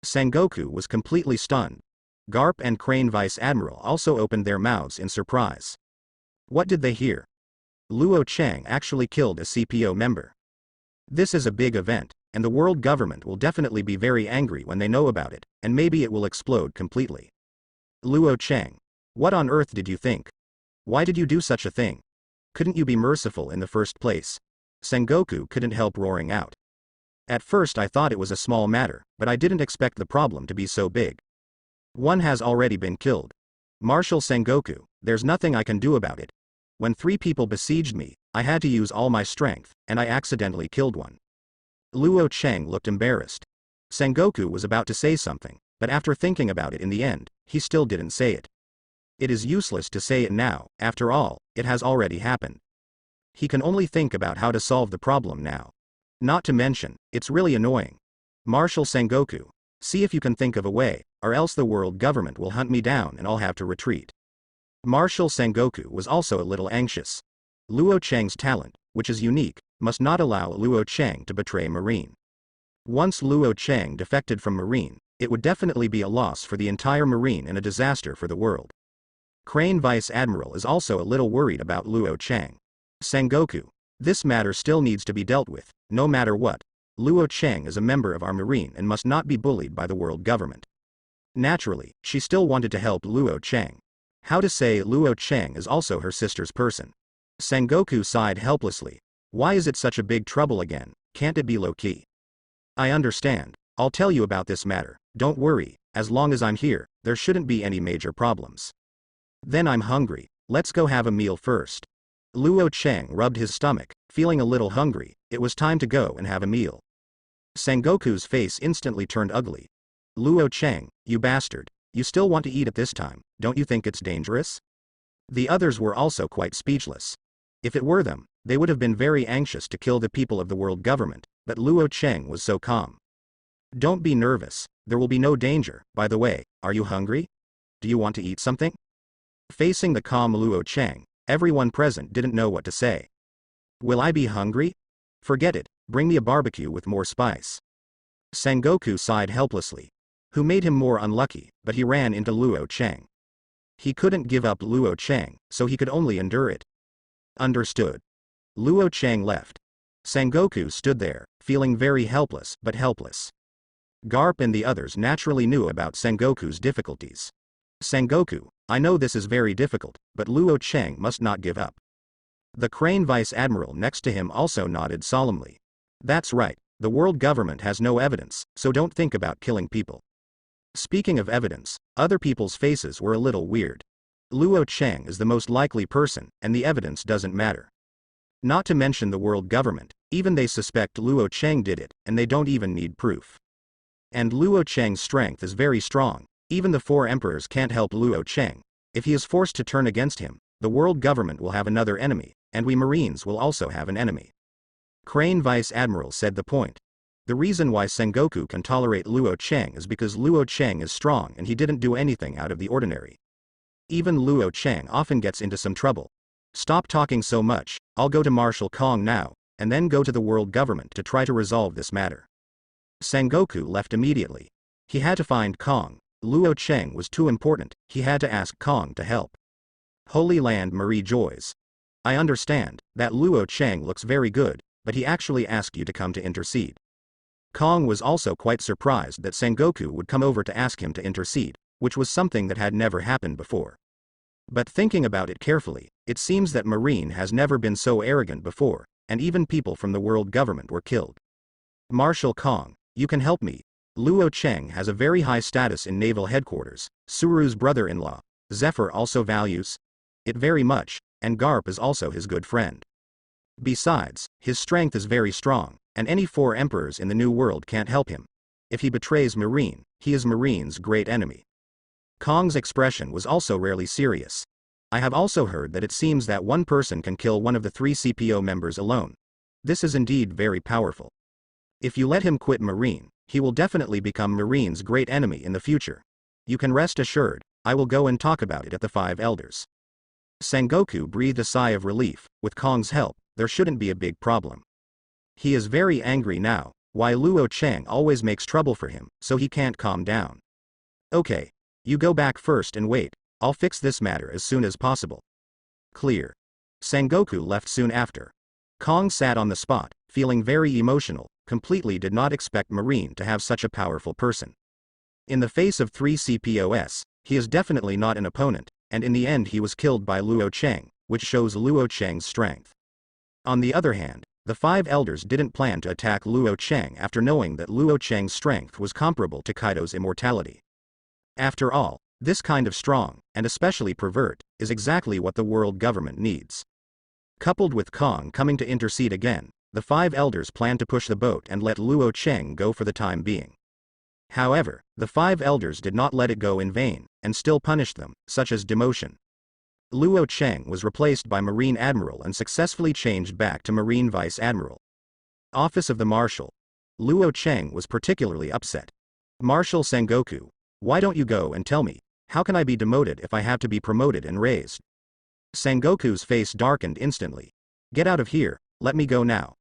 Sengoku was completely stunned. Garp and Crane Vice Admiral also opened their mouths in surprise. What did they hear? Luo Chang actually killed a CPO member. This is a big event, and the world government will definitely be very angry when they know about it, and maybe it will explode completely. Luo Chang. What on earth did you think? Why did you do such a thing? Couldn't you be merciful in the first place? Sengoku couldn't help roaring out. At first I thought it was a small matter, but I didn't expect the problem to be so big. One has already been killed. Marshal Sengoku, there's nothing I can do about it. When 3 people besieged me, I had to use all my strength, and I accidentally killed one. Luo Chang looked embarrassed. Sengoku was about to say something, but after thinking about it in the end, he still didn't say it. It is useless to say it now, after all, it has already happened. He can only think about how to solve the problem now. Not to mention, it's really annoying. Marshal Sengoku, see if you can think of a way, or else the world government will hunt me down and I'll have to retreat. Marshal Sengoku was also a little anxious. Luo Chang's talent, which is unique, must not allow Luo Chang to betray Marine. Once Luo Chang defected from Marine, it would definitely be a loss for the entire Marine and a disaster for the world. Crane Vice Admiral is also a little worried about Luo Chang. Sengoku, this matter still needs to be dealt with, no matter what. Luo Chang is a member of our Marine and must not be bullied by the world government. Naturally, she still wanted to help Luo Chang. How to say Luo Chang is also her sister's person. Sengoku sighed helplessly. Why is it such a big trouble again? Can't it be low-key? I understand. I'll tell you about this matter. Don't worry, as long as I'm here, there shouldn't be any major problems. Then I'm hungry. Let's go have a meal first. Luo Chang rubbed his stomach, feeling a little hungry. It was time to go and have a meal. Sengoku's face instantly turned ugly. Luo Chang, you bastard. You still want to eat at this time, don't you think it's dangerous? The others were also quite speechless. If it were them, they would have been very anxious to kill the people of the world government, but Luo Chang was so calm. Don't be nervous, there will be no danger. By the way, are you hungry? Do you want to eat something? Facing the calm Luo Chang, everyone present didn't know what to say. Will I be hungry? Forget it, bring me a barbecue with more spice. Sengoku sighed helplessly. Who made him more unlucky, but he ran into Luo Chang. He couldn't give up Luo Chang, so he could only endure it. Understood. Luo Chang left. Sengoku stood there, feeling very helpless but helpless. Garp and the others naturally knew about Sengoku's difficulties. Sengoku, I know this is very difficult, but Luo Chang must not give up. The Crane Vice Admiral next to him also nodded solemnly. That's right, the world government has no evidence, so don't think about killing people. Speaking of evidence, other people's faces were a little weird. Luo Chang is the most likely person, and the evidence doesn't matter. Not to mention the world government, even they suspect Luo Chang did it, and they don't even need proof. And Luo Chang's strength is very strong, even the 4 emperors can't help Luo Chang. If he is forced to turn against him, the world government will have another enemy, and we Marines will also have an enemy. Crane Vice Admiral said the point. The reason why Sengoku can tolerate Luo Chang is because Luo Chang is strong and he didn't do anything out of the ordinary. Even Luo Chang often gets into some trouble. Stop talking so much, I'll go to Marshal Kong now, and then go to the world government to try to resolve this matter. Sengoku left immediately. He had to find Kong. Luo Chang was too important, he had to ask Kong to help. Holy Land Marie Joys. I understand that Luo Chang looks very good, but he actually asked you to come to intercede. Kong was also quite surprised that Sengoku would come over to ask him to intercede, which was something that had never happened before. But thinking about it carefully, it seems that Marine has never been so arrogant before, and even people from the world government were killed. Marshal Kong, you can help me. Luo Chang has a very high status in naval headquarters. Suru's brother-in-law, Zephyr, also values it very much, and Garp is also his good friend. Besides, his strength is very strong, and any 4 emperors in the New World can't help him. If he betrays Marine, he is Marine's great enemy. Kong's expression was also rarely serious. I have also heard that it seems that one person can kill one of the 3 CPO members alone. This is indeed very powerful. If you let him quit Marine, he will definitely become Marine's great enemy in the future. You can rest assured, I will go and talk about it at the 5 elders. Sengoku breathed a sigh of relief. With Kong's help, there shouldn't be a big problem. He is very angry now, why Luo Cheng always makes trouble for him, so he can't calm down. Okay. You go back first and wait, I'll fix this matter as soon as possible. Clear. Sengoku left soon after. Kong sat on the spot, feeling very emotional, completely did not expect Marine to have such a powerful person. In the face of 3 CPOS, he is definitely not an opponent, and in the end he was killed by Luo Cheng, which shows Luo Cheng's strength. On the other hand, the 5 elders didn't plan to attack Luo Cheng after knowing that Luo Cheng's strength was comparable to Kaido's immortality. After all, this kind of strong, and especially pervert, is exactly what the world government needs. Coupled with Kong coming to intercede again, the 5 elders plan to push the boat and let Luo Cheng go for the time being. However, the 5 elders did not let it go in vain, and still punished them, such as demotion. Luo Cheng was replaced by Marine Admiral and successfully changed back to Marine Vice Admiral. Office of the Marshal. Luo Cheng was particularly upset. Marshal Sengoku, why don't you go and tell me, how can I be demoted if I have to be promoted and raised? Sengoku's face darkened instantly. Get out of here, let me go now.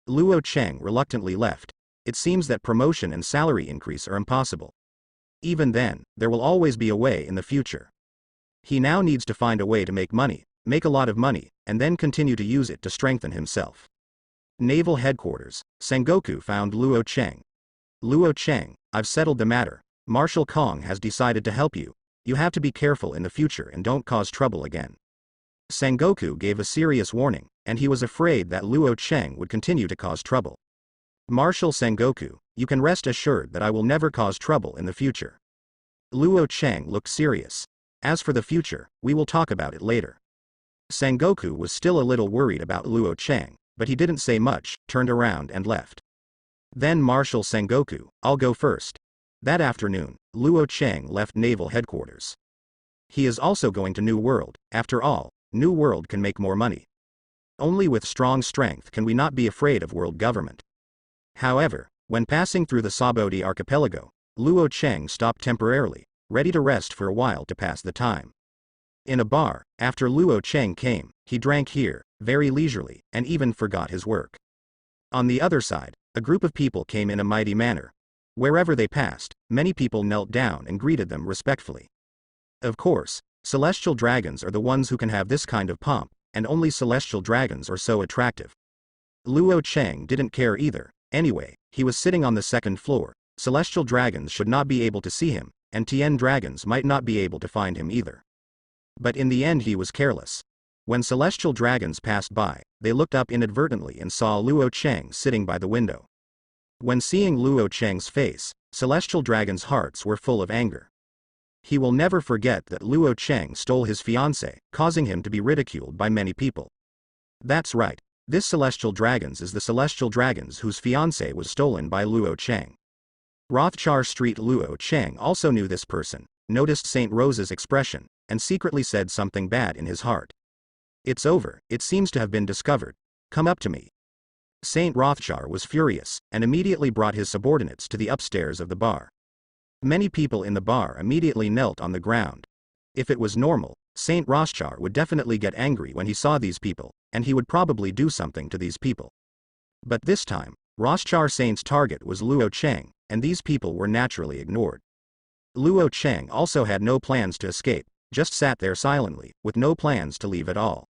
Luo Cheng reluctantly left. It seems that promotion and salary increase are impossible. Even then, there will always be a way in the future. He now needs to find a way to make money, make a lot of money, and then continue to use it to strengthen himself. Naval Headquarters, Sengoku found Luo Cheng. Luo Cheng, I've settled the matter. Marshal Kong has decided to help you. You have to be careful in the future and don't cause trouble again. Sengoku gave a serious warning, and he was afraid that Luo Cheng would continue to cause trouble. Marshal Sengoku, you can rest assured that I will never cause trouble in the future. Luo Cheng looked serious. As for the future, we will talk about it later. Sengoku was still a little worried about Luo Cheng, but he didn't say much, turned around and left. Then Marshal Sengoku, I'll go first. That afternoon, Luo Cheng left Naval Headquarters. He is also going to New World. After all, New World can make more money. Only with strong strength can we not be afraid of world government. However, when passing through the Sabodi archipelago, Luo Cheng stopped temporarily, ready to rest for a while to pass the time. In a bar, after Luo Cheng came, he drank here, very leisurely, and even forgot his work. On the other side, a group of people came in a mighty manner. Wherever they passed, many people knelt down and greeted them respectfully. Of course, celestial dragons are the ones who can have this kind of pomp, and only celestial dragons are so attractive. Luo Cheng didn't care either. Anyway, he was sitting on the 2nd floor, celestial dragons should not be able to see him, and Tien dragons might not be able to find him either. But in the end he was careless. When celestial dragons passed by, they looked up inadvertently and saw Luo Cheng sitting by the window. When seeing Luo Cheng's face, celestial dragons' hearts were full of anger. He will never forget that Luo Cheng stole his fiancée, causing him to be ridiculed by many people. That's right, this celestial dragons is the celestial dragons whose fiancée was stolen by Luo Cheng. Rothchar Street Luo Cheng also knew this person, noticed Saint Rose's expression, and secretly said something bad in his heart. It's over, it seems to have been discovered. Come up to me. Saint Rothchar was furious, and immediately brought his subordinates to the upstairs of the bar. Many people in the bar immediately knelt on the ground. If it was normal, Saint Rothchar would definitely get angry when he saw these people, and he would probably do something to these people. But this time, Rothchar Saint's target was Luo Cheng, and these people were naturally ignored. Luo Cheng also had no plans to escape, just sat there silently, with no plans to leave at all.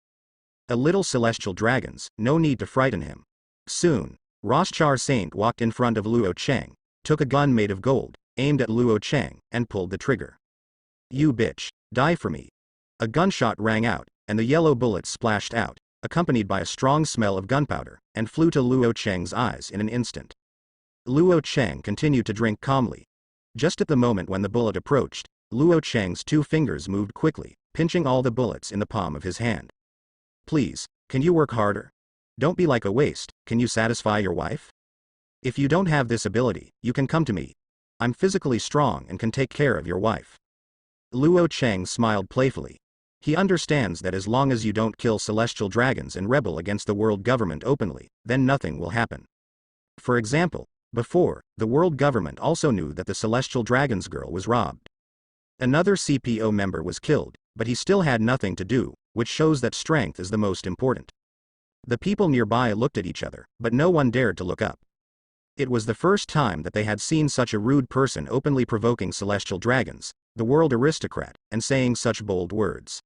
A little celestial dragons, no need to frighten him. Soon, Rothchar Saint walked in front of Luo Cheng, took a gun made of gold, aimed at Luo Cheng, and pulled the trigger. You bitch, die for me. A gunshot rang out, and the yellow bullet splashed out, accompanied by a strong smell of gunpowder, and flew to Luo Cheng's eyes in an instant. Luo Cheng continued to drink calmly. Just at the moment when the bullet approached, Luo Cheng's 2 fingers moved quickly, pinching all the bullets in the palm of his hand. Please, can you work harder? Don't be like a waste, can you satisfy your wife? If you don't have this ability, you can come to me. I'm physically strong and can take care of your wife. Luo Cheng smiled playfully. He understands that as long as you don't kill celestial dragons and rebel against the world government openly, then nothing will happen. For example, before, the world government also knew that the celestial dragons girl was robbed. Another CPO member was killed, but he still had nothing to do, which shows that strength is the most important. The people nearby looked at each other, but no one dared to look up. It was the first time that they had seen such a rude person openly provoking celestial dragons, the world aristocrat, and saying such bold words.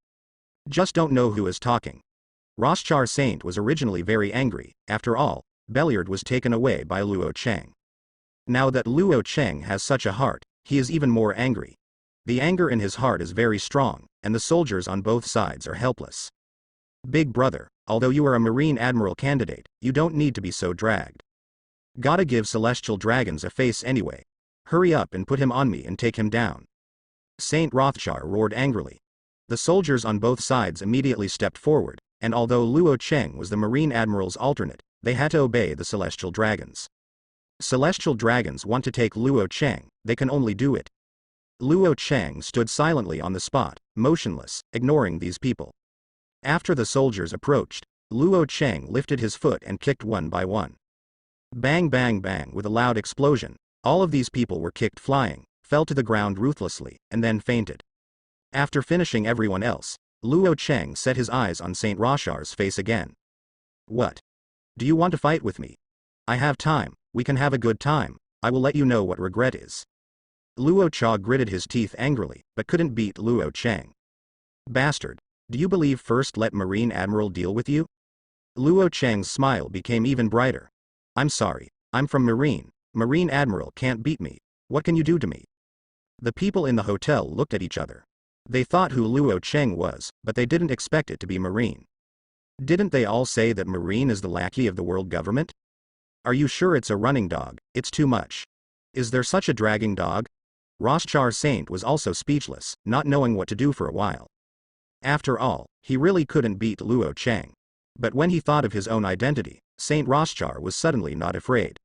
Just don't know who is talking. Rothschar Saint was originally very angry. After all, Belliard was taken away by Luo Cheng. Now that Luo Cheng has such a heart, he is even more angry. The anger in his heart is very strong, and the soldiers on both sides are helpless. Big brother, although you are a Marine Admiral candidate, you don't need to be so dragged. Gotta give celestial dragons a face anyway. Hurry up and put him on me and take him down. Saint Rothschar roared angrily. The soldiers on both sides immediately stepped forward, and although Luo Cheng was the Marine Admiral's alternate, they had to obey the celestial dragons. Celestial dragons want to take Luo Cheng, they can only do it. Luo Cheng stood silently on the spot, motionless, ignoring these people. After the soldiers approached, Luo Cheng lifted his foot and kicked one by one. Bang bang bang with a loud explosion, all of these people were kicked flying, fell to the ground ruthlessly, and then fainted. After finishing everyone else, Luo Cheng set his eyes on Saint Rothschar's face again. What? Do you want to fight with me? I have time, we can have a good time, I will let you know what regret is. Luo Cha gritted his teeth angrily, but couldn't beat Luo Cheng. Bastard, do you believe first let Marine Admiral deal with you? Luo Cheng's smile became even brighter. I'm sorry, I'm from Marine Admiral can't beat me, what can you do to me? The people in the hotel looked at each other. They thought who Luo Cheng was, but they didn't expect it to be Marine. Didn't they all say that Marine is the lackey of the world government? Are you sure it's a running dog? It's too much. Is there such a dragging dog? Rothschar Saint was also speechless, not knowing what to do for a while. After all, he really couldn't beat Luo Cheng. But when he thought of his own identity, Saint Rothschar was suddenly not afraid.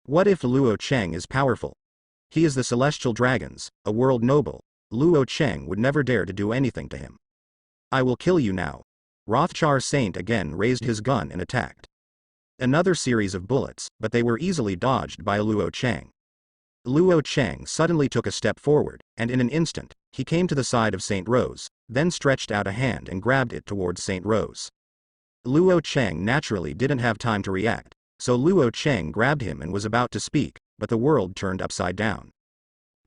What if Luo Cheng is powerful? He is the celestial dragons, a world noble. Luo Cheng would never dare to do anything to him. I will kill you now. Rothschar Saint again raised his gun and attacked. Another series of bullets, but they were easily dodged by Luo Cheng. Luo Cheng suddenly took a step forward, and in an instant, he came to the side of Saint Rose, then stretched out a hand and grabbed it towards Saint Rose. Luo Cheng naturally didn't have time to react, so Luo Cheng grabbed him and was about to speak, but the world turned upside down.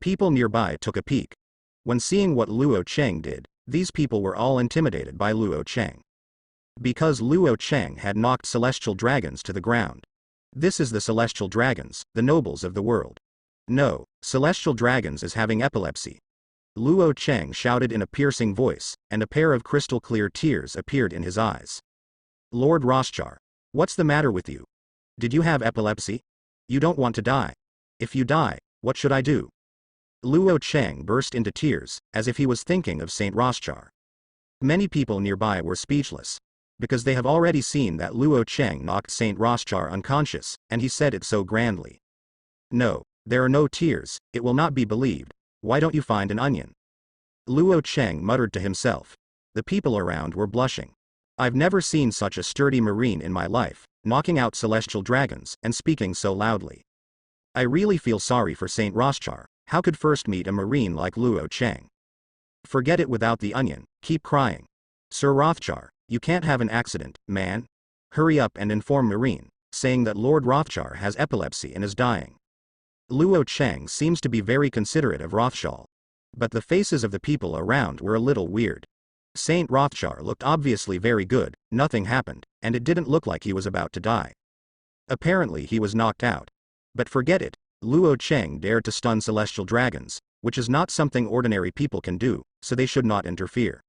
People nearby took a peek. When seeing what Luo Cheng did, these people were all intimidated by Luo Cheng. Because Luo Cheng had knocked celestial dragons to the ground. This is the celestial dragons, the nobles of the world. No, celestial dragons is having epilepsy. Luo Cheng shouted in a piercing voice, and a pair of crystal clear tears appeared in his eyes. Lord Rothschar, what's the matter with you? Did you have epilepsy? You don't want to die. If you die, what should I do? Luo Cheng burst into tears, as if he was thinking of Saint Rothschar. Many people nearby were speechless, because they have already seen that Luo Cheng knocked Saint Rothschar unconscious, and he said it so grandly. No, there are no tears, it will not be believed, why don't you find an onion? Luo Cheng muttered to himself. The people around were blushing. I've never seen such a sturdy marine in my life, knocking out celestial dragons, and speaking so loudly. I really feel sorry for Saint Rothschar, how could first meet a marine like Luo Cheng? Forget it without the onion, keep crying. Sir Rothschar, you can't have an accident, man. Hurry up and inform Marine, saying that Lord Rothschar has epilepsy and is dying. Luo Cheng seems to be very considerate of Rothschar. But the faces of the people around were a little weird. Saint Rothschar looked obviously very good, nothing happened, and it didn't look like he was about to die. Apparently he was knocked out. But forget it, Luo Cheng dared to stun celestial dragons, which is not something ordinary people can do, so they should not interfere.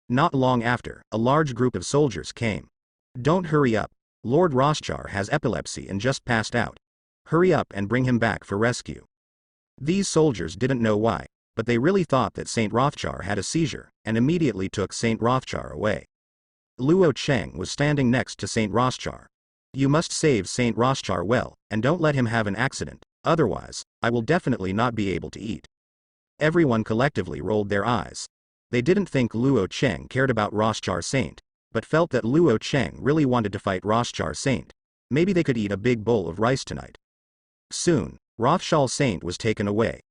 Not long after, a large group of soldiers came. Don't hurry up, Lord Rothschar has epilepsy and just passed out. Hurry up and bring him back for rescue. These soldiers didn't know why, but they really thought that Saint Rothschar had a seizure, and immediately took Saint Rothschar away. Luo Cheng was standing next to Saint Rothschar. You must save Saint Rothschar well, and don't let him have an accident, otherwise, I will definitely not be able to eat. Everyone collectively rolled their eyes. They didn't think Luo Cheng cared about Rothschar Saint, but felt that Luo Cheng really wanted to fight Rothschar Saint. Maybe they could eat a big bowl of rice tonight. Soon, Rothschar Saint was taken away.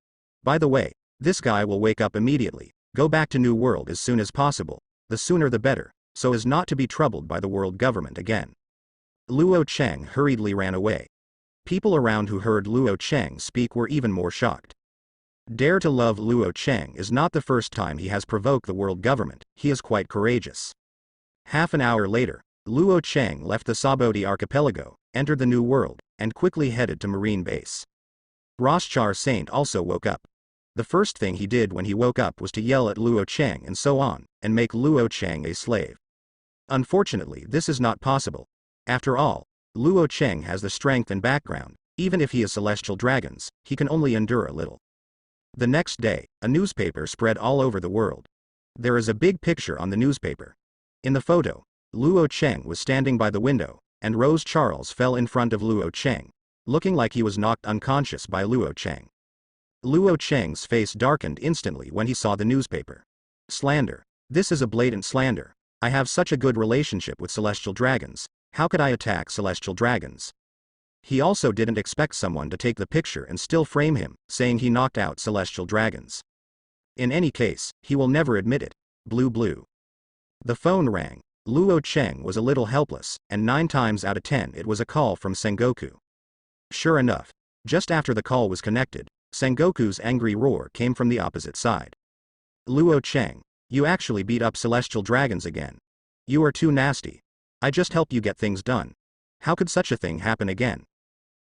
By the way, this guy will wake up immediately, go back to New World as soon as possible, the sooner the better, so as not to be troubled by the world government again. Luo Cheng hurriedly ran away. People around who heard Luo Cheng speak were even more shocked. Dare to love Luo Cheng is not the first time he has provoked the world government, he is quite courageous. Half an hour later, Luo Cheng left the Saboti archipelago, entered the New World, and quickly headed to Marine Base. Rothschar Saint also woke up. The first thing he did when he woke up was to yell at Luo Cheng and so on, and make Luo Cheng a slave. Unfortunately, this is not possible. After all, Luo Cheng has the strength and background. Even if he is celestial dragons, he can only endure a little. The next day, a newspaper spread all over the world. There is a big picture on the newspaper. In the photo, Luo Cheng was standing by the window, and Rose Charles fell in front of Luo Cheng, looking like he was knocked unconscious by Luo Cheng. Luo Cheng's face darkened instantly when he saw the newspaper. Slander. This is a blatant slander. I have such a good relationship with celestial dragons. How could I attack celestial dragons? He also didn't expect someone to take the picture and still frame him, saying he knocked out celestial dragons. In any case, he will never admit it. Blue blue. The phone rang. Luo Cheng was a little helpless, and 9 times out of 10 it was a call from Sengoku. Sure enough, just after the call was connected, Sengoku's angry roar came from the opposite side. Luo Cheng, you actually beat up celestial dragons again. You are too nasty. I just helped you get things done. How could such a thing happen again?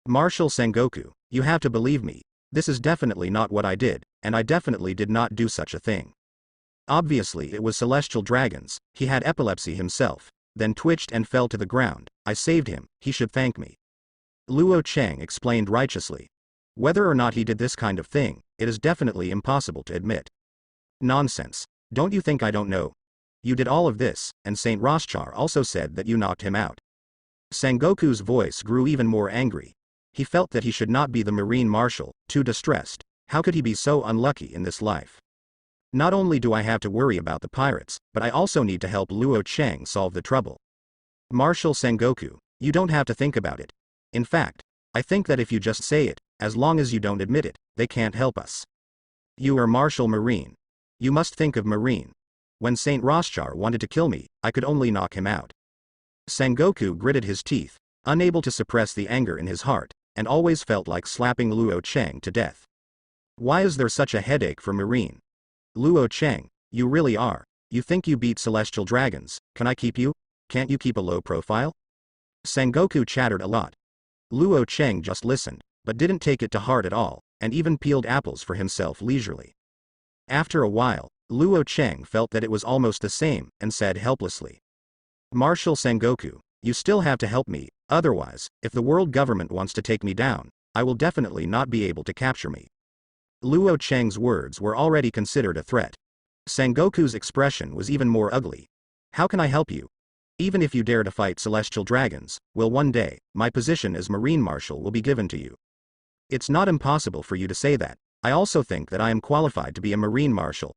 Marshal Sengoku, you have to believe me, this is definitely not what I did, and I definitely did not do such a thing. Obviously it was celestial dragons, he had epilepsy himself, then twitched and fell to the ground. I saved him, he should thank me. Luo Cheng explained righteously. Whether or not he did this kind of thing, it is definitely impossible to admit. Nonsense. Don't you think I don't know? You did all of this, and Saint Rothschar also said that you knocked him out. Sengoku's voice grew even more angry. He felt that he should not be the Marine Marshal, too distressed. How could he be so unlucky in this life? Not only do I have to worry about the pirates, but I also need to help Luo Cheng solve the trouble. Marshal Sengoku, you don't have to think about it. In fact, I think that if you just say it, as long as you don't admit it, they can't help us. You are Marshal Marine. You must think of Marine. When Saint Rothschar wanted to kill me, I could only knock him out. Sengoku gritted his teeth, unable to suppress the anger in his heart, and always felt like slapping Luo Cheng to death. Why is there such a headache for Marine? Luo Cheng, you really are. You think you beat celestial dragons, can I keep you? Can't you keep a low profile? Sengoku chattered a lot. Luo Cheng just listened, but didn't take it to heart at all, and even peeled apples for himself leisurely. After a while, Luo Cheng felt that it was almost the same, and said helplessly. Marshal Sengoku, you still have to help me, otherwise, if the world government wants to take me down, I will definitely not be able to capture me. Luo Cheng's words were already considered a threat. Sengoku's expression was even more ugly. How can I help you? Even if you dare to fight celestial dragons, well, one day, my position as Marine Marshal will be given to you. It's not impossible for you to say that. I also think that I am qualified to be a Marine Marshal.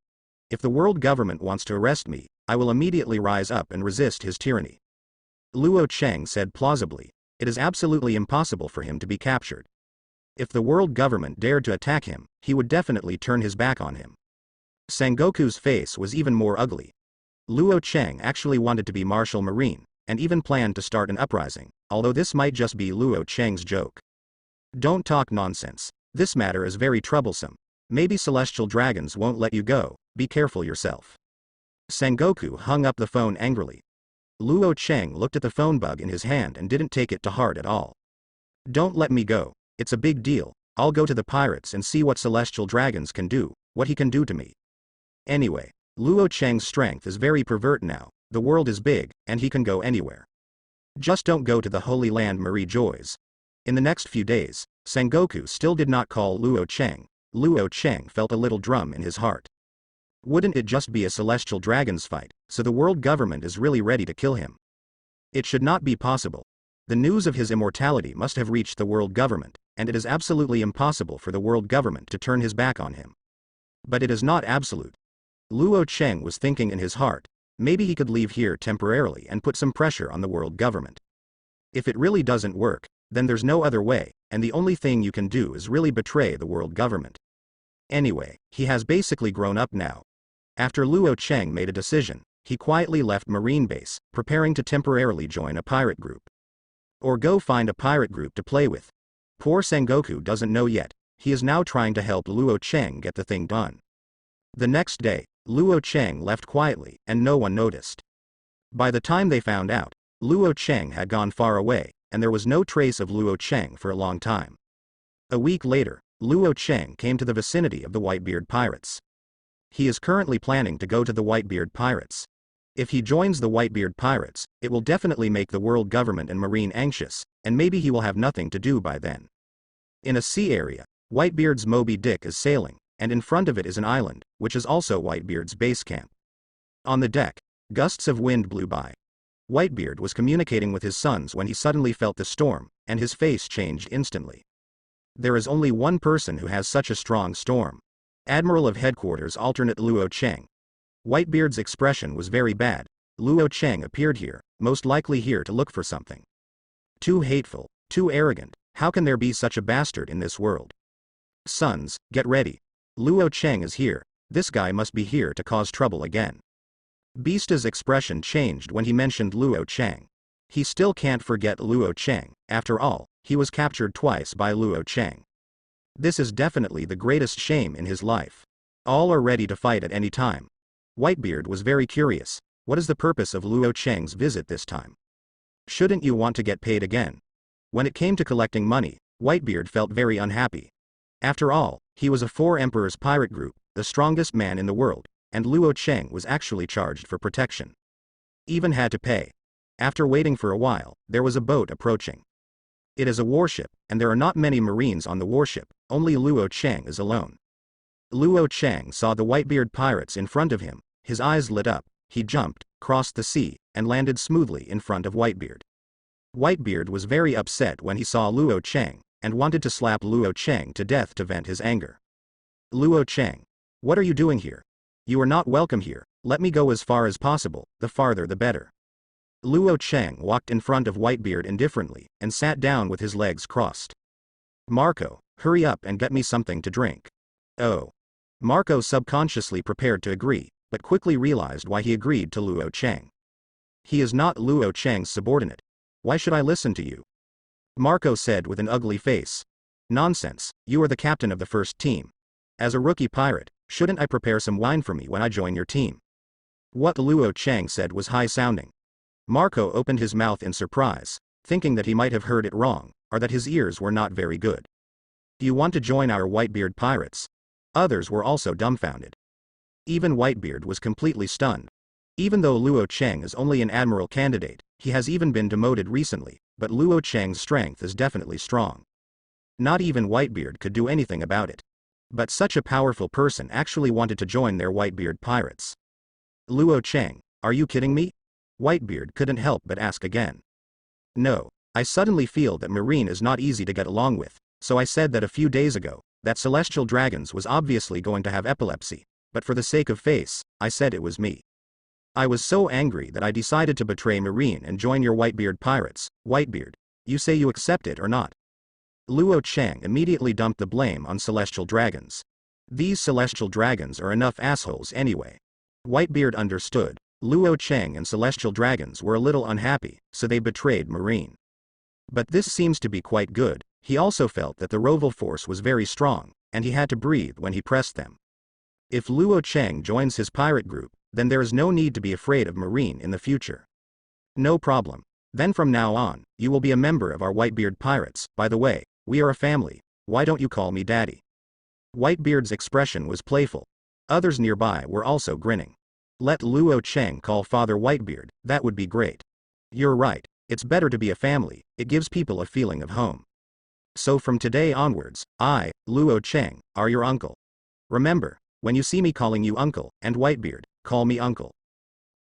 If the world government wants to arrest me, I will immediately rise up and resist his tyranny. Luo Cheng said plausibly, it is absolutely impossible for him to be captured. If the world government dared to attack him, he would definitely turn his back on him. Sengoku's face was even more ugly. Luo Cheng actually wanted to be Marshal Marine, and even planned to start an uprising, although this might just be Luo Cheng's joke. Don't talk nonsense. This matter is very troublesome. Maybe celestial dragons won't let you go, be careful yourself. Sengoku hung up the phone angrily. Luo Cheng looked at the phone bug in his hand and didn't take it to heart at all. Don't let me go, it's a big deal, I'll go to the pirates and see what celestial dragons can do, what he can do to me. Anyway, Luo Cheng's strength is very pervert now, the world is big, and he can go anywhere. Just don't go to the Holy Land Marie Joys. In the next few days, Sengoku still did not call Luo Cheng. Luo Cheng felt a little drum in his heart. Wouldn't it just be a celestial dragons fight, so the world government is really ready to kill him? It should not be possible. The news of his immortality must have reached the world government, and it is absolutely impossible for the world government to turn his back on him. But it is not absolute. Luo Cheng was thinking in his heart, maybe he could leave here temporarily and put some pressure on the world government. If it really doesn't work, then there's no other way, and the only thing you can do is really betray the world government. Anyway, he has basically grown up now. After Luo Cheng made a decision, he quietly left Marine Base, preparing to temporarily join a pirate group. Or go find a pirate group to play with. Poor Sengoku doesn't know yet, he is now trying to help Luo Cheng get the thing done. The next day, Luo Cheng left quietly, and no one noticed. By the time they found out, Luo Cheng had gone far away, and there was no trace of Luo Cheng for a long time. A week later, Luo Cheng came to the vicinity of the Whitebeard pirates. He is currently planning to go to the Whitebeard pirates. If he joins the Whitebeard pirates, it will definitely make the world government and marine anxious, and maybe he will have nothing to do by then. In a sea area, Whitebeard's Moby Dick is sailing, and in front of it is an island, which is also Whitebeard's base camp. On the deck, gusts of wind blew by. Whitebeard was communicating with his sons when he suddenly felt the storm, and his face changed instantly. There is only one person who has such a strong storm. Admiral of Headquarters Alternate Luo Cheng. Whitebeard's expression was very bad. Luo Cheng appeared here, most likely here to look for something. Too hateful, too arrogant, how can there be such a bastard in this world? Sons, get ready. Luo Cheng is here, this guy must be here to cause trouble again. Beasta's expression changed when he mentioned Luo Cheng. He still can't forget Luo Cheng, after all, he was captured twice by Luo Cheng. This is definitely the greatest shame in his life. All are ready to fight at any time. Whitebeard was very curious, what is the purpose of Luo Cheng's visit this time? Shouldn't you want to get paid again? When it came to collecting money, Whitebeard felt very unhappy. After all, he was a Four Emperors pirate group, the strongest man in the world, and Luo Cheng was actually charged for protection. Even had to pay. After waiting for a while, there was a boat approaching. It is a warship, and there are not many marines on the warship, only Luo Cheng is alone. Luo Cheng saw the Whitebeard pirates in front of him, his eyes lit up, he jumped, crossed the sea, and landed smoothly in front of Whitebeard. Whitebeard was very upset when he saw Luo Cheng, and wanted to slap Luo Cheng to death to vent his anger. Luo Cheng, what are you doing here? You are not welcome here, let me go as far as possible, the farther the better. Luo Cheng walked in front of Whitebeard indifferently, and sat down with his legs crossed. Marco, hurry up and get me something to drink. Oh. Marco subconsciously prepared to agree, but quickly realized why he agreed to Luo Cheng. He is not Luo Cheng's subordinate. Why should I listen to you? Marco said with an ugly face. Nonsense, you are the captain of the first team. As a rookie pirate, shouldn't I prepare some wine for me when I join your team? What Luo Cheng said was high-sounding. Marco opened his mouth in surprise, thinking that he might have heard it wrong, or that his ears were not very good. Do you want to join our Whitebeard pirates? Others were also dumbfounded. Even Whitebeard was completely stunned. Even though Luo Cheng is only an admiral candidate, he has even been demoted recently, but Luo Cheng's strength is definitely strong. Not even Whitebeard could do anything about it. But such a powerful person actually wanted to join their Whitebeard pirates. Luo Cheng, are you kidding me? Whitebeard couldn't help but ask again. No, I suddenly feel that Marine is not easy to get along with, so I said that a few days ago, that Celestial Dragons was obviously going to have epilepsy, but for the sake of face, I said it was me. I was so angry that I decided to betray Marine and join your Whitebeard pirates. Whitebeard, you say you accept it or not? Luo Cheng immediately dumped the blame on Celestial Dragons. These Celestial Dragons are enough assholes anyway. Whitebeard understood. Luo Cheng and Celestial Dragons were a little unhappy, so they betrayed Marine. But this seems to be quite good. He also felt that the Roval force was very strong, and he had to breathe when he pressed them. If Luo Cheng joins his pirate group, then there is no need to be afraid of Marine in the future. No problem. Then from now on, you will be a member of our Whitebeard pirates. By the way, we are a family, why don't you call me Daddy? Whitebeard's expression was playful. Others nearby were also grinning. Let Luo Cheng call Father Whitebeard, that would be great. You're right, it's better to be a family, it gives people a feeling of home. So from today onwards, I, Luo Cheng, are your uncle. Remember, when you see me calling you uncle, and Whitebeard, call me uncle.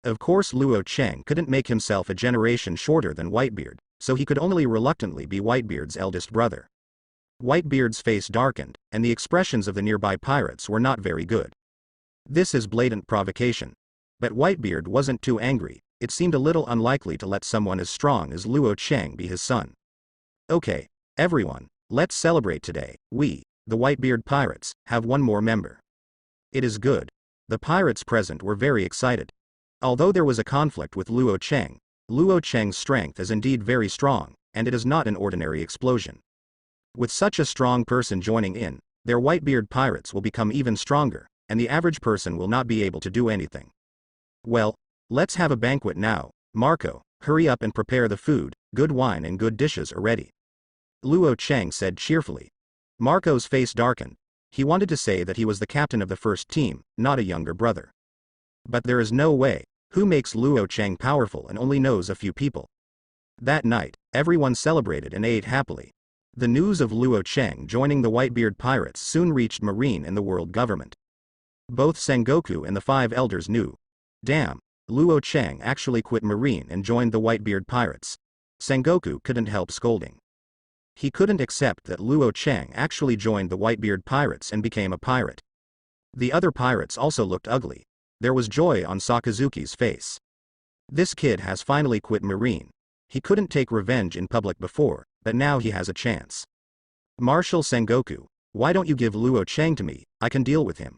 Of course Luo Cheng couldn't make himself a generation shorter than Whitebeard, so he could only reluctantly be Whitebeard's eldest brother. Whitebeard's face darkened, and the expressions of the nearby pirates were not very good. This is blatant provocation. But Whitebeard wasn't too angry, it seemed a little unlikely to let someone as strong as Luo Cheng be his son. Okay, everyone, let's celebrate today, we, the Whitebeard pirates, have one more member. It is good. The pirates present were very excited. Although there was a conflict with Luo Cheng's strength is indeed very strong, and it is not an ordinary explosion. With such a strong person joining in, their Whitebeard pirates will become even stronger, and the average person will not be able to do anything. Well, let's have a banquet now, Marco, hurry up and prepare the food, good wine and good dishes are ready. Luo Cheng said cheerfully. Marco's face darkened. He wanted to say that he was the captain of the first team, not a younger brother. But there is no way. Who makes Luo Cheng powerful and only knows a few people? That night, everyone celebrated and ate happily. The news of Luo Cheng joining the Whitebeard pirates soon reached Marine and the world government. Both Sengoku and the five elders knew. Damn, Luo Cheng actually quit Marine and joined the Whitebeard pirates. Sengoku couldn't help scolding. He couldn't accept that Luo Cheng actually joined the Whitebeard pirates and became a pirate. The other pirates also looked ugly. There was joy on Sakazuki's face. This kid has finally quit Marine. He couldn't take revenge in public before, but now he has a chance. Marshal Sengoku, why don't you give Luo Cheng to me, I can deal with him.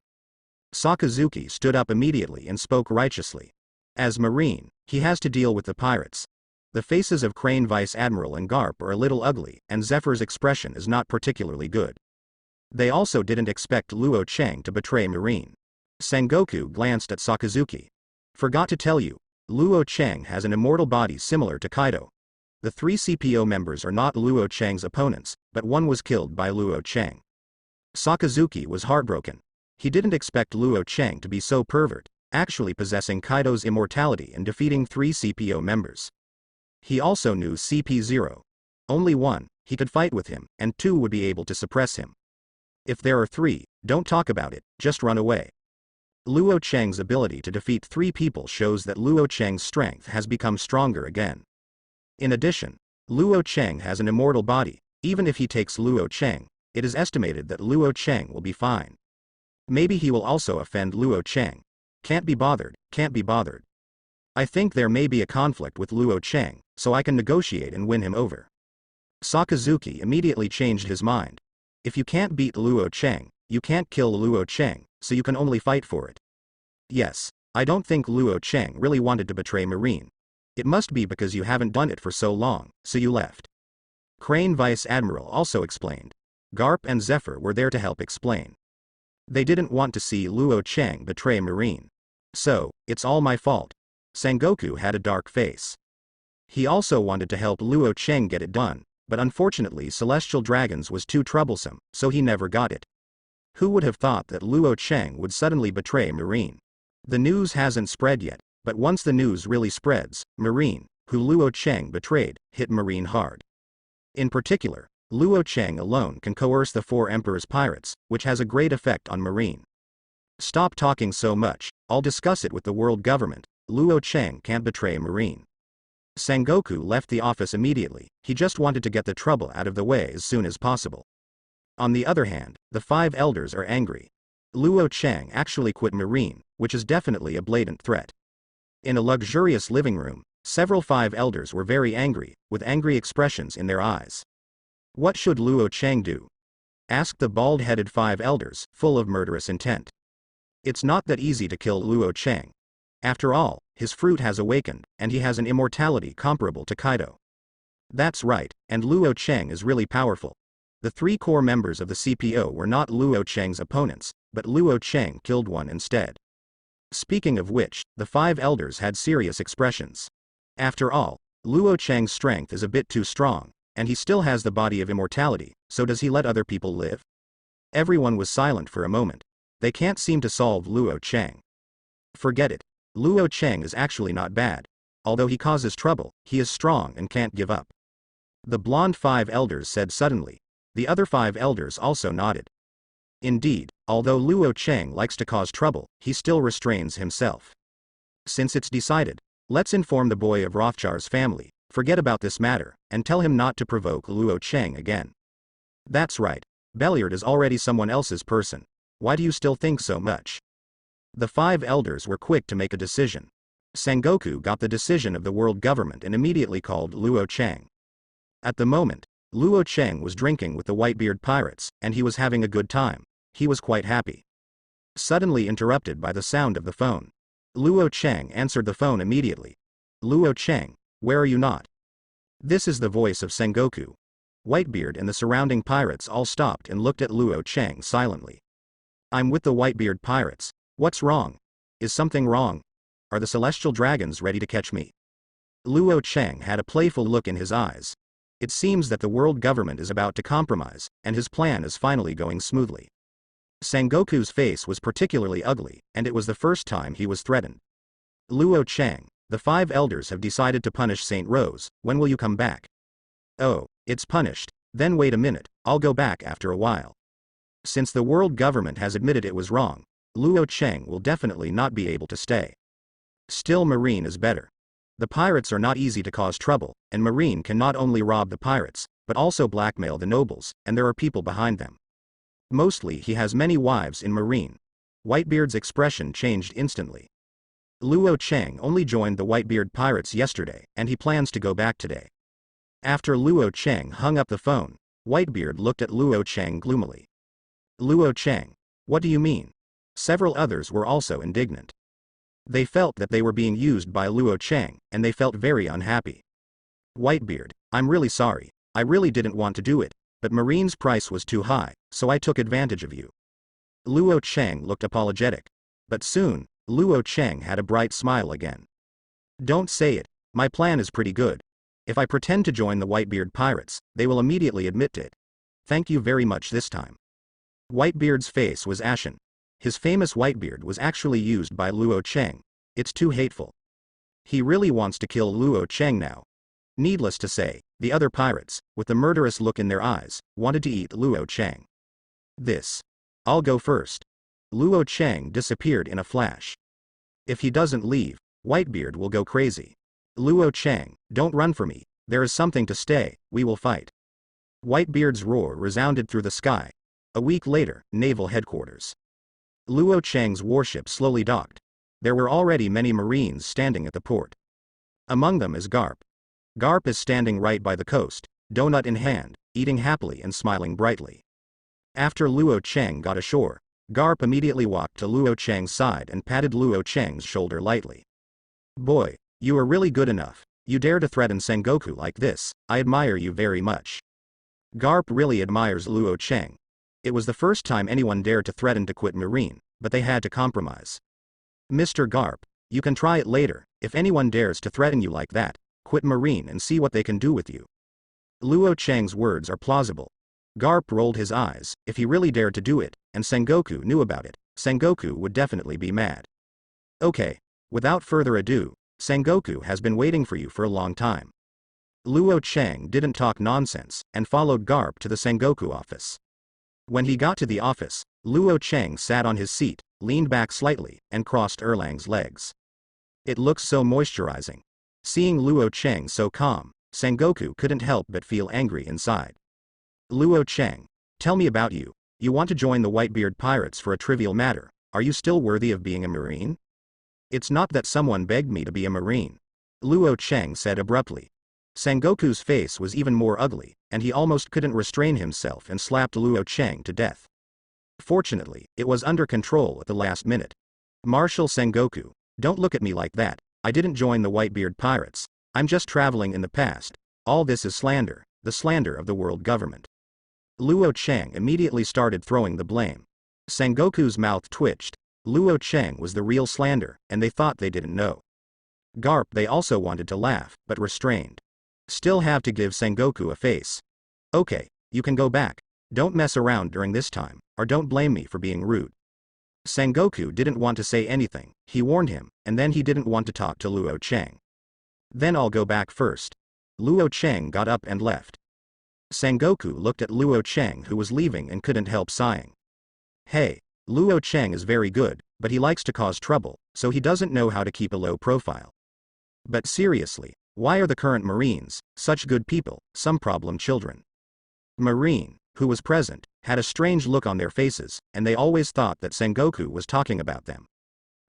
Sakazuki stood up immediately and spoke righteously. As Marine, he has to deal with the pirates. The faces of Crane Vice Admiral and Garp are a little ugly, and Zephyr's expression is not particularly good. They also didn't expect Luo Cheng to betray Marine. Sengoku glanced at Sakazuki. Forgot to tell you, Luo Cheng has an immortal body similar to Kaido. The 3 CPO members are not Luo Cheng's opponents, but one was killed by Luo Cheng. Sakazuki was heartbroken. He didn't expect Luo Cheng to be so pervert, actually possessing Kaido's immortality and defeating 3 CPO members. He also knew CP0. Only 1, he could fight with him, and 2 would be able to suppress him. If there are 3, don't talk about it, just run away. Luo Cheng's ability to defeat 3 people shows that Luo Cheng's strength has become stronger again. In addition, Luo Cheng has an immortal body. Even if he takes Luo Cheng, it is estimated that Luo Cheng will be fine. Maybe he will also offend Luo Cheng. Can't be bothered, can't be bothered. I think there may be a conflict with Luo Cheng, so I can negotiate and win him over. Sakazuki immediately changed his mind. If you can't beat Luo Cheng, you can't kill Luo Cheng, so you can only fight for it. Yes, I don't think Luo Cheng really wanted to betray Marine. It must be because you haven't done it for so long, so you left. Crane Vice Admiral also explained. Garp and Zephyr were there to help explain. They didn't want to see Luo Cheng betray Marine. So, it's all my fault. Sengoku had a dark face. He also wanted to help Luo Cheng get it done, but unfortunately Celestial Dragons was too troublesome, so he never got it. Who would have thought that Luo Cheng would suddenly betray Marine? The news hasn't spread yet, but once the news really spreads, Marine, who Luo Cheng betrayed, hit Marine hard. In particular, Luo Cheng alone can coerce the 4 Emperor's pirates, which has a great effect on Marine. Stop talking so much, I'll discuss it with the world government. Luo Cheng can't betray Marine. Sengoku left the office immediately. He just wanted to get the trouble out of the way as soon as possible. On the other hand, the 5 elders are angry. Luo Cheng actually quit Marine, which is definitely a blatant threat. In a luxurious living room, several 5 elders were very angry, with angry expressions in their eyes. What should Luo Cheng do? Asked the bald-headed 5 elders, full of murderous intent. It's not that easy to kill Luo Cheng. After all, his fruit has awakened, and he has an immortality comparable to Kaido. That's right, and Luo Cheng is really powerful. The 3 core members of the CPO were not Luo Cheng's opponents, but Luo Cheng killed one instead. Speaking of which, the 5 elders had serious expressions. After all, Luo Cheng's strength is a bit too strong, and he still has the body of immortality, so does he let other people live? Everyone was silent for a moment. They can't seem to solve Luo Cheng. Forget it. Luo Cheng is actually not bad. Although he causes trouble, he is strong and can't give up. The blonde 5 elders said suddenly. The other 5 elders also nodded. Indeed, although Luo Cheng likes to cause trouble, he still restrains himself. Since it's decided, let's inform the boy of Rothjar's family, forget about this matter, and tell him not to provoke Luo Cheng again. That's right. Belliard is already someone else's person. Why do you still think so much? The 5 elders were quick to make a decision. Sengoku got the decision of the world government and immediately called Luo Cheng. At the moment, Luo Cheng was drinking with the Whitebeard pirates, and he was having a good time. He was quite happy. Suddenly interrupted by the sound of the phone. Luo Cheng answered the phone immediately. Luo Cheng, where are you not? This is the voice of Sengoku. Whitebeard and the surrounding pirates all stopped and looked at Luo Cheng silently. I'm with the Whitebeard pirates. What's wrong? Is something wrong? Are the celestial dragons ready to catch me? Luo Cheng had a playful look in his eyes. It seems that the world government is about to compromise, and his plan is finally going smoothly. Sengoku's face was particularly ugly, and it was the first time he was threatened. Luo Cheng, the 5 elders have decided to punish Saint Rose. When will you come back? Oh, it's punished. Then wait a minute, I'll go back after a while. Since the world government has admitted it was wrong, Luo Cheng will definitely not be able to stay. Still, Marine is better. The pirates are not easy to cause trouble, and Marine can not only rob the pirates, but also blackmail the nobles, and there are people behind them. Mostly he has many wives in Marine. Whitebeard's expression changed instantly. Luo Cheng only joined the Whitebeard pirates yesterday, and he plans to go back today. After Luo Cheng hung up the phone, Whitebeard looked at Luo Cheng gloomily. Luo Cheng, what do you mean? Several others were also indignant. They felt that they were being used by Luo Cheng, and they felt very unhappy. Whitebeard, I'm really sorry, I really didn't want to do it, but Marine's price was too high, so I took advantage of you. Luo Cheng looked apologetic. But soon, Luo Cheng had a bright smile again. Don't say it, my plan is pretty good. If I pretend to join the Whitebeard pirates, they will immediately admit it. Thank you very much this time. Whitebeard's face was ashen. His famous Whitebeard was actually used by Luo Cheng. It's too hateful. He really wants to kill Luo Cheng now. Needless to say, the other pirates, with the murderous look in their eyes, wanted to eat Luo Cheng. I'll go first. Luo Cheng disappeared in a flash. If he doesn't leave, Whitebeard will go crazy. Luo Cheng, don't run for me, there is something to stay, we will fight. Whitebeard's roar resounded through the sky. A week later, naval headquarters. Luo Cheng's warship slowly docked. There were already many Marines standing at the port. Among them is Garp. Garp is standing right by the coast, donut in hand, eating happily and smiling brightly. After Luo Cheng got ashore, Garp immediately walked to Luo Cheng's side and patted Luo Cheng's shoulder lightly. Boy, you are really good enough. You dare to threaten Sengoku like this, I admire you very much. Garp really admires Luo Cheng. It was the first time anyone dared to threaten to quit Marine, but they had to compromise. Mr. Garp, you can try it later. If anyone dares to threaten you like that, quit Marine and see what they can do with you. Luo Cheng's words are plausible. Garp rolled his eyes. If he really dared to do it, and Sengoku knew about it, Sengoku would definitely be mad. Okay, without further ado, Sengoku has been waiting for you for a long time. Luo Cheng didn't talk nonsense, and followed Garp to the Sengoku office. When he got to the office, Luo Cheng sat on his seat, leaned back slightly, and crossed Erlang's legs. It looks so moisturizing. Seeing Luo Cheng so calm, Sengoku couldn't help but feel angry inside. Luo Cheng, tell me about you. You want to join the Whitebeard pirates for a trivial matter. Are you still worthy of being a Marine? It's not that someone begged me to be a Marine. Luo Cheng said abruptly. Sengoku's face was even more ugly, and he almost couldn't restrain himself and slapped Luo Cheng to death. Fortunately, it was under control at the last minute. Marshal Sengoku, don't look at me like that. I didn't join the Whitebeard pirates. I'm just traveling in the past. All this is slander, the slander of the world government. Luo Cheng immediately started throwing the blame. Sengoku's mouth twitched. Luo Cheng was the real slander, and they thought they didn't know. Garp they also wanted to laugh, but restrained. Still have to give Sengoku a face. Okay, you can go back. Don't mess around during this time, or don't blame me for being rude. Sengoku didn't want to say anything. He warned him, and then he didn't want to talk to Luo Cheng. Then I'll go back first. Luo Cheng got up and left. Sengoku looked at Luo Cheng who was leaving and couldn't help sighing. Hey, Luo Cheng is very good, but he likes to cause trouble, so he doesn't know how to keep a low profile. But seriously, why are the current Marines such good people, some problem children? Marine, who was present, had a strange look on their faces, and they always thought that Sengoku was talking about them.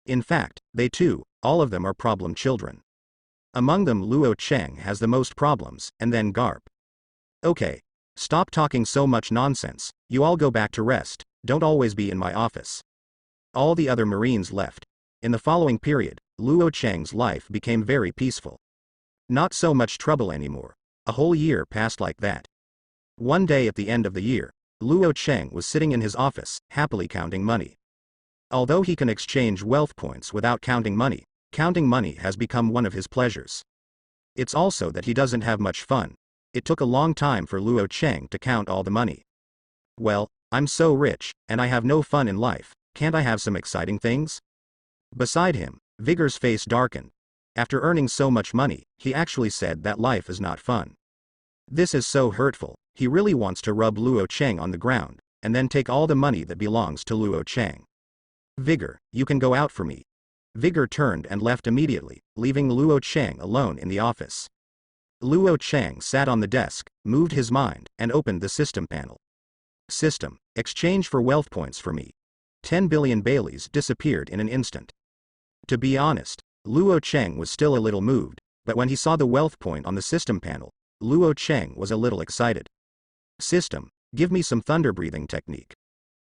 In fact, they too, all of them are problem children. Among them Luo Cheng has the most problems, and then Garp. Okay. Stop talking so much nonsense, you all go back to rest, don't always be in my office. All the other Marines left. In the following period, Luo Cheng's life became very peaceful. Not so much trouble anymore. A whole year passed like that. One day at the end of the year, Luo Cheng was sitting in his office, happily counting money. Although he can exchange wealth points without counting money has become one of his pleasures. It's also that he doesn't have much fun. It took a long time for Luo Cheng to count all the money. Well, I'm so rich, and I have no fun in life, can't I have some exciting things? Beside him, Vigor's face darkened. After earning so much money, he actually said that life is not fun. This is so hurtful. He really wants to rub Luo Cheng on the ground, and then take all the money that belongs to Luo Cheng. Vigor, you can go out for me. Vigor turned and left immediately, leaving Luo Cheng alone in the office. Luo Cheng sat on the desk, moved his mind, and opened the system panel. System, exchange for wealth points for me. 10 billion Baileys disappeared in an instant. To be honest, Luo Cheng was still a little moved, but when he saw the wealth point on the system panel, Luo Cheng was a little excited. System, give me some thunder breathing technique.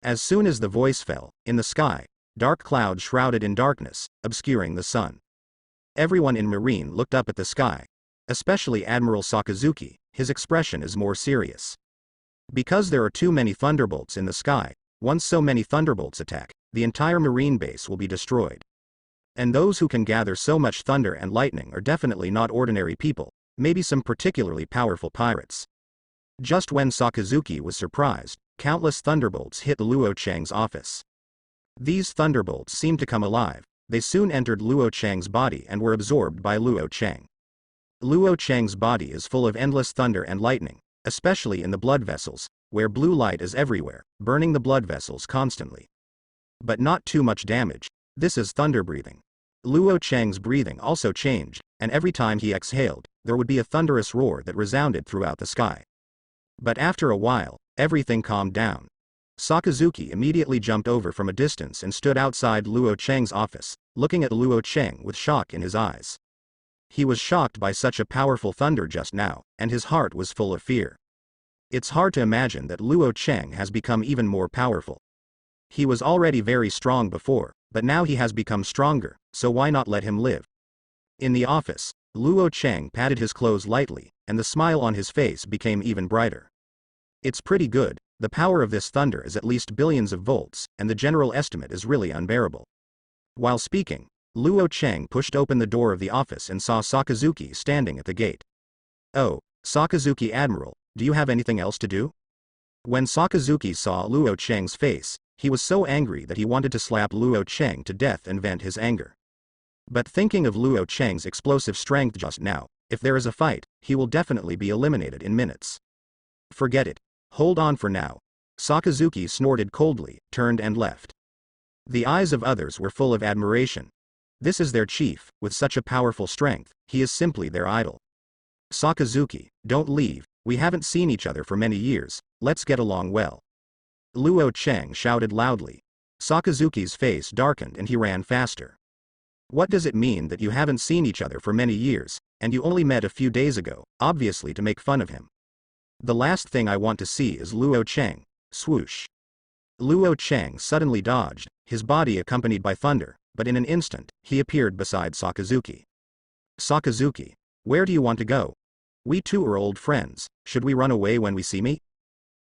As soon as the voice fell, in the sky, dark clouds shrouded in darkness, obscuring the sun. Everyone in Marine looked up at the sky. Especially Admiral Sakazuki, his expression is more serious. Because there are too many thunderbolts in the sky, once so many thunderbolts attack, the entire Marine base will be destroyed. And those who can gather so much thunder and lightning are definitely not ordinary people, maybe some particularly powerful pirates. Just when Sakazuki was surprised, countless thunderbolts hit Luo Cheng's office. These thunderbolts seemed to come alive. They soon entered Luo Cheng's body and were absorbed by Luo Cheng. Luo Cheng's body is full of endless thunder and lightning, especially in the blood vessels, where blue light is everywhere, burning the blood vessels constantly. But not too much damage. This is thunder breathing. Luo Cheng's breathing also changed, and every time he exhaled, there would be a thunderous roar that resounded throughout the sky. But after a while, everything calmed down. Sakazuki immediately jumped over from a distance and stood outside Luo Cheng's office, looking at Luo Cheng with shock in his eyes. He was shocked by such a powerful thunder just now, and his heart was full of fear. It's hard to imagine that Luo Cheng has become even more powerful. He was already very strong before, but now he has become stronger, so why not let him live? In the office, Luo Cheng patted his clothes lightly, and the smile on his face became even brighter. It's pretty good. The power of this thunder is at least billions of volts, and the general estimate is really unbearable. While speaking, Luo Cheng pushed open the door of the office and saw Sakazuki standing at the gate. Oh, Sakazuki Admiral, do you have anything else to do? When Sakazuki saw Luo Cheng's face, he was so angry that he wanted to slap Luo Cheng to death and vent his anger. But thinking of Luo Cheng's explosive strength just now, if there is a fight, he will definitely be eliminated in minutes. Forget it. Hold on for now. Sakazuki snorted coldly, turned and left. The eyes of others were full of admiration. This is their chief, with such a powerful strength, he is simply their idol. Sakazuki, don't leave, we haven't seen each other for many years, let's get along well. Luo Cheng shouted loudly. Sakazuki's face darkened and he ran faster. What does it mean that you haven't seen each other for many years, and you only met a few days ago, obviously to make fun of him? The last thing I want to see is Luo Cheng. Swoosh. Luo Cheng suddenly dodged, his body accompanied by thunder, but in an instant, he appeared beside Sakazuki. Sakazuki, where do you want to go? We two are old friends, should we run away when we see me?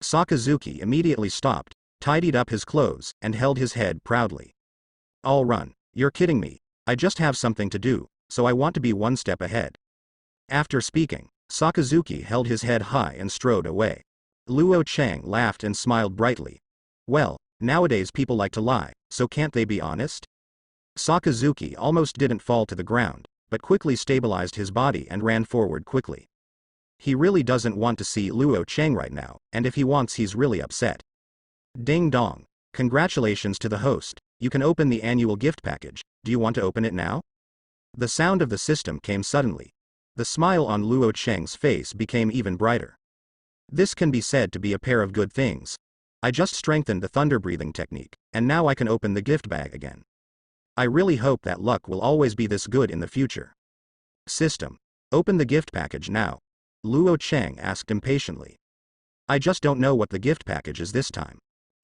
Sakazuki immediately stopped, tidied up his clothes, and held his head proudly. I'll run, you're kidding me, I just have something to do, so I want to be one step ahead. After speaking, Sakazuki held his head high and strode away. Luo Cheng laughed and smiled brightly. Well, nowadays people like to lie, so can't they be honest? Sakazuki almost didn't fall to the ground, but quickly stabilized his body and ran forward quickly. He really doesn't want to see Luo Cheng right now, and if he wants he's really upset. Ding dong. Congratulations to the host, you can open the annual gift package, do you want to open it now? The sound of the system came suddenly. The smile on Luo Cheng's face became even brighter. This can be said to be a pair of good things. I just strengthened the thunder breathing technique, and now I can open the gift bag again. I really hope that luck will always be this good in the future. System. Open the gift package now. Luo Cheng asked impatiently. I just don't know what the gift package is this time.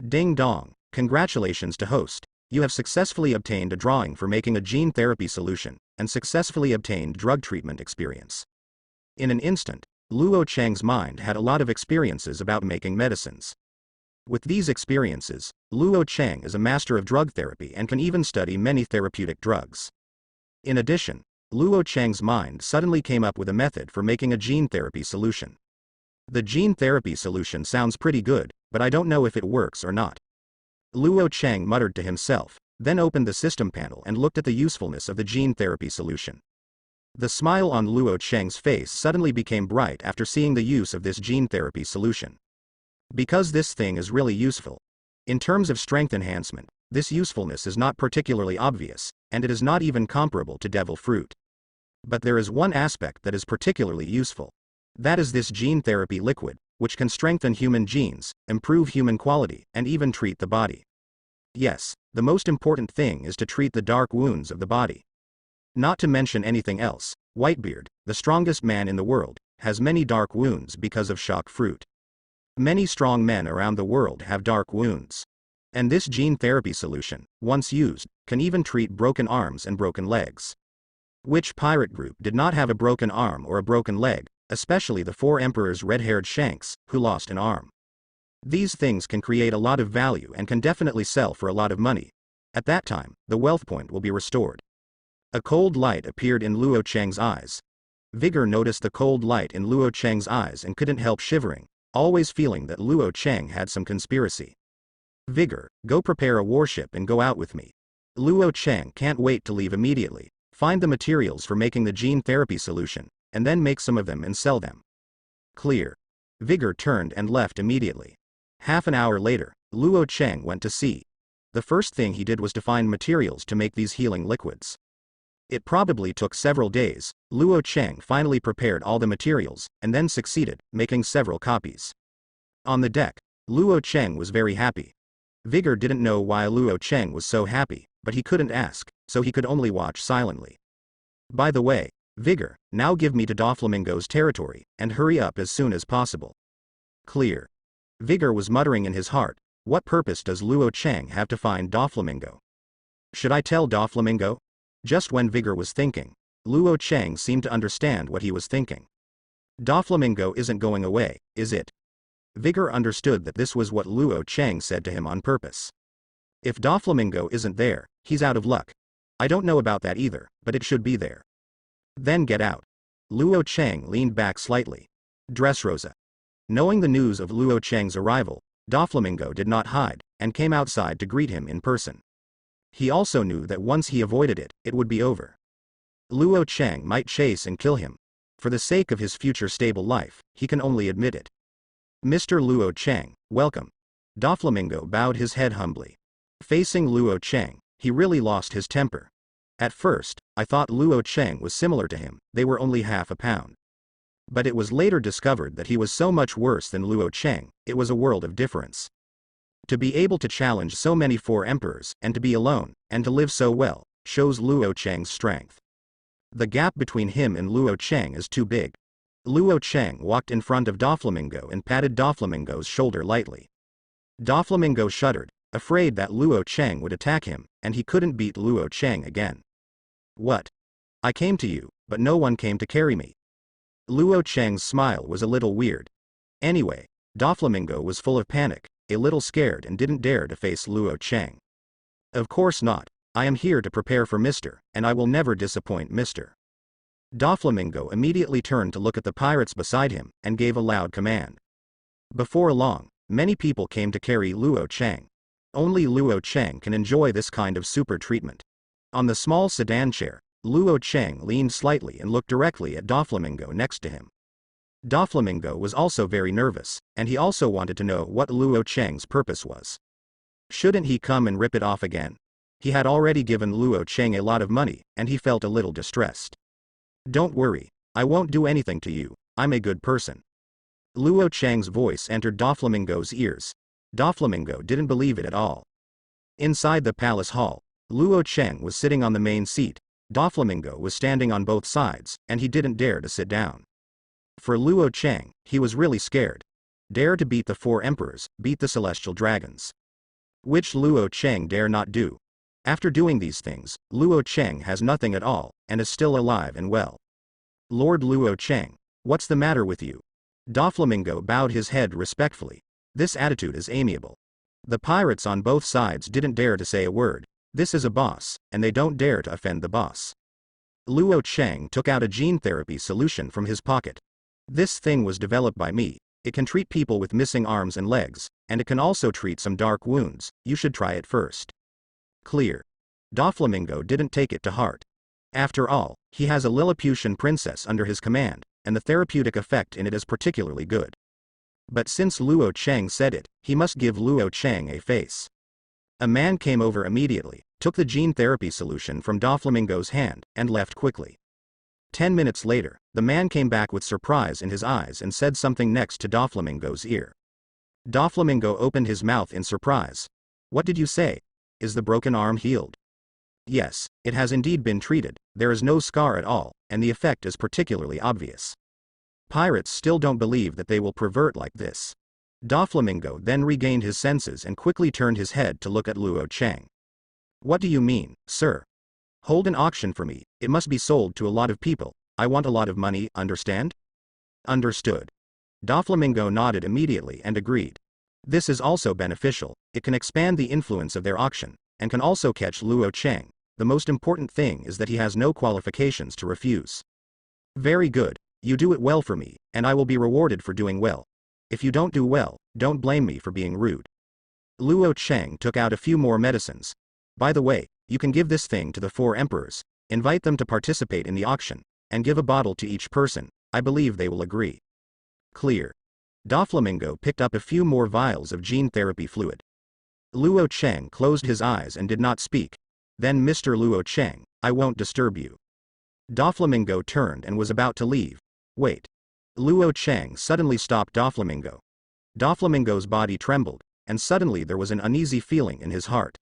Ding dong. Congratulations to host. You have successfully obtained a drawing for making a gene therapy solution, and successfully obtained drug treatment experience. In an instant, Luo Cheng's mind had a lot of experiences about making medicines. With these experiences, Luo Cheng is a master of drug therapy and can even study many therapeutic drugs. In addition, Luo Cheng's mind suddenly came up with a method for making a gene therapy solution. The gene therapy solution sounds pretty good, but I don't know if it works or not. Luo Cheng muttered to himself, then opened the system panel and looked at the usefulness of the gene therapy solution. The smile on Luo Cheng's face suddenly became bright after seeing the use of this gene therapy solution. Because this thing is really useful. In terms of strength enhancement, this usefulness is not particularly obvious, and it is not even comparable to devil fruit. But there is one aspect that is particularly useful. That is this gene therapy liquid, which can strengthen human genes, improve human quality, and even treat the body. Yes, the most important thing is to treat the dark wounds of the body. Not to mention anything else, Whitebeard, the strongest man in the world, has many dark wounds because of shock fruit. Many strong men around the world have dark wounds. And this gene therapy solution, once used, can even treat broken arms and broken legs. Which pirate group did not have a broken arm or a broken leg, especially the 4 emperors' red-haired shanks, who lost an arm? These things can create a lot of value and can definitely sell for a lot of money. At that time, the wealth point will be restored. A cold light appeared in Luo Cheng's eyes. Vigor noticed the cold light in Luo Cheng's eyes and couldn't help shivering, always feeling that Luo Cheng had some conspiracy. Vigor, go prepare a warship and go out with me. Luo Cheng can't wait to leave immediately, find the materials for making the gene therapy solution, and then make some of them and sell them. Clear. Vigor turned and left immediately. Half an hour later, Luo Cheng went to sea. The first thing he did was to find materials to make these healing liquids. It probably took several days. Luo Cheng finally prepared all the materials, and then succeeded, making several copies. On the deck, Luo Cheng was very happy. Vigor didn't know why Luo Cheng was so happy, but he couldn't ask, so he could only watch silently. By the way, Vigor, now give me to Doflamingo's territory, and hurry up as soon as possible. Clear. Vigor was muttering in his heart, what purpose does Luo Cheng have to find Doflamingo? Should I tell Doflamingo? Just when Vigor was thinking, Luo Cheng seemed to understand what he was thinking. Doflamingo isn't going away, is it? Vigor understood that this was what Luo Cheng said to him on purpose. If Doflamingo isn't there, he's out of luck. I don't know about that either, but it should be there. Then get out. Luo Cheng leaned back slightly. Dressrosa. Knowing the news of Luo Cheng's arrival, Doflamingo did not hide, and came outside to greet him in person. He also knew that once he avoided it, it would be over. Luo Cheng might chase and kill him. For the sake of his future stable life, he can only admit it. Mr. Luo Cheng, welcome. Doflamingo bowed his head humbly. Facing Luo Cheng, he really lost his temper. At first, I thought Luo Cheng was similar to him, they were only half a pound. But it was later discovered that he was so much worse than Luo Cheng, it was a world of difference. To be able to challenge so many 4 emperors, and to be alone, and to live so well, shows Luo Cheng's strength. The gap between him and Luo Cheng is too big. Luo Cheng walked in front of Doflamingo and patted Doflamingo's shoulder lightly. Doflamingo shuddered, afraid that Luo Cheng would attack him, and he couldn't beat Luo Cheng again. What? I came to you, but no one came to carry me. Luo Cheng's smile was a little weird. Anyway, Doflamingo was full of panic, a little scared and didn't dare to face Luo Cheng. Of course not. I am here to prepare for Mr., and I will never disappoint Mr. Doflamingo immediately turned to look at the pirates beside him, and gave a loud command. Before long, many people came to carry Luo Cheng. Only Luo Cheng can enjoy this kind of super treatment. On the small sedan chair, Luo Cheng leaned slightly and looked directly at Doflamingo next to him. Doflamingo was also very nervous, and he also wanted to know what Luo Cheng's purpose was. Shouldn't he come and rip it off again? He had already given Luo Cheng a lot of money, and he felt a little distressed. Don't worry, I won't do anything to you, I'm a good person. Luo Cheng's voice entered Doflamingo's ears. Doflamingo didn't believe it at all. Inside the palace hall, Luo Cheng was sitting on the main seat, Doflamingo was standing on both sides, and he didn't dare to sit down. For Luo Cheng, he was really scared. Dare to beat the 4 emperors, beat the celestial dragons. Which Luo Cheng dare not do. After doing these things, Luo Cheng has nothing at all, and is still alive and well. Lord Luo Cheng, What's the matter with you? Doflamingo bowed his head respectfully. This attitude is amiable. The pirates on both sides didn't dare to say a word. This is a boss, and they don't dare to offend the boss. Luo Cheng took out a gene therapy solution from his pocket. This thing was developed by me. It can treat people with missing arms and legs, and it can also treat some dark wounds. You should try it first. Clear. Doflamingo didn't take it to heart. After all, he has a Lilliputian princess under his command, and the therapeutic effect in it is particularly good. But since Luo Cheng said it, he must give Luo Cheng a face. A man came over immediately, took the gene therapy solution from Doflamingo's hand, and left quickly. 10 minutes later, the man came back with surprise in his eyes and said something next to Doflamingo's ear. Doflamingo opened his mouth in surprise. What did you say? Is the broken arm healed? Yes, it has indeed been treated, there is no scar at all, and the effect is particularly obvious. Pirates still don't believe that they will pervert like this. Doflamingo then regained his senses and quickly turned his head to look at Luo Cheng. What do you mean, sir? Hold an auction for me, it must be sold to a lot of people, I want a lot of money, understand? Understood. Doflamingo nodded immediately and agreed. This is also beneficial, it can expand the influence of their auction, and can also catch Luo Cheng. The most important thing is that he has no qualifications to refuse. Very good, you do it well for me, and I will be rewarded for doing well. If you don't do well, don't blame me for being rude. Luo Cheng took out a few more medicines. By the way, you can give this thing to the 4 emperors, invite them to participate in the auction, and give a bottle to each person, I believe they will agree. Clear. Doflamingo picked up a few more vials of gene therapy fluid. Luo Cheng closed his eyes and did not speak. Then Mr. Luo Cheng, I won't disturb you. Doflamingo turned and was about to leave. Wait. Luo Cheng suddenly stopped Doflamingo. Doflamingo's body trembled, and suddenly there was an uneasy feeling in his heart.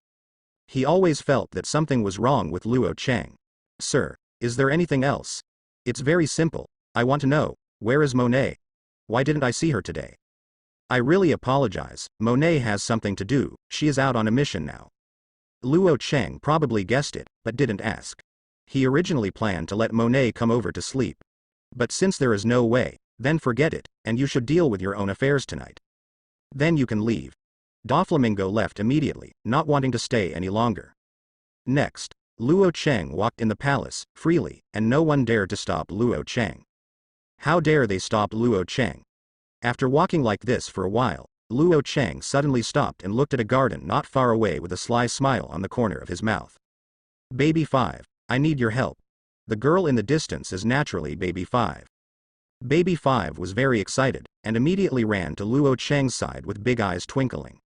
He always felt that something was wrong with Luo Cheng. Sir, is there anything else? It's very simple, I want to know, where is Monet? Why didn't I see her today? I really apologize, Monet has something to do, she is out on a mission now. Luo Cheng probably guessed it, but didn't ask. He originally planned to let Monet come over to sleep. But since there is no way, then forget it, and you should deal with your own affairs tonight. Then you can leave. Doflamingo left immediately, not wanting to stay any longer. Next, Luo Cheng walked in the palace, freely, and no one dared to stop Luo Cheng. How dare they stop Luo Cheng? After walking like this for a while, Luo Cheng suddenly stopped and looked at a garden not far away with a sly smile on the corner of his mouth. Baby 5, I need your help. The girl in the distance is naturally Baby 5. Baby 5 was very excited, and immediately ran to Luo Cheng's side with big eyes twinkling.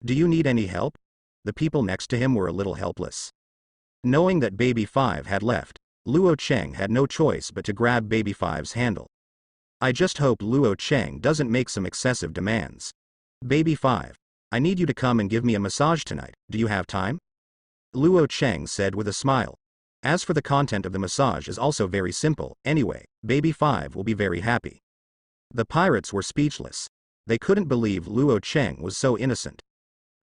Do you need any help? The people next to him were a little helpless. Knowing that Baby 5 had left, Luo Cheng had no choice but to grab Baby 5's handle. I just hope Luo Cheng doesn't make some excessive demands. Baby 5, I need you to come and give me a massage tonight, do you have time? Luo Cheng said with a smile. As for the content of the massage is also very simple, anyway, Baby 5 will be very happy. The pirates were speechless. They couldn't believe Luo Cheng was so innocent.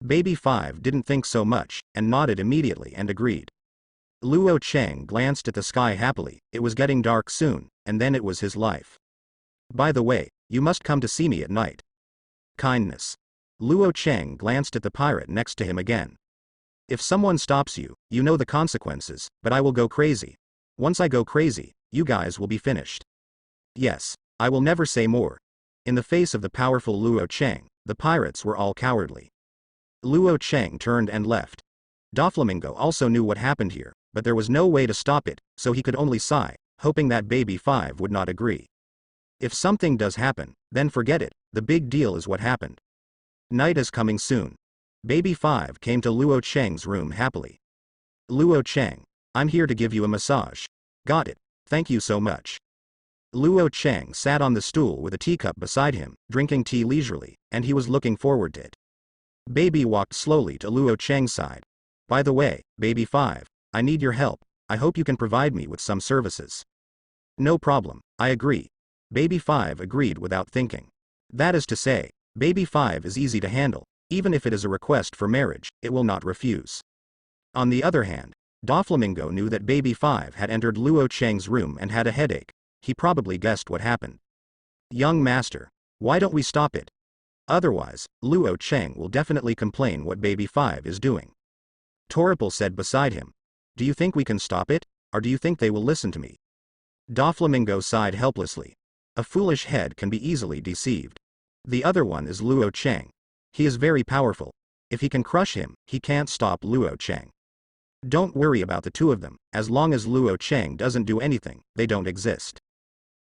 Baby 5 didn't think so much, and nodded immediately and agreed. Luo Cheng glanced at the sky happily, it was getting dark soon, and then it was his life. By the way, you must come to see me at night. Kindness. Luo Cheng glanced at the pirate next to him again. If someone stops you, you know the consequences, but I will go crazy. Once I go crazy, you guys will be finished. Yes, I will never say more. In the face of the powerful Luo Cheng, the pirates were all cowardly. Luo Cheng turned and left. Doflamingo also knew what happened here, but there was no way to stop it, so he could only sigh, hoping that Baby 5 would not agree. If something does happen, then forget it, the big deal is what happened. Night is coming soon. Baby 5 came to Luo Cheng's room happily. Luo Cheng, I'm here to give you a massage. Got it, thank you so much. Luo Cheng sat on the stool with a teacup beside him, drinking tea leisurely, and he was looking forward to it. Baby walked slowly to Luo Cheng's side. By the way, Baby 5, I need your help, I hope you can provide me with some services. No problem, I agree. Baby 5 agreed without thinking. That is to say, Baby 5 is easy to handle, even if it is a request for marriage, it will not refuse. On the other hand, Doflamingo knew that Baby 5 had entered Luo Cheng's room and had a headache. he probably guessed what happened. Young master, why don't we stop it? Otherwise, Luo Cheng will definitely complain what baby 5 is doing. Toripel said beside him. Do you think we can stop it, or do you think they will listen to me? Doflamingo sighed helplessly. A foolish head can be easily deceived. The other one is Luo Cheng. He is very powerful. If he can crush him, he can't stop Luo Cheng. Don't worry about the two of them, as long as Luo Cheng doesn't do anything, they don't exist.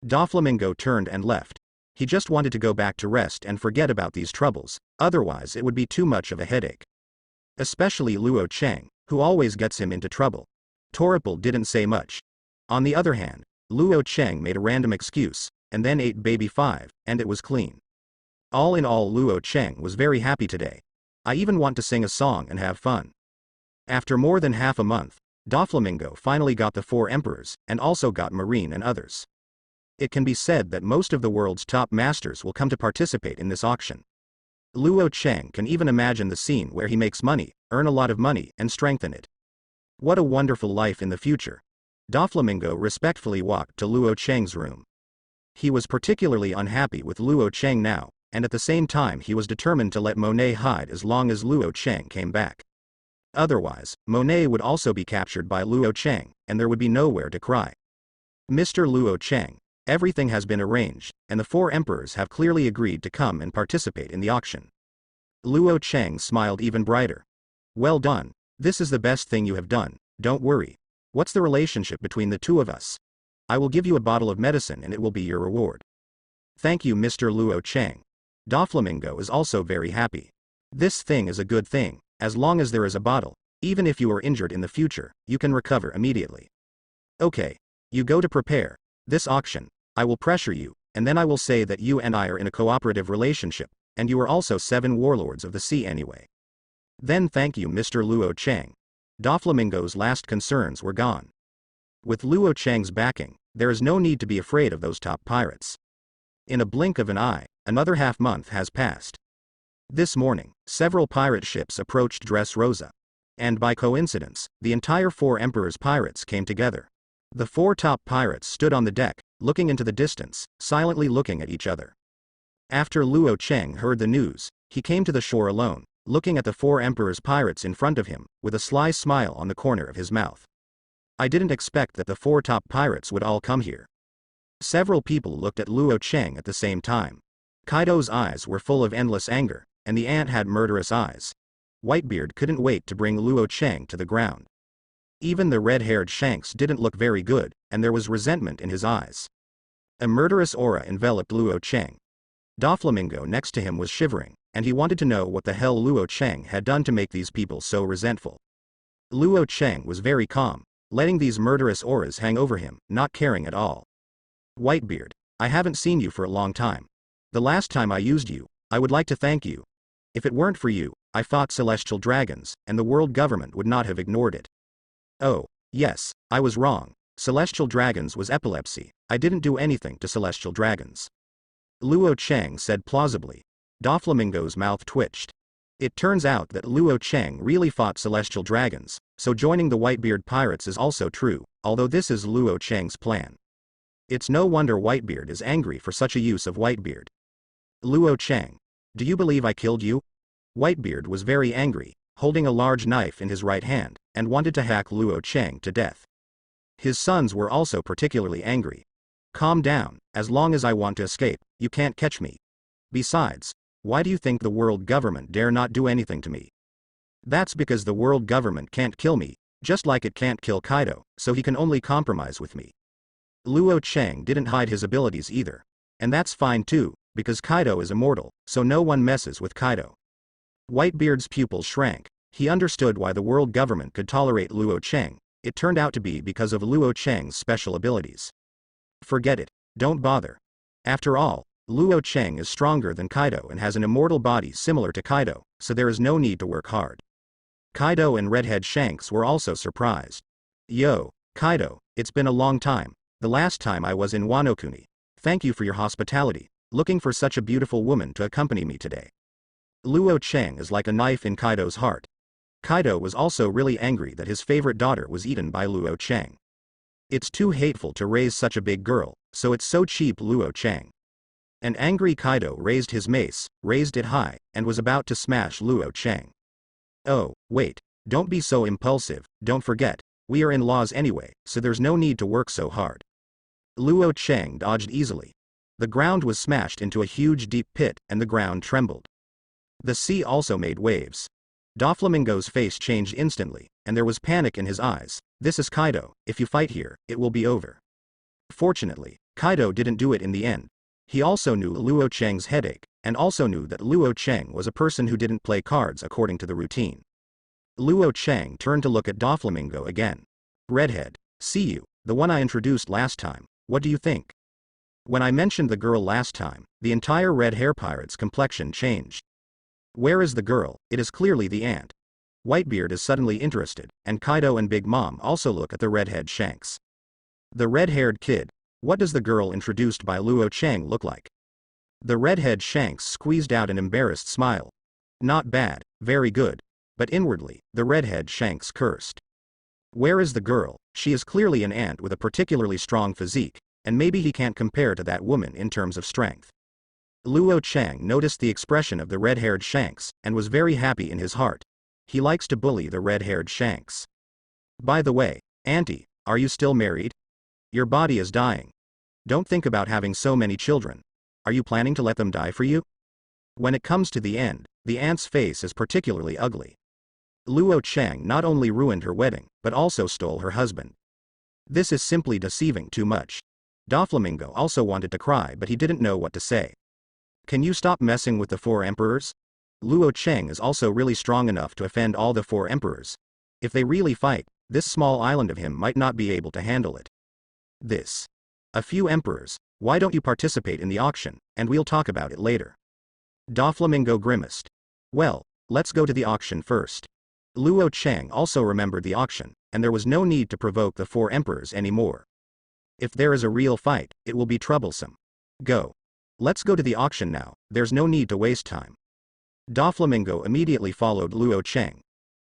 Doflamingo turned and left. He just wanted to go back to rest and forget about these troubles, otherwise it would be too much of a headache. Especially Luo Cheng, who always gets him into trouble. Toripel didn't say much. On the other hand, Luo Cheng made a random excuse, and then ate baby 5, and it was clean. All in all, Luo Cheng was very happy today. I even want to sing a song and have fun. After more than half a month, Doflamingo finally got the 4 emperors, and also got Marine and others. It can be said that most of the world's top masters will come to participate in this auction. Luo Cheng can even imagine the scene where he makes money, earn a lot of money, and strengthen it. What a wonderful life in the future. Doflamingo respectfully walked to Luo Cheng's room. He was particularly unhappy with Luo Cheng now, and at the same time he was determined to let Monet hide as long as Luo Cheng came back. Otherwise, Monet would also be captured by Luo Cheng, and there would be nowhere to cry. Mr. Luo Cheng, everything has been arranged, and the 4 emperors have clearly agreed to come and participate in the auction. Luo Cheng smiled even brighter. Well done, this is the best thing you have done, don't worry. What's the relationship between the two of us? I will give you a bottle of medicine and it will be your reward. Thank you, Mr. Luo Cheng. Doflamingo is also very happy. This thing is a good thing, as long as there is a bottle, even if you are injured in the future, you can recover immediately. Okay, you go to prepare this auction. I will pressure you, and then I will say that you and I are in a cooperative relationship, and you are also 7 warlords of the sea anyway. Then thank you, Mr. Luo Cheng. Doflamingo's last concerns were gone. With Luo Cheng's backing, there is no need to be afraid of those top pirates. In a blink of an eye, another half-month has passed. This morning, several pirate ships approached Dressrosa. And by coincidence, the entire 4 emperors' pirates came together. The 4 top pirates stood on the deck, looking into the distance, silently looking at each other. After Luo Cheng heard the news, he came to the shore alone, looking at the 4 emperors' pirates in front of him, with a sly smile on the corner of his mouth. I didn't expect that the 4 top pirates would all come here. Several people looked at Luo Cheng at the same time. Kaido's eyes were full of endless anger, and the ant had murderous eyes. Whitebeard couldn't wait to bring Luo Cheng to the ground. Even the red-haired Shanks didn't look very good, and there was resentment in his eyes. A murderous aura enveloped Luo Cheng. Doflamingo next to him was shivering, and he wanted to know what the hell Luo Cheng had done to make these people so resentful. Luo Cheng was very calm, letting these murderous auras hang over him, not caring at all. Whitebeard, I haven't seen you for a long time. The last time I used you, I would like to thank you. If it weren't for you, I fought celestial dragons, and the world government would not have ignored it. Oh, yes, I was wrong. Celestial dragons was epilepsy. I didn't do anything to celestial dragons. Luo Cheng said plausibly. Doflamingo's mouth twitched. It turns out that Luo Cheng really fought celestial dragons, so joining the Whitebeard pirates is also true, although this is Luo Cheng's plan. It's no wonder Whitebeard is angry for such a use of Whitebeard. Luo Cheng, do you believe I killed you? Whitebeard was very angry, holding a large knife in his right hand, and wanted to hack Luo Cheng to death. His sons were also particularly angry. Calm down, as long as I want to escape, you can't catch me. Besides, why do you think the world government dare not do anything to me? That's because the world government can't kill me, just like it can't kill Kaido, so he can only compromise with me. Luo Cheng didn't hide his abilities either. And that's fine too, because Kaido is immortal, so no one messes with Kaido. Whitebeard's pupils shrank. He understood why the world government could tolerate Luo Cheng. It turned out to be because of Luo Cheng's special abilities. Forget it, don't bother. After all, Luo Cheng is stronger than Kaido and has an immortal body similar to Kaido, so there is no need to work hard. Kaido and Redhead Shanks were also surprised. Yo, Kaido, it's been a long time. The last time I was in Wano Kuni. Thank you for your hospitality, looking for such a beautiful woman to accompany me today. Luo Cheng is like a knife in Kaido's heart. Kaido was also really angry that his favorite daughter was eaten by Luo Cheng. It's too hateful to raise such a big girl, so it's so cheap. Luo Chang. An angry Kaido raised his mace, raised it high, and was about to smash Luo Chang. Oh, wait. Don't be so impulsive, don't forget, we are in-laws anyway, so there's no need to work so hard. Luo Chang dodged easily. The ground was smashed into a huge deep pit, and the ground trembled. The sea also made waves. Doflamingo's face changed instantly, and there was panic in his eyes. This is Kaido, if you fight here, it will be over. Fortunately, Kaido didn't do it in the end. He also knew Luo Chang's headache, and also knew that Luo Chang was a person who didn't play cards according to the routine. Luo Chang turned to look at Doflamingo again. Redhead, see you, the one I introduced last time, what do you think? When I mentioned the girl last time, the entire red hair pirate's complexion changed. Where is the girl? It is clearly the ant. Whitebeard is suddenly interested, and Kaido and Big Mom also look at the redhead Shanks. The red-haired kid, what does the girl introduced by Luo Chang look like? The redhead Shanks squeezed out an embarrassed smile. Not bad, very good. But inwardly, the redhead Shanks cursed. Where is the girl? She is clearly an ant with a particularly strong physique, and maybe he can't compare to that woman in terms of strength. Luo Chang noticed the expression of the red-haired Shanks, and was very happy in his heart. He likes to bully the red-haired Shanks. By the way, Auntie, are you still married? Your body is dying. Don't think about having so many children. Are you planning to let them die for you? When it comes to the end, the ant's face is particularly ugly. Luo Chang not only ruined her wedding, but also stole her husband. This is simply deceiving too much. Doflamingo also wanted to cry, but he didn't know what to say. Can you stop messing with the four emperors? Luo Chang is also really strong enough to offend all the four emperors. If they really fight, this small island of him might not be able to handle it. This. A few emperors, why don't you participate in the auction, and we'll talk about it later. Doflamingo grimaced. Well, let's go to the auction first. Luo Chang also remembered the auction, and there was no need to provoke the four emperors anymore. If there is a real fight, it will be troublesome. Go. Let's go to the auction now, there's no need to waste time. Doflamingo immediately followed Luo Chang.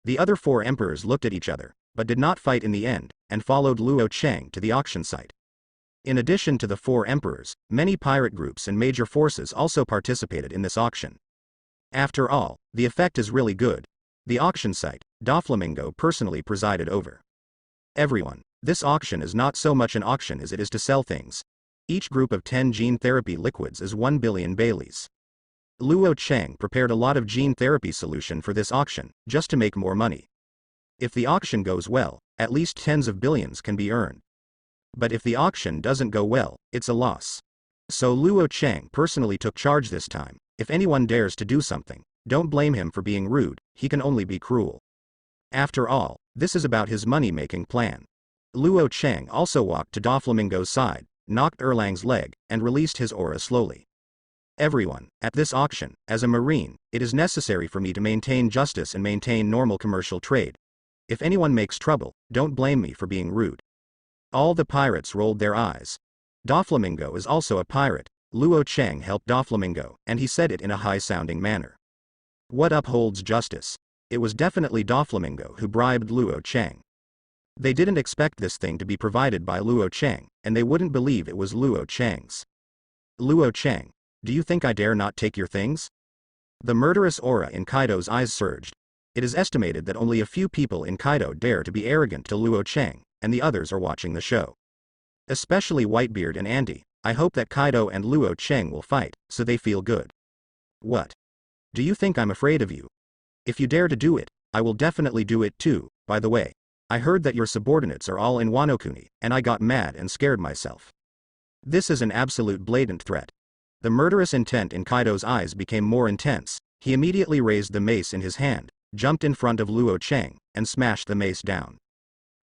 The other four emperors looked at each other, but did not fight in the end, and followed Luo Chang to the auction site. In addition to the four emperors, many pirate groups and major forces also participated in this auction. After all, the effect is really good. The auction site, Doflamingo personally presided over. Everyone, this auction is not so much an auction as it is to sell things. Each group of 10 gene therapy liquids is 1 billion Baileys. Luo Chang prepared a lot of gene therapy solution for this auction, just to make more money. If the auction goes well, at least tens of billions can be earned. But if the auction doesn't go well, it's a loss. So Luo Chang personally took charge this time. If anyone dares to do something, don't blame him for being rude, he can only be cruel. After all, this is about his money-making plan. Luo Chang also walked to Doflamingo's side, knocked Erlang's leg, and released his aura slowly. Everyone, at this auction, as a marine, it is necessary for me to maintain justice and maintain normal commercial trade. If anyone makes trouble, don't blame me for being rude. All the pirates rolled their eyes. Doflamingo is also a pirate. Luo Chang helped Doflamingo, and he said it in a high-sounding manner. What upholds justice? It was definitely Doflamingo who bribed Luo Chang. They didn't expect this thing to be provided by Luo Chang, and they wouldn't believe it was Luo Chang's. Luo Chang, do you think I dare not take your things? The murderous aura in Kaido's eyes surged. It is estimated that only a few people in Kaido dare to be arrogant to Luo Chang, and the others are watching the show. Especially Whitebeard and Andy. I hope that Kaido and Luo Chang will fight, so they feel good. What? Do you think I'm afraid of you? If you dare to do it, I will definitely do it too. By the way, I heard that your subordinates are all in Wano Kuni, and I got mad and scared myself. This is an absolute blatant threat. The murderous intent in Kaido's eyes became more intense. He immediately raised the mace in his hand, jumped in front of Luo Chang, and smashed the mace down.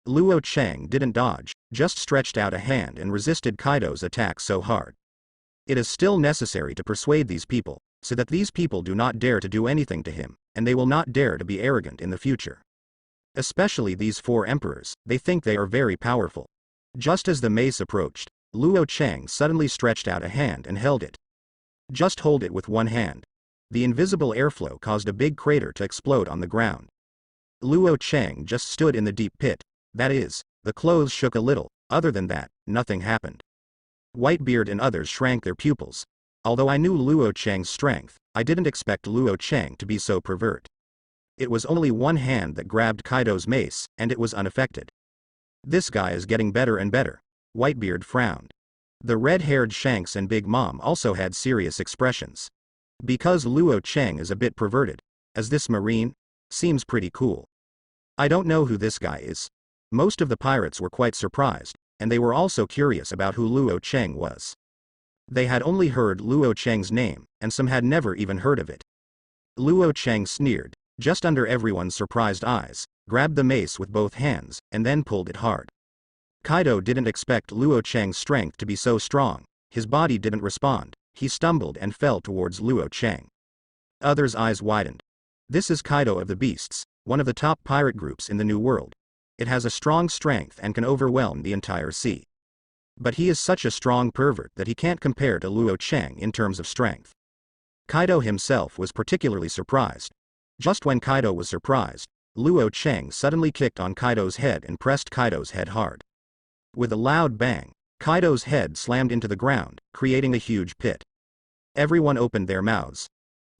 Luo Chang didn't dodge, just stretched out a hand and resisted Kaido's attack so hard. It is still necessary to persuade these people, so that these people do not dare to do anything to him, and they will not dare to be arrogant in the future. Especially these four emperors, they think they are very powerful. Just as the mace approached, Luo Chang suddenly stretched out a hand and held it. Just hold it with one hand. The invisible airflow caused a big crater to explode on the ground. Luo Chang just stood in the deep pit. That is, the clothes shook a little, Other than that, nothing happened. Whitebeard and others shrank their pupils. Although I knew Luo Cheng's strength, I didn't expect Luo Cheng to be so pervert. It was only one hand that grabbed Kaido's mace, and it was unaffected. This guy is getting better and better. Whitebeard frowned. The red-haired Shanks and Big Mom also had serious expressions. Because Luo Cheng is a bit perverted. As this marine? Seems pretty cool. I don't know who this guy is. Most of the pirates were quite surprised, and they were also curious about who Luo Cheng was. They had only heard Luo Cheng's name, and some had never even heard of it. Luo Cheng sneered, just under everyone's surprised eyes, grabbed the mace with both hands, and then pulled it hard. Kaido didn't expect Luo Cheng's strength to be so strong. His body didn't respond. He stumbled and fell towards Luo Cheng. Others' eyes widened. This is Kaido of the Beasts, one of the top pirate groups in the New World. It has a strong strength and can overwhelm the entire sea. But he is such a strong pervert that he can't compare to Luo Cheng in terms of strength. Kaido himself was particularly surprised. Just when Kaido was surprised, Luo Cheng suddenly kicked on Kaido's head and pressed Kaido's head hard. With a loud bang, Kaido's head slammed into the ground, creating a huge pit. Everyone opened their mouths.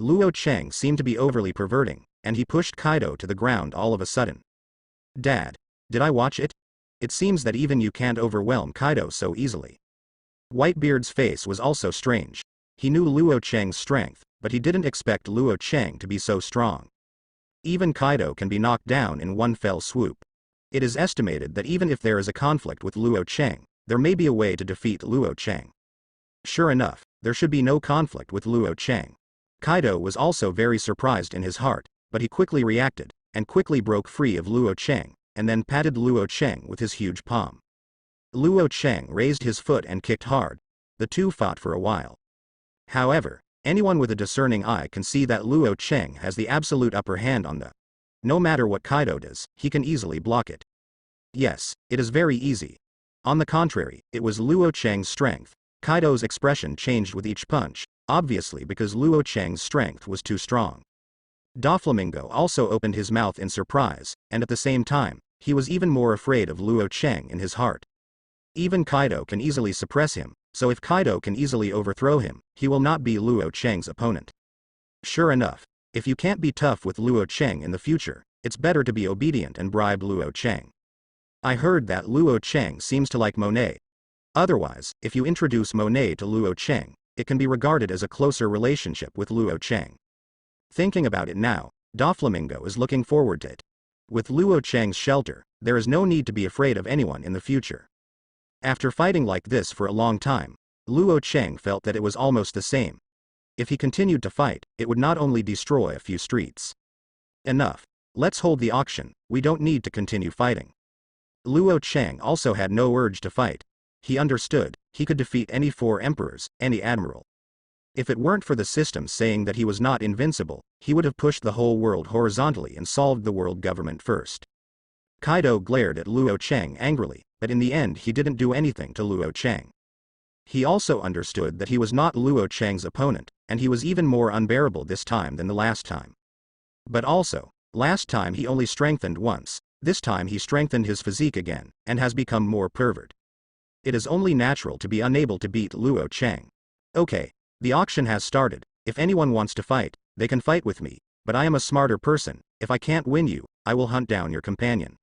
Luo Cheng seemed to be overly perverting, and he pushed Kaido to the ground all of a sudden. Dad, did I watch it? It seems that even you can't overwhelm Kaido so easily. Whitebeard's face was also strange. He knew Luo Cheng's strength, but he didn't expect Luo Cheng to be so strong. Even Kaido can be knocked down in one fell swoop. It is estimated that even if there is a conflict with Luo Cheng, there may be a way to defeat Luo Cheng. Sure enough, there should be no conflict with Luo Cheng. Kaido was also very surprised in his heart, but he quickly reacted, and quickly broke free of Luo Cheng, and then patted Luo Cheng with his huge palm. Luo Cheng raised his foot and kicked hard. The two fought for a while. However, anyone with a discerning eye can see that Luo Cheng has the absolute upper hand on the. No matter what Kaido does, he can easily block it. Yes, it is very easy. On the contrary, it was Luo Cheng's strength. Kaido's expression changed with each punch, obviously because Luo Cheng's strength was too strong. Doflamingo also opened his mouth in surprise, and at the same time, he was even more afraid of Luo Cheng in his heart. Even Kaido can easily suppress him, so if Kaido can easily overthrow him, he will not be Luo Cheng's opponent. Sure enough, if you can't be tough with Luo Cheng in the future, it's better to be obedient and bribe Luo Cheng. I heard that Luo Cheng seems to like Monet. Otherwise, if you introduce Monet to Luo Cheng, it can be regarded as a closer relationship with Luo Cheng. Thinking about it now, Doflamingo is looking forward to it. With Luo Cheng's shelter, there is no need to be afraid of anyone in the future. After fighting like this for a long time, Luo Cheng felt that it was almost the same. If he continued to fight, it would not only destroy a few streets. Enough. Let's hold the auction, we don't need to continue fighting. Luo Cheng also had no urge to fight. He understood, he could defeat any 4 emperors, any admiral. If it weren't for the system saying that he was not invincible, he would have pushed the whole world horizontally and solved the world government first. Kaido glared at Luo Cheng angrily, but in the end he didn't do anything to Luo Cheng. He also understood that he was not Luo Cheng's opponent, and he was even more unbearable this time than the last time. But also, last time he only strengthened once, this time he strengthened his physique again, and has become more pervert. It is only natural to be unable to beat Luo Cheng. Okay, the auction has started. If anyone wants to fight, they can fight with me, but I am a smarter person. If I can't win you, I will hunt down your companion.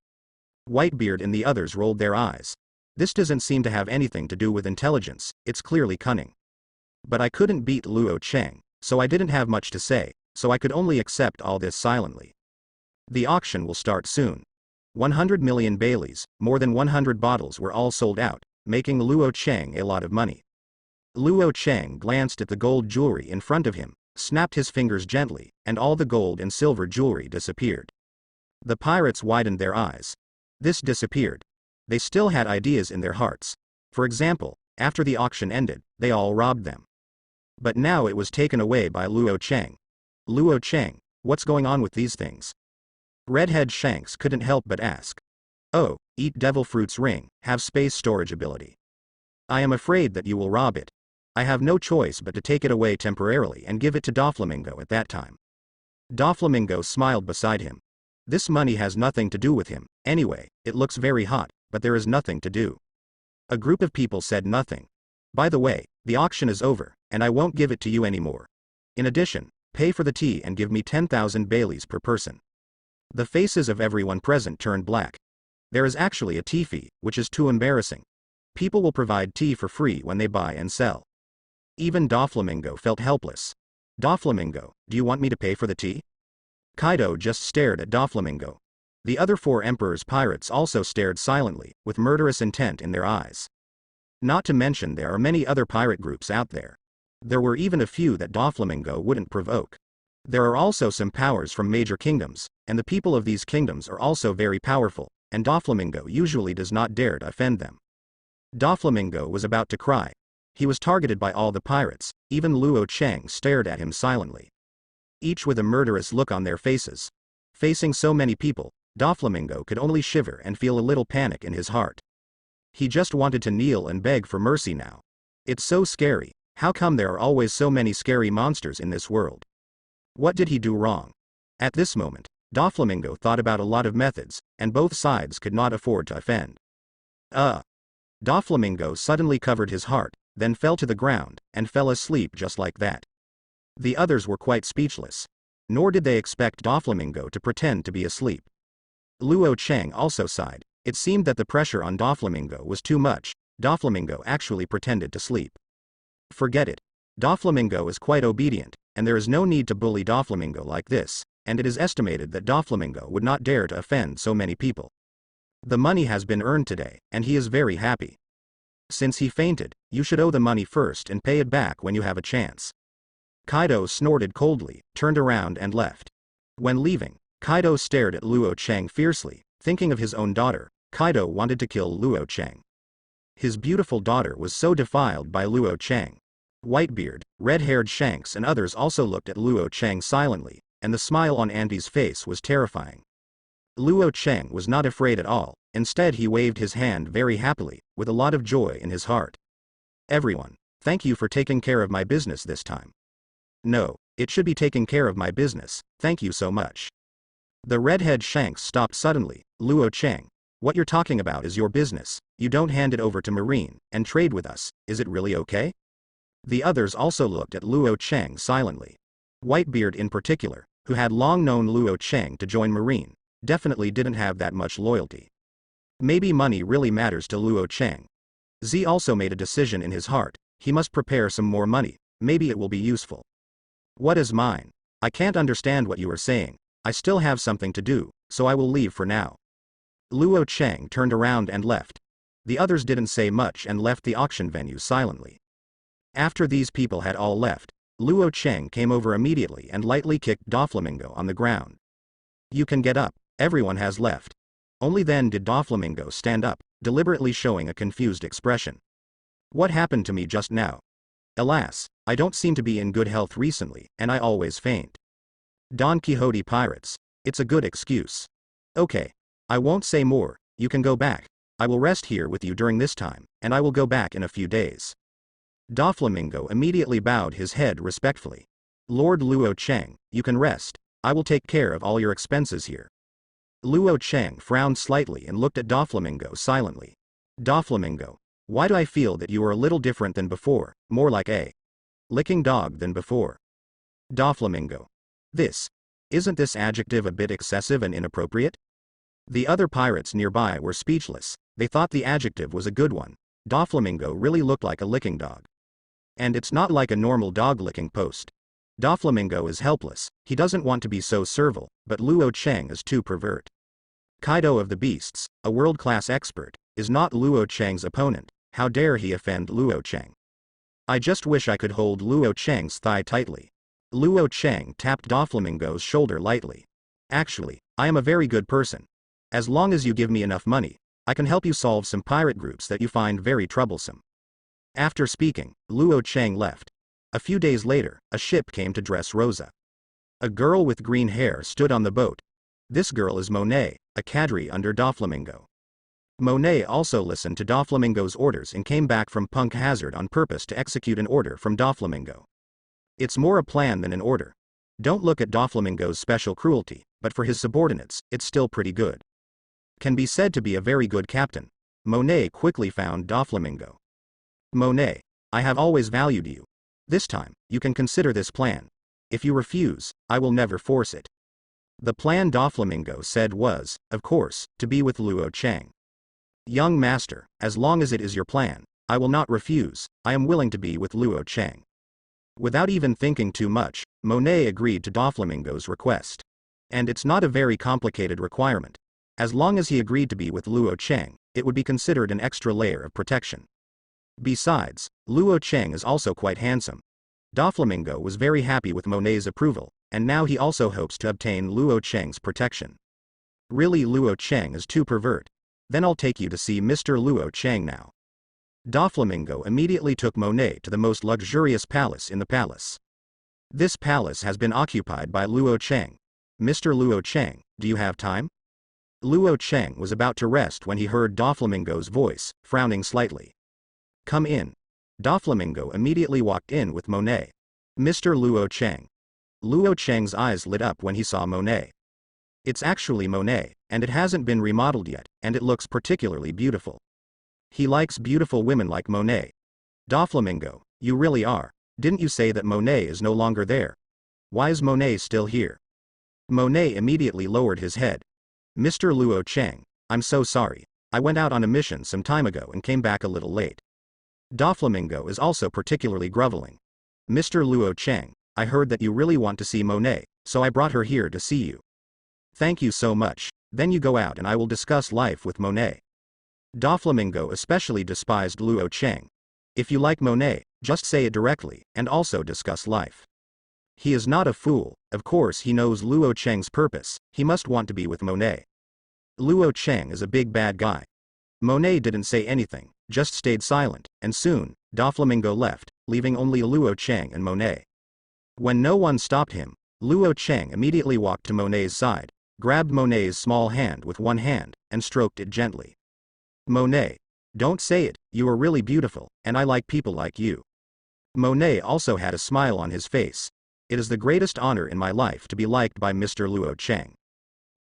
Whitebeard and the others rolled their eyes. This doesn't seem to have anything to do with intelligence, it's clearly cunning. But I couldn't beat Luo Cheng, so I didn't have much to say, so I could only accept all this silently. The auction will start soon. 100 million Baileys, more than 100 bottles were all sold out, making Luo Cheng a lot of money. Luo Cheng glanced at the gold jewelry in front of him, snapped his fingers gently, and all the gold and silver jewelry disappeared. The pirates widened their eyes. This disappeared. They still had ideas in their hearts. For example, after the auction ended, they all robbed them. But now it was taken away by Luo Cheng. Luo Cheng, what's going on with these things? Redhead Shanks couldn't help but ask. Oh, eat devil fruit's ring, have space storage ability. I am afraid that you will rob it. I have no choice but to take it away temporarily and give it to Doflamingo at that time. Doflamingo smiled beside him. This money has nothing to do with him, anyway, it looks very hot, but there is nothing to do. A group of people said nothing. By the way, the auction is over, and I won't give it to you anymore. In addition, pay for the tea and give me 10,000 Baileys per person. The faces of everyone present turned black. There is actually a tea fee, which is too embarrassing. People will provide tea for free when they buy and sell. Even Doflamingo felt helpless. Doflamingo, do you want me to pay for the tea? Kaido just stared at Doflamingo. The other 4 Emperor's pirates also stared silently, with murderous intent in their eyes. Not to mention there are many other pirate groups out there. There were even a few that Doflamingo wouldn't provoke. There are also some powers from major kingdoms, and the people of these kingdoms are also very powerful, and Doflamingo usually does not dare to offend them. Doflamingo was about to cry. He was targeted by all the pirates, even Luo Cheng stared at him silently. Each with a murderous look on their faces. Facing so many people, Doflamingo could only shiver and feel a little panic in his heart. He just wanted to kneel and beg for mercy now. It's so scary, how come there are always so many scary monsters in this world? What did he do wrong? At this moment, Doflamingo thought about a lot of methods, and both sides could not afford to offend. Doflamingo suddenly covered his heart, then fell to the ground, and fell asleep just like that. The others were quite speechless. Nor did they expect Doflamingo to pretend to be asleep. Luo Cheng also sighed. It seemed that the pressure on Doflamingo was too much. Doflamingo actually pretended to sleep. Forget it. Doflamingo is quite obedient, and there is no need to bully Doflamingo like this, and it is estimated that Doflamingo would not dare to offend so many people. The money has been earned today, and he is very happy. Since he fainted, you should owe the money first and pay it back when you have a chance. Kaido snorted coldly, turned around and left. When leaving, Kaido stared at Luo Cheng fiercely, thinking of his own daughter. Kaido wanted to kill Luo Cheng. His beautiful daughter was so defiled by Luo Cheng. Whitebeard, red-haired Shanks and others also looked at Luo Cheng silently, and the smile on Andy's face was terrifying. Luo Cheng was not afraid at all, instead he waved his hand very happily, with a lot of joy in his heart. Everyone, thank you for taking care of my business this time. No, it should be taking care of my business, thank you so much. The redhead Shanks stopped suddenly. Luo Cheng, what you're talking about is your business, you don't hand it over to Marine, and trade with us, is it really okay? The others also looked at Luo Cheng silently. Whitebeard in particular, who had long known Luo Cheng to join Marine, definitely didn't have that much loyalty. Maybe money really matters to Luo Cheng. Z also made a decision in his heart, he must prepare some more money, maybe it will be useful. What is mine? I can't understand what you are saying, I still have something to do, so I will leave for now. Luo Cheng turned around and left. The others didn't say much and left the auction venue silently. After these people had all left, Luo Cheng came over immediately and lightly kicked Doflamingo on the ground. You can get up, everyone has left. Only then did Doflamingo stand up, deliberately showing a confused expression. What happened to me just now? Alas, I don't seem to be in good health recently, and I always faint. Don Quixote pirates. It's a good excuse. Okay. I won't say more, you can go back. I will rest here with you during this time, and I will go back in a few days. Doflamingo immediately bowed his head respectfully. Lord Luo Cheng, you can rest, I will take care of all your expenses here. Luo Cheng frowned slightly and looked at Doflamingo silently. Doflamingo, why do I feel that you are a little different than before, more like a licking dog than before? Doflamingo. Isn't this adjective a bit excessive and inappropriate? The other pirates nearby were speechless, they thought the adjective was a good one. Doflamingo really looked like a licking dog. And it's not like a normal dog licking post. Doflamingo is helpless, he doesn't want to be so servile, but Luo Cheng is too pervert. Kaido of the Beasts, a world-class expert, is not Luo Cheng's opponent, how dare he offend Luo Cheng. I just wish I could hold Luo Cheng's thigh tightly. Luo Cheng tapped Doflamingo's shoulder lightly. Actually, I am a very good person. As long as you give me enough money, I can help you solve some pirate groups that you find very troublesome. After speaking, Luo Cheng left. A few days later, a ship came to Dressrosa. A girl with green hair stood on the boat. This girl is Monet, a cadre under Doflamingo. Monet also listened to Doflamingo's orders and came back from Punk Hazard on purpose to execute an order from Doflamingo. It's more a plan than an order. Don't look at Doflamingo's special cruelty, but for his subordinates, it's still pretty good. Can be said to be a very good captain. Monet quickly found Doflamingo. Monet, I have always valued you. This time, you can consider this plan. If you refuse, I will never force it. The plan Doflamingo said was, of course, to be with Luo Chang. Young master, as long as it is your plan, I will not refuse. I am willing to be with Luo Chang. Without even thinking too much, Monet agreed to Doflamingo's request. And it's not a very complicated requirement. As long as he agreed to be with Luo Chang, it would be considered an extra layer of protection. Besides, Luo Chang is also quite handsome. Doflamingo was very happy with Monet's approval, and now he also hopes to obtain Luo Chang's protection. Really, Luo Chang is too pervert. Then I'll take you to see Mr. Luo Chang now. Doflamingo immediately took Monet to the most luxurious palace in the palace. This palace has been occupied by Luo Chang. Mr. Luo Chang, do you have time? Luo Chang was about to rest when he heard Doflamingo's voice, frowning slightly. Come in. Doflamingo immediately walked in with Monet. Mr. Luo Chang. Luo Chang's eyes lit up when he saw Monet. It's actually Monet, and it hasn't been remodeled yet, and it looks particularly beautiful. He likes beautiful women like Monet. Doflamingo, you really are. Didn't you say that Monet is no longer there? Why is Monet still here? Monet immediately lowered his head. Mr. Luo Chang, I'm so sorry. I went out on a mission some time ago and came back a little late. Doflamingo is also particularly groveling. Mr. Luo Chang, I heard that you really want to see Monet, so I brought her here to see you. Thank you so much. Then you go out and I will discuss life with Monet. Doflamingo especially despised Luo Chang. If you like Monet, just say it directly, and also discuss life. He is not a fool, of course he knows Luo Chang's purpose, he must want to be with Monet. Luo Chang is a big bad guy. Monet didn't say anything, just stayed silent, and soon, Doflamingo left, leaving only Luo Chang and Monet. When no one stopped him, Luo Chang immediately walked to Monet's side, grabbed Monet's small hand with one hand, and stroked it gently. Monet, don't say it, you are really beautiful, and I like people like you. Monet also had a smile on his face. It is the greatest honor in my life to be liked by Mr. Luo Chang.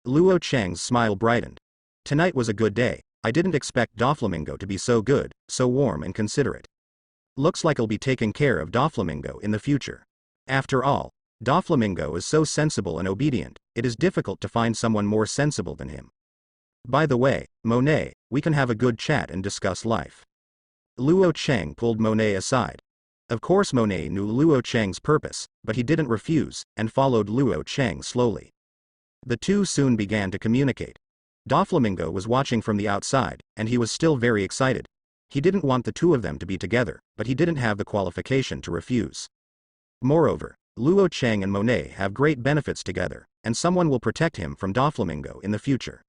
Luo Chang's smile brightened. Tonight was a good day. I didn't expect Doflamingo to be so good, so warm and considerate. Looks like I'll be taking care of Doflamingo in the future. After all, Doflamingo is so sensible and obedient, it is difficult to find someone more sensible than him. By the way, Monet, we can have a good chat and discuss life. Luo Chang pulled Monet aside. Of course Monet knew Luo Chang's purpose, but he didn't refuse, and followed Luo Chang slowly. The two soon began to communicate. Doflamingo was watching from the outside, and he was still very excited. He didn't want the two of them to be together, but he didn't have the qualification to refuse. Moreover, Luo Chang and Monet have great benefits together, and someone will protect him from Doflamingo in the future.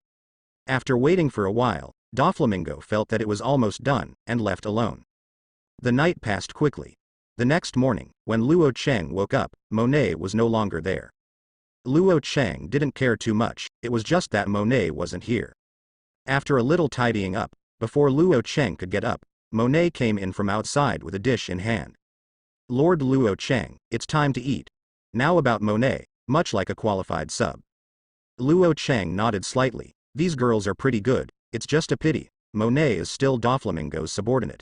After waiting for a while, Doflamingo felt that it was almost done, and left alone. The night passed quickly. The next morning, when Luo Chang woke up, Monet was no longer there. Luo Chang didn't care too much, it was just that Monet wasn't here. After a little tidying up, before Luo Chang could get up, Monet came in from outside with a dish in hand. Lord Luo Chang, it's time to eat. Now about Monet, much like a qualified sub. Luo Chang nodded slightly. These girls are pretty good, it's just a pity, Monet is still Doflamingo's subordinate.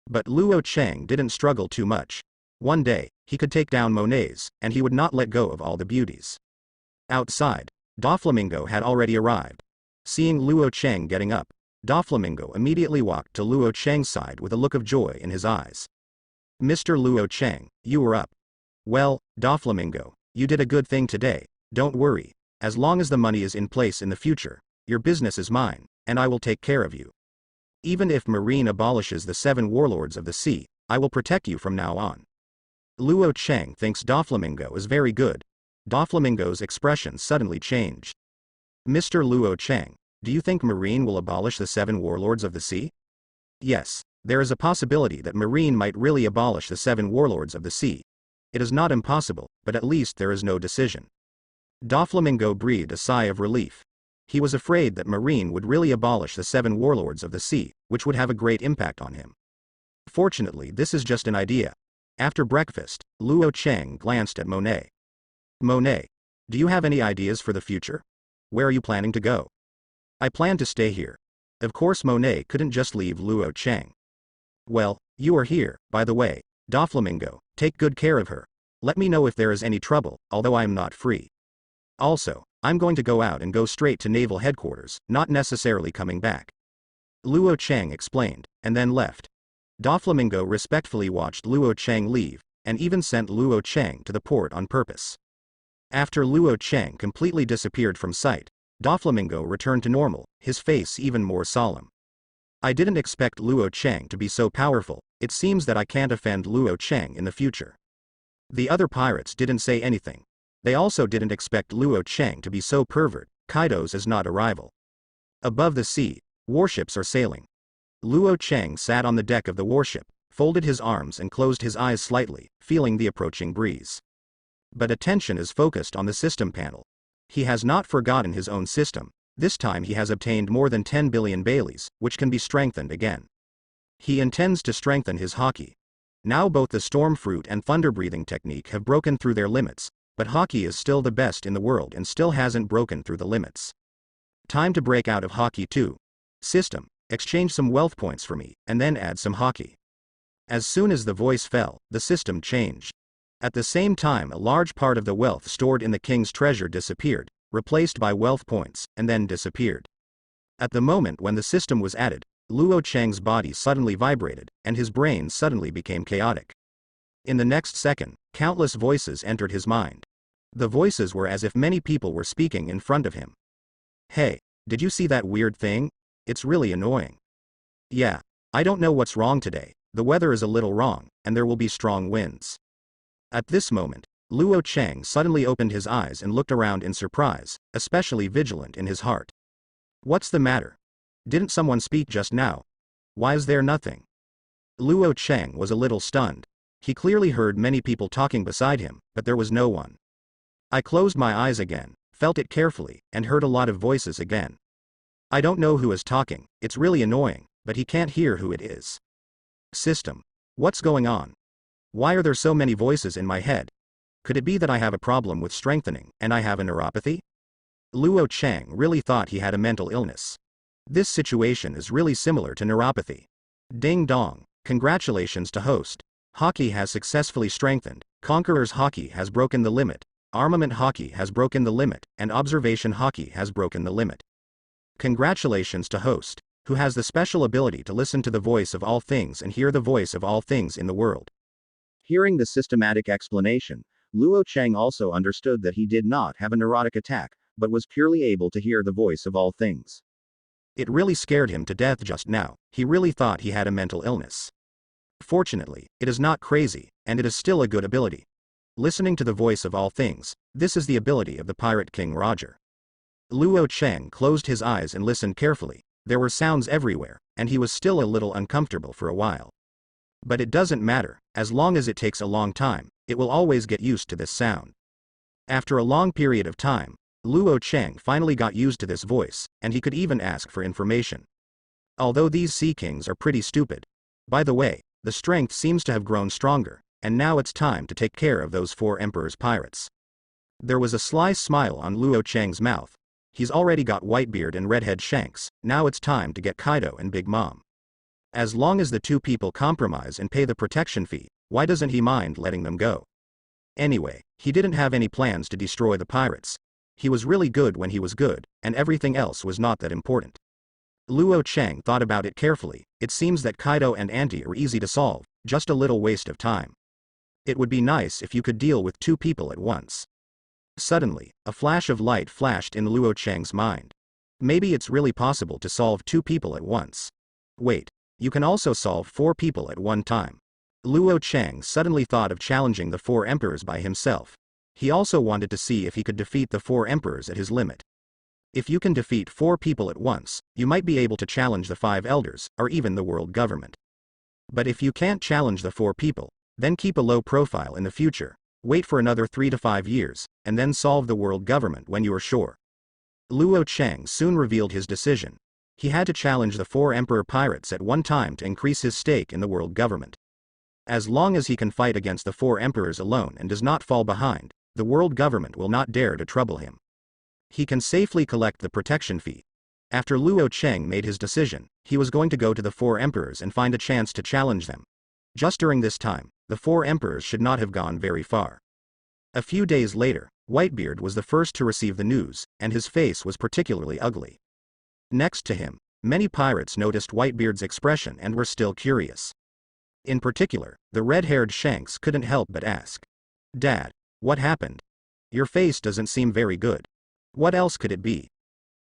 But Luo Chang didn't struggle too much. One day, he could take down Monet's, and he would not let go of all the beauties. Outside, Doflamingo had already arrived. Seeing Luo Chang getting up, Doflamingo immediately walked to Luo Chang's side with a look of joy in his eyes. Mr. Luo Chang, you are up. Well, Doflamingo, you did a good thing today, don't worry, as long as the money is in place in the future, your business is mine, and I will take care of you. Even if Marine abolishes the 7 warlords of the sea, I will protect you from now on. Luo Chang thinks Doflamingo is very good. Doflamingo's expression suddenly changed. Mr. Luo Chang, do you think Marine will abolish the 7 warlords of the sea? Yes, there is a possibility that Marine might really abolish the 7 warlords of the sea. It is not impossible, but at least there is no decision. Doflamingo breathed a sigh of relief. He was afraid that Marine would really abolish the 7 warlords of the sea, which would have a great impact on him. Fortunately, this is just an idea. After breakfast, Luo Chang glanced at Monet. Monet, do you have any ideas for the future? Where are you planning to go? I plan to stay here. Of course Monet couldn't just leave Luo Cheng. Well, you are here, by the way, Doflamingo, take good care of her. Let me know if there is any trouble, although I am not free. Also, I'm going to go out and go straight to naval headquarters, not necessarily coming back. Luo Cheng explained, and then left. Doflamingo respectfully watched Luo Cheng leave, and even sent Luo Cheng to the port on purpose. After Luo Cheng completely disappeared from sight, Doflamingo returned to normal, his face even more solemn. I didn't expect Luo Cheng to be so powerful, it seems that I can't offend Luo Cheng in the future. The other pirates didn't say anything. They also didn't expect Luo Cheng to be so pervert. Kaido's is not a rival. Above the sea, warships are sailing. Luo Cheng sat on the deck of the warship, folded his arms and closed his eyes slightly, feeling the approaching breeze. But attention is focused on the system panel. He has not forgotten his own system. This time he has obtained more than 10 billion Baileys, which can be strengthened again. He intends to strengthen his Haki. Now both the storm fruit and thunder breathing technique have broken through their limits, but Haki is still the best in the world and still hasn't broken through the limits. Time to break out of Haki too. System, exchange some wealth points for me, and then add some Haki. As soon as the voice fell, the system changed. At the same time a large part of the wealth stored in the king's treasure disappeared, replaced by wealth points, and then disappeared. At the moment when the system was added, Luo Cheng's body suddenly vibrated, and his brain suddenly became chaotic. In the next second, countless voices entered his mind. The voices were as if many people were speaking in front of him. Hey, did you see that weird thing? It's really annoying. Yeah, I don't know what's wrong today, the weather is a little wrong, and there will be strong winds. At this moment, Luo Cheng suddenly opened his eyes and looked around in surprise, especially vigilant in his heart. What's the matter? Didn't someone speak just now? Why is there nothing? Luo Cheng was a little stunned. He clearly heard many people talking beside him, but there was no one. I closed my eyes again, felt it carefully, and heard a lot of voices again. I don't know who is talking, it's really annoying, but he can't hear who it is. System. What's going on? Why are there so many voices in my head? Could it be that I have a problem with strengthening, and I have a neuropathy? Luo Cheng really thought he had a mental illness. This situation is really similar to neuropathy. Ding dong, congratulations to host. Haki has successfully strengthened, Conqueror's Haki has broken the limit, Armament Haki has broken the limit, and Observation Haki has broken the limit. Congratulations to host, who has the special ability to listen to the voice of all things and hear the voice of all things in the world. Hearing the systematic explanation, Luo Cheng also understood that he did not have a neurotic attack, but was purely able to hear the voice of all things. It really scared him to death just now. He really thought he had a mental illness. Fortunately, it is not crazy, and it is still a good ability. Listening to the voice of all things, this is the ability of the Pirate King Roger. Luo Cheng closed his eyes and listened carefully. There were sounds everywhere, and he was still a little uncomfortable for a while. But it doesn't matter, as long as it takes a long time, it will always get used to this sound. After a long period of time, Luo Cheng finally got used to this voice, and he could even ask for information. Although these Sea Kings are pretty stupid. By the way, the strength seems to have grown stronger, and now it's time to take care of those 4 Emperor's pirates. There was a sly smile on Luo Cheng's mouth. He's already got Whitebeard and Redhead Shanks, now it's time to get Kaido and Big Mom. As long as the 2 people compromise and pay the protection fee, why doesn't he mind letting them go? Anyway, he didn't have any plans to destroy the pirates. He was really good when he was good, and everything else was not that important. Luo Cheng thought about it carefully. It seems that Kaido and Auntie are easy to solve, just a little waste of time. It would be nice if you could deal with 2 people at once. Suddenly, a flash of light flashed in Luo Cheng's mind. Maybe it's really possible to solve 2 people at once. Wait, you can also solve 4 people at one time. Luo Cheng suddenly thought of challenging the 4 emperors by himself. He also wanted to see if he could defeat the 4 emperors at his limit. If you can defeat 4 people at once, you might be able to challenge the 5 elders, or even the world government. But if you can't challenge the 4 people, then keep a low profile in the future, wait for another 3 to 5 years, and then solve the world government when you are sure. Luo Cheng soon revealed his decision. He had to challenge the 4 emperor pirates at one time to increase his stake in the world government. As long as he can fight against the 4 emperors alone and does not fall behind, the world government will not dare to trouble him. He can safely collect the protection fee. After Luo Cheng made his decision, he was going to go to the four emperors and find a chance to challenge them. Just during this time, the four emperors should not have gone very far. A few days later, Whitebeard was the first to receive the news, and his face was particularly ugly. Next to him, many pirates noticed Whitebeard's expression and were still curious. In particular, the red-haired Shanks couldn't help but ask, "Dad, what happened? Your face doesn't seem very good. What else could it be?"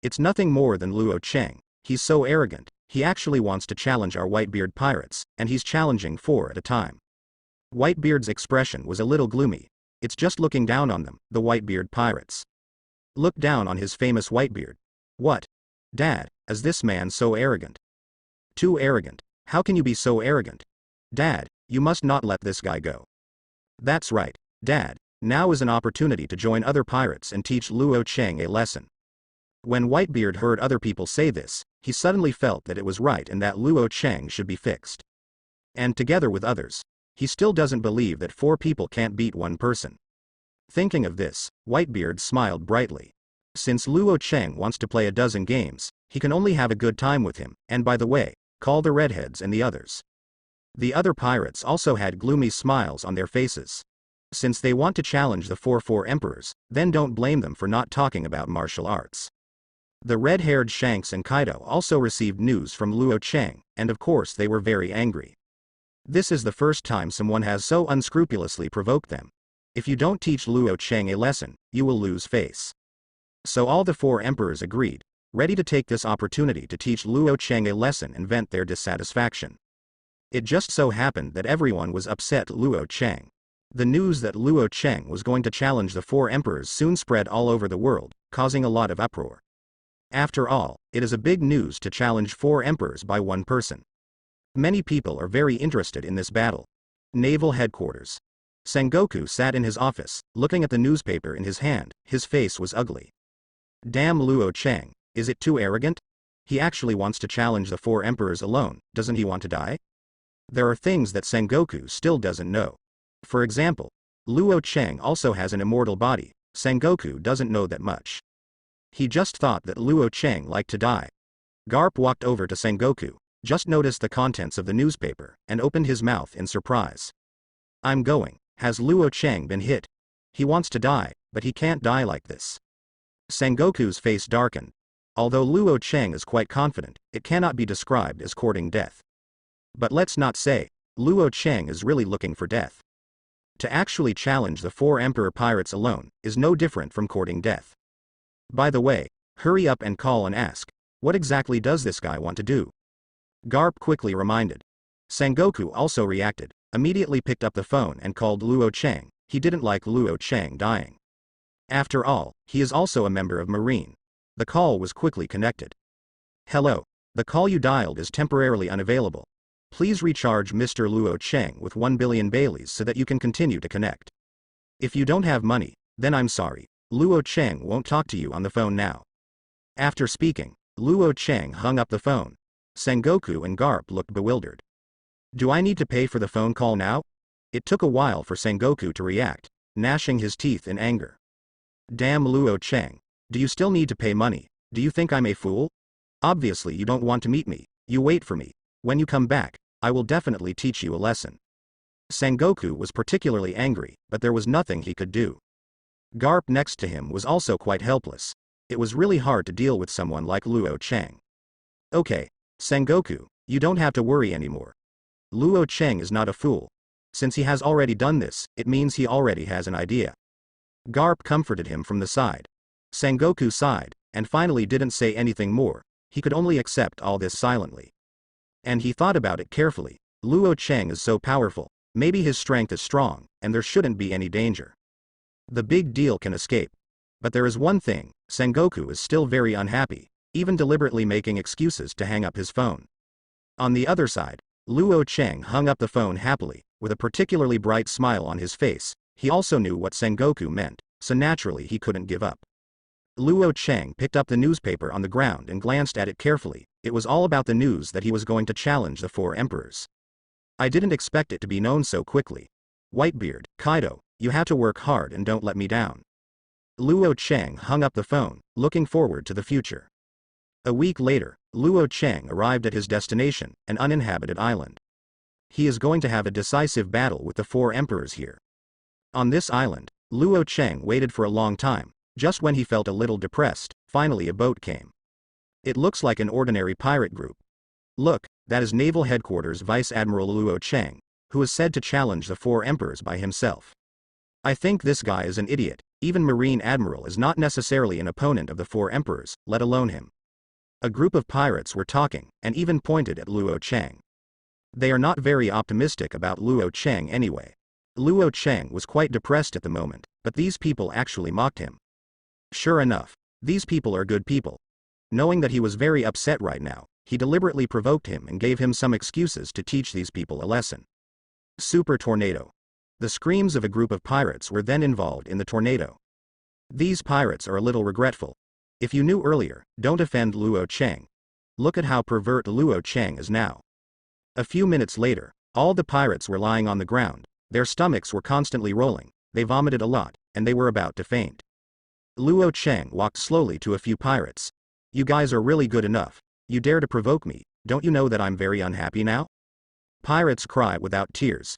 "It's nothing more than Luo Cheng. He's so arrogant, he actually wants to challenge our Whitebeard pirates, and he's challenging 4 at a time." Whitebeard's expression was a little gloomy. "It's just looking down on them, the Whitebeard pirates. Look down on his famous Whitebeard." "What? Dad, is this man so arrogant?" "Too arrogant. How can you be so arrogant? Dad, you must not let this guy go." "That's right, Dad, now is an opportunity to join other pirates and teach Luo Cheng a lesson." When Whitebeard heard other people say this, he suddenly felt that it was right and that Luo Cheng should be fixed. And together with others, he still doesn't believe that 4 people can't beat 1 person. Thinking of this, Whitebeard smiled brightly. Since Luo Cheng wants to play a dozen games, he can only have a good time with him, and by the way, call the redheads and the others. The other pirates also had gloomy smiles on their faces. Since they want to challenge the four emperors, then don't blame them for not talking about martial arts. The red-haired Shanks and Kaido also received news from Luo Cheng, and of course they were very angry. This is the first time someone has so unscrupulously provoked them. If you don't teach Luo Cheng a lesson, you will lose face. So all the 4 emperors agreed, ready to take this opportunity to teach Luo Cheng a lesson and vent their dissatisfaction. It just so happened that everyone was upset Luo Cheng. The news that Luo Cheng was going to challenge the 4 emperors soon spread all over the world, causing a lot of uproar. After all, it is a big news to challenge 4 emperors by 1 person. Many people are very interested in this battle. Naval Headquarters. Sengoku sat in his office, looking at the newspaper in his hand. His face was ugly. Damn Luo Cheng, is it too arrogant? He actually wants to challenge the 4 emperors alone, doesn't he want to die? There are things that Sengoku still doesn't know. For example, Luo Cheng also has an immortal body. Sengoku doesn't know that much. He just thought that Luo Cheng liked to die. Garp walked over to Sengoku, just noticed the contents of the newspaper, and opened his mouth in surprise. "I'm going. Has Luo Cheng been hit? He wants to die, but he can't die like this." Sengoku's face darkened. Although Luo Cheng is quite confident, it cannot be described as courting death. But let's not say, Luo Cheng is really looking for death. To actually challenge the 4 emperor pirates alone, is no different from courting death. By the way, hurry up and call and ask, what exactly does this guy want to do? Garp quickly reminded. Sengoku also reacted, immediately picked up the phone and called Luo Cheng. He didn't like Luo Cheng dying. After all, he is also a member of Marine. The call was quickly connected. "Hello. The call you dialed is temporarily unavailable. Please recharge Mr. Luo Cheng with 1 billion Baileys so that you can continue to connect. If you don't have money, then I'm sorry, Luo Cheng won't talk to you on the phone now." After speaking, Luo Cheng hung up the phone. Sengoku and Garp looked bewildered. "Do I need to pay for the phone call now?" It took a while for Sengoku to react, gnashing his teeth in anger. "Damn Luo Cheng. Do you still need to pay money? Do you think I'm a fool? Obviously you don't want to meet me. You wait for me. When you come back, I will definitely teach you a lesson." Sengoku was particularly angry, but there was nothing he could do. Garp next to him was also quite helpless. It was really hard to deal with someone like Luo Cheng. "Okay, Sengoku, you don't have to worry anymore. Luo Cheng is not a fool. Since he has already done this, it means he already has an idea." Garp comforted him from the side. Sengoku sighed, and finally didn't say anything more. He could only accept all this silently. And he thought about it carefully. Luo Cheng is so powerful, maybe his strength is strong, and there shouldn't be any danger. The big deal can escape. But there is one thing, Sengoku is still very unhappy, even deliberately making excuses to hang up his phone. On the other side, Luo Cheng hung up the phone happily, with a particularly bright smile on his face. He also knew what Sengoku meant, so naturally he couldn't give up. Luo Cheng picked up the newspaper on the ground and glanced at it carefully. It was all about the news that he was going to challenge the 4 emperors. "I didn't expect it to be known so quickly. Whitebeard, Kaido, you have to work hard and don't let me down." Luo Cheng hung up the phone, looking forward to the future. A week later, Luo Cheng arrived at his destination, an uninhabited island. He is going to have a decisive battle with the four emperors here. On this island, Luo Cheng waited for a long time. Just when he felt a little depressed, finally a boat came. It looks like an ordinary pirate group. Look, that is Naval Headquarters Vice Admiral Luo Cheng, who is said to challenge the four emperors by himself. I think this guy is an idiot. Even Marine Admiral is not necessarily an opponent of the four emperors, let alone him. A group of pirates were talking, and even pointed at Luo Cheng. They are not very optimistic about Luo Cheng anyway. Luo Cheng was quite depressed at the moment, but these people actually mocked him. Sure enough, these people are good people. Knowing that he was very upset right now, he deliberately provoked him and gave him some excuses to teach these people a lesson. Super tornado. The screams of a group of pirates were then involved in the tornado. These pirates are a little regretful. If you knew earlier, don't offend Luo Cheng. Look at how pervert Luo Cheng is now. A few minutes later, all the pirates were lying on the ground. Their stomachs were constantly rolling, they vomited a lot, and they were about to faint. Luo Cheng walked slowly to a few pirates. You guys are really good enough. You dare to provoke me, don't you know that I'm very unhappy now? Pirates cry without tears.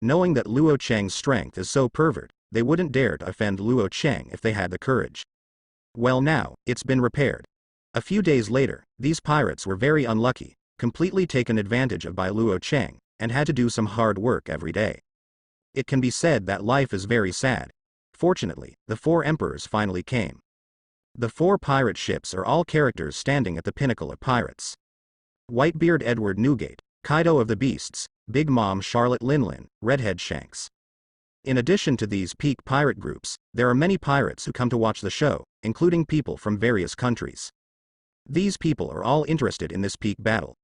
Knowing that Luo Cheng's strength is so pervert, they wouldn't dare to offend Luo Cheng if they had the courage. Well now, it's been repaired. A few days later, these pirates were very unlucky, completely taken advantage of by Luo Cheng, and had to do some hard work every day. It can be said that life is very sad. Fortunately, the four emperors finally came. The four pirate ships are all characters standing at the pinnacle of pirates. Whitebeard Edward Newgate, Kaido of the Beasts, Big Mom Charlotte Linlin, Redhead Shanks. In addition to these peak pirate groups, there are many pirates who come to watch the show, including people from various countries. These people are all interested in this peak battle.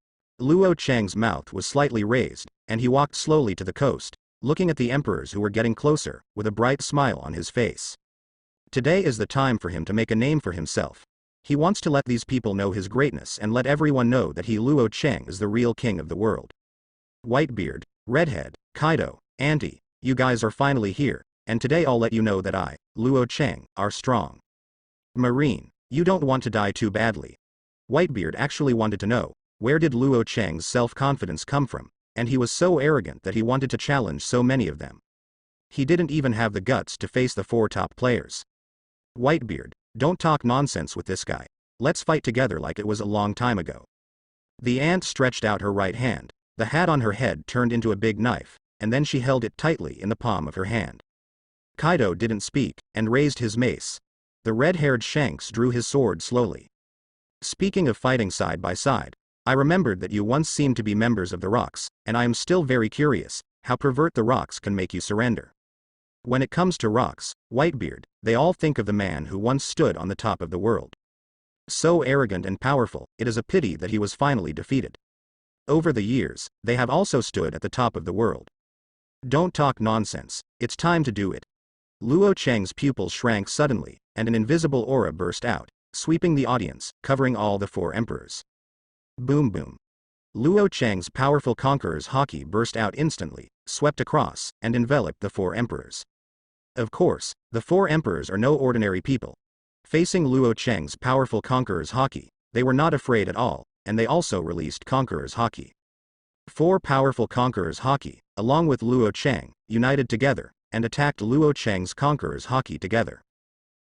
Luo Cheng's mouth was slightly raised, and he walked slowly to the coast, looking at the emperors who were getting closer, with a bright smile on his face. Today is the time for him to make a name for himself. He wants to let these people know his greatness and let everyone know that he Luo Cheng is the real king of the world. Whitebeard, Redhead, Kaido, Auntie, you guys are finally here, and today I'll let you know that I, Luo Cheng, are strong. Marine, you don't want to die too badly. Whitebeard actually wanted to know, where did Luo Cheng's self-confidence come from, and he was so arrogant that he wanted to challenge so many of them. He didn't even have the guts to face the four top players. Whitebeard, don't talk nonsense with this guy. Let's fight together like it was a long time ago. The ant stretched out her right hand. The hat on her head turned into a big knife, and then she held it tightly in the palm of her hand. Kaido didn't speak, and raised his mace. The red-haired Shanks drew his sword slowly. Speaking of fighting side by side, I remembered that you once seemed to be members of the Rocks, and I am still very curious, how pervert the Rocks can make you surrender. When it comes to Rocks, Whitebeard, they all think of the man who once stood on the top of the world. So arrogant and powerful, it is a pity that he was finally defeated. Over the years, they have also stood at the top of the world. Don't talk nonsense, it's time to do it. Luo Cheng's pupils shrank suddenly, and an invisible aura burst out, sweeping the audience, covering all the four emperors. Boom boom. Luo Cheng's powerful conqueror's haki burst out instantly, swept across, and enveloped the four emperors. Of course, the four emperors are no ordinary people. Facing Luo Cheng's powerful conqueror's haki, they were not afraid at all, and they also released conqueror's haki. Four powerful conqueror's haki, along with Luo Cheng, united together, and attacked Luo Cheng's conqueror's haki together.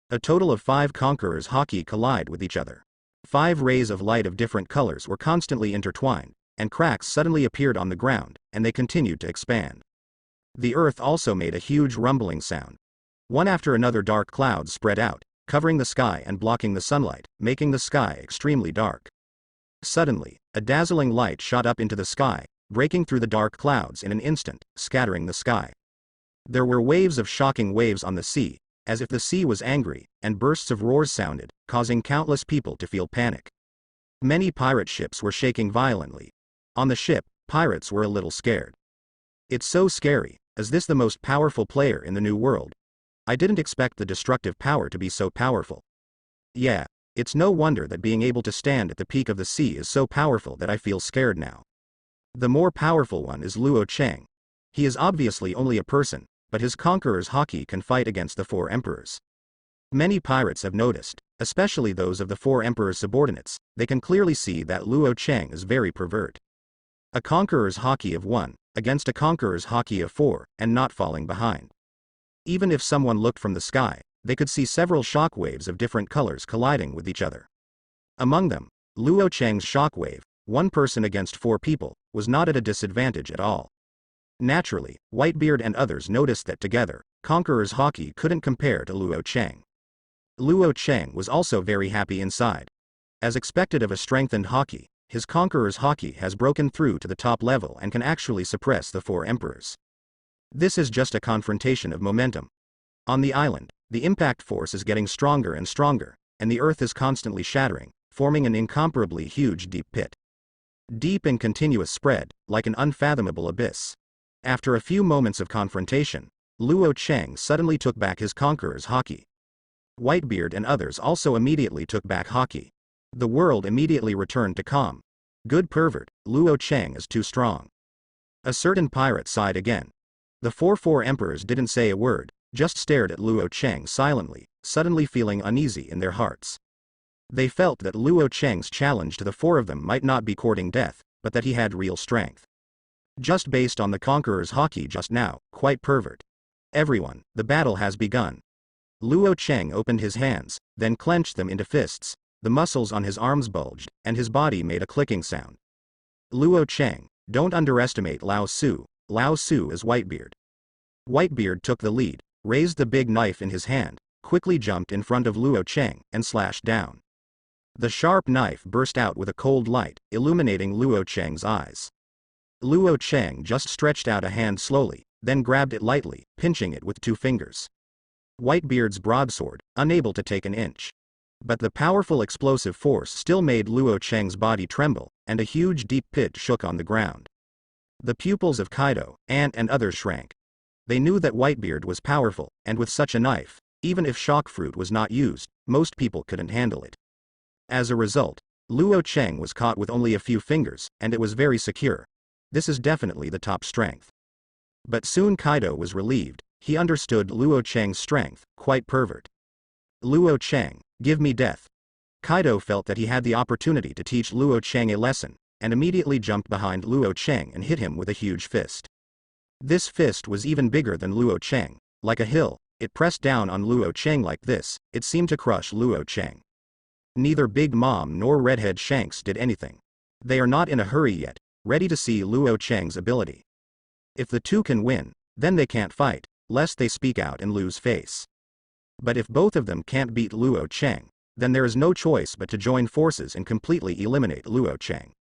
A total of 5 conquerors' haki collide with each other. 5 rays of light of different colors were constantly intertwined, and cracks suddenly appeared on the ground, and they continued to expand. The earth also made a huge rumbling sound. One after another dark clouds spread out, covering the sky and blocking the sunlight, making the sky extremely dark. Suddenly, a dazzling light shot up into the sky, breaking through the dark clouds in an instant, scattering the sky. There were waves of shocking waves on the sea, as if the sea was angry, and bursts of roars sounded, causing countless people to feel panic. Many pirate ships were shaking violently. On the ship, pirates were a little scared. It's so scary, is this the most powerful player in the new world? I didn't expect the destructive power to be so powerful. Yeah, it's no wonder that being able to stand at the peak of the sea is so powerful that I feel scared now. The more powerful one is Luo Cheng. He is obviously only a person, but his conqueror's haki can fight against the 4 emperors. Many pirates have noticed, especially those of the four emperor's subordinates, they can clearly see that Luo Cheng is very pervert. A conqueror's hockey of 1, against a conqueror's hockey of 4, and not falling behind. Even if someone looked from the sky, they could see several shock waves of different colors colliding with each other. Among them, Luo Cheng's shock wave, 1 person against 4 people, was not at a disadvantage at all. Naturally, Whitebeard and others noticed that together, Conqueror's hockey couldn't compare to Luo Cheng. Luo Cheng was also very happy inside. As expected of a strengthened hockey, his Conqueror's hockey has broken through to the top level and can actually suppress the 4 emperors. This is just a confrontation of momentum. On the island, the impact force is getting stronger and stronger, and the earth is constantly shattering, forming an incomparably huge deep pit. Deep and continuous spread, like an unfathomable abyss. After a few moments of confrontation, Luo Cheng suddenly took back his Conqueror's hockey. Whitebeard and others also immediately took back hockey. The world immediately returned to calm. Good pervert, Luo Cheng is too strong. A certain pirate sighed again. The four emperors didn't say a word, just stared at Luo Cheng silently, suddenly feeling uneasy in their hearts. They felt that Luo Cheng's challenge to the 4 of them might not be courting death, but that he had real strength. Just based on the Conqueror's hockey just now, quite pervert. Everyone, the battle has begun. Luo Cheng opened his hands, then clenched them into fists, the muscles on his arms bulged, and his body made a clicking sound. Luo Cheng, don't underestimate Lao Su. Lao Su is Whitebeard. Whitebeard took the lead, raised the big knife in his hand, quickly jumped in front of Luo Cheng, and slashed down. The sharp knife burst out with a cold light, illuminating Luo Cheng's eyes. Luo Cheng just stretched out a hand slowly, then grabbed it lightly, pinching it with 2 fingers. Whitebeard's broadsword, unable to take an inch. But the powerful explosive force still made Luo Cheng's body tremble, and a huge deep pit shook on the ground. The pupils of Kaido, Ant and others shrank. They knew that Whitebeard was powerful, and with such a knife, even if shock fruit was not used, most people couldn't handle it. As a result, Luo Cheng was caught with only a few fingers, and it was very secure. This is definitely the top strength. But soon Kaido was relieved, he understood Luo Cheng's strength, quite pervert. Luo Cheng, give me death. Kaido felt that he had the opportunity to teach Luo Cheng a lesson, and immediately jumped behind Luo Cheng and hit him with a huge fist. This fist was even bigger than Luo Cheng, like a hill, it pressed down on Luo Cheng like this, it seemed to crush Luo Cheng. Neither Big Mom nor Redhead Shanks did anything. They are not in a hurry yet, ready to see Luo Cheng's ability. If the 2 can win, then they can't fight, lest they speak out and lose face. But if both of them can't beat Luo Cheng, then there is no choice but to join forces and completely eliminate Luo Cheng.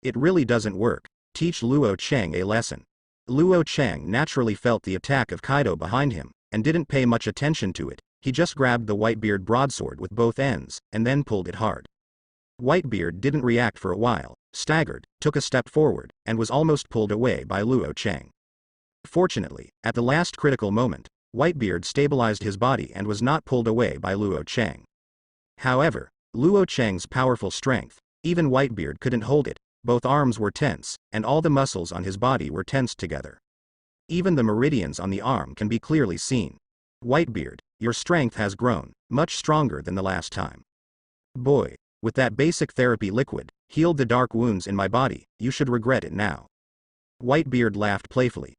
It really doesn't work, teach Luo Cheng a lesson. Luo Cheng naturally felt the attack of Kaido behind him, and didn't pay much attention to it, he just grabbed the Whitebeard broadsword with both ends, and then pulled it hard. Whitebeard didn't react for a while, staggered, took a step forward, and was almost pulled away by Luo Cheng. Fortunately, at the last critical moment, Whitebeard stabilized his body and was not pulled away by Luo Cheng. However, Luo Cheng's powerful strength, even Whitebeard couldn't hold it, both arms were tense, and all the muscles on his body were tensed together. Even the meridians on the arm can be clearly seen. Whitebeard, your strength has grown, much stronger than the last time. Boy, with that basic therapy liquid, healed the dark wounds in my body, you should regret it now. Whitebeard laughed playfully.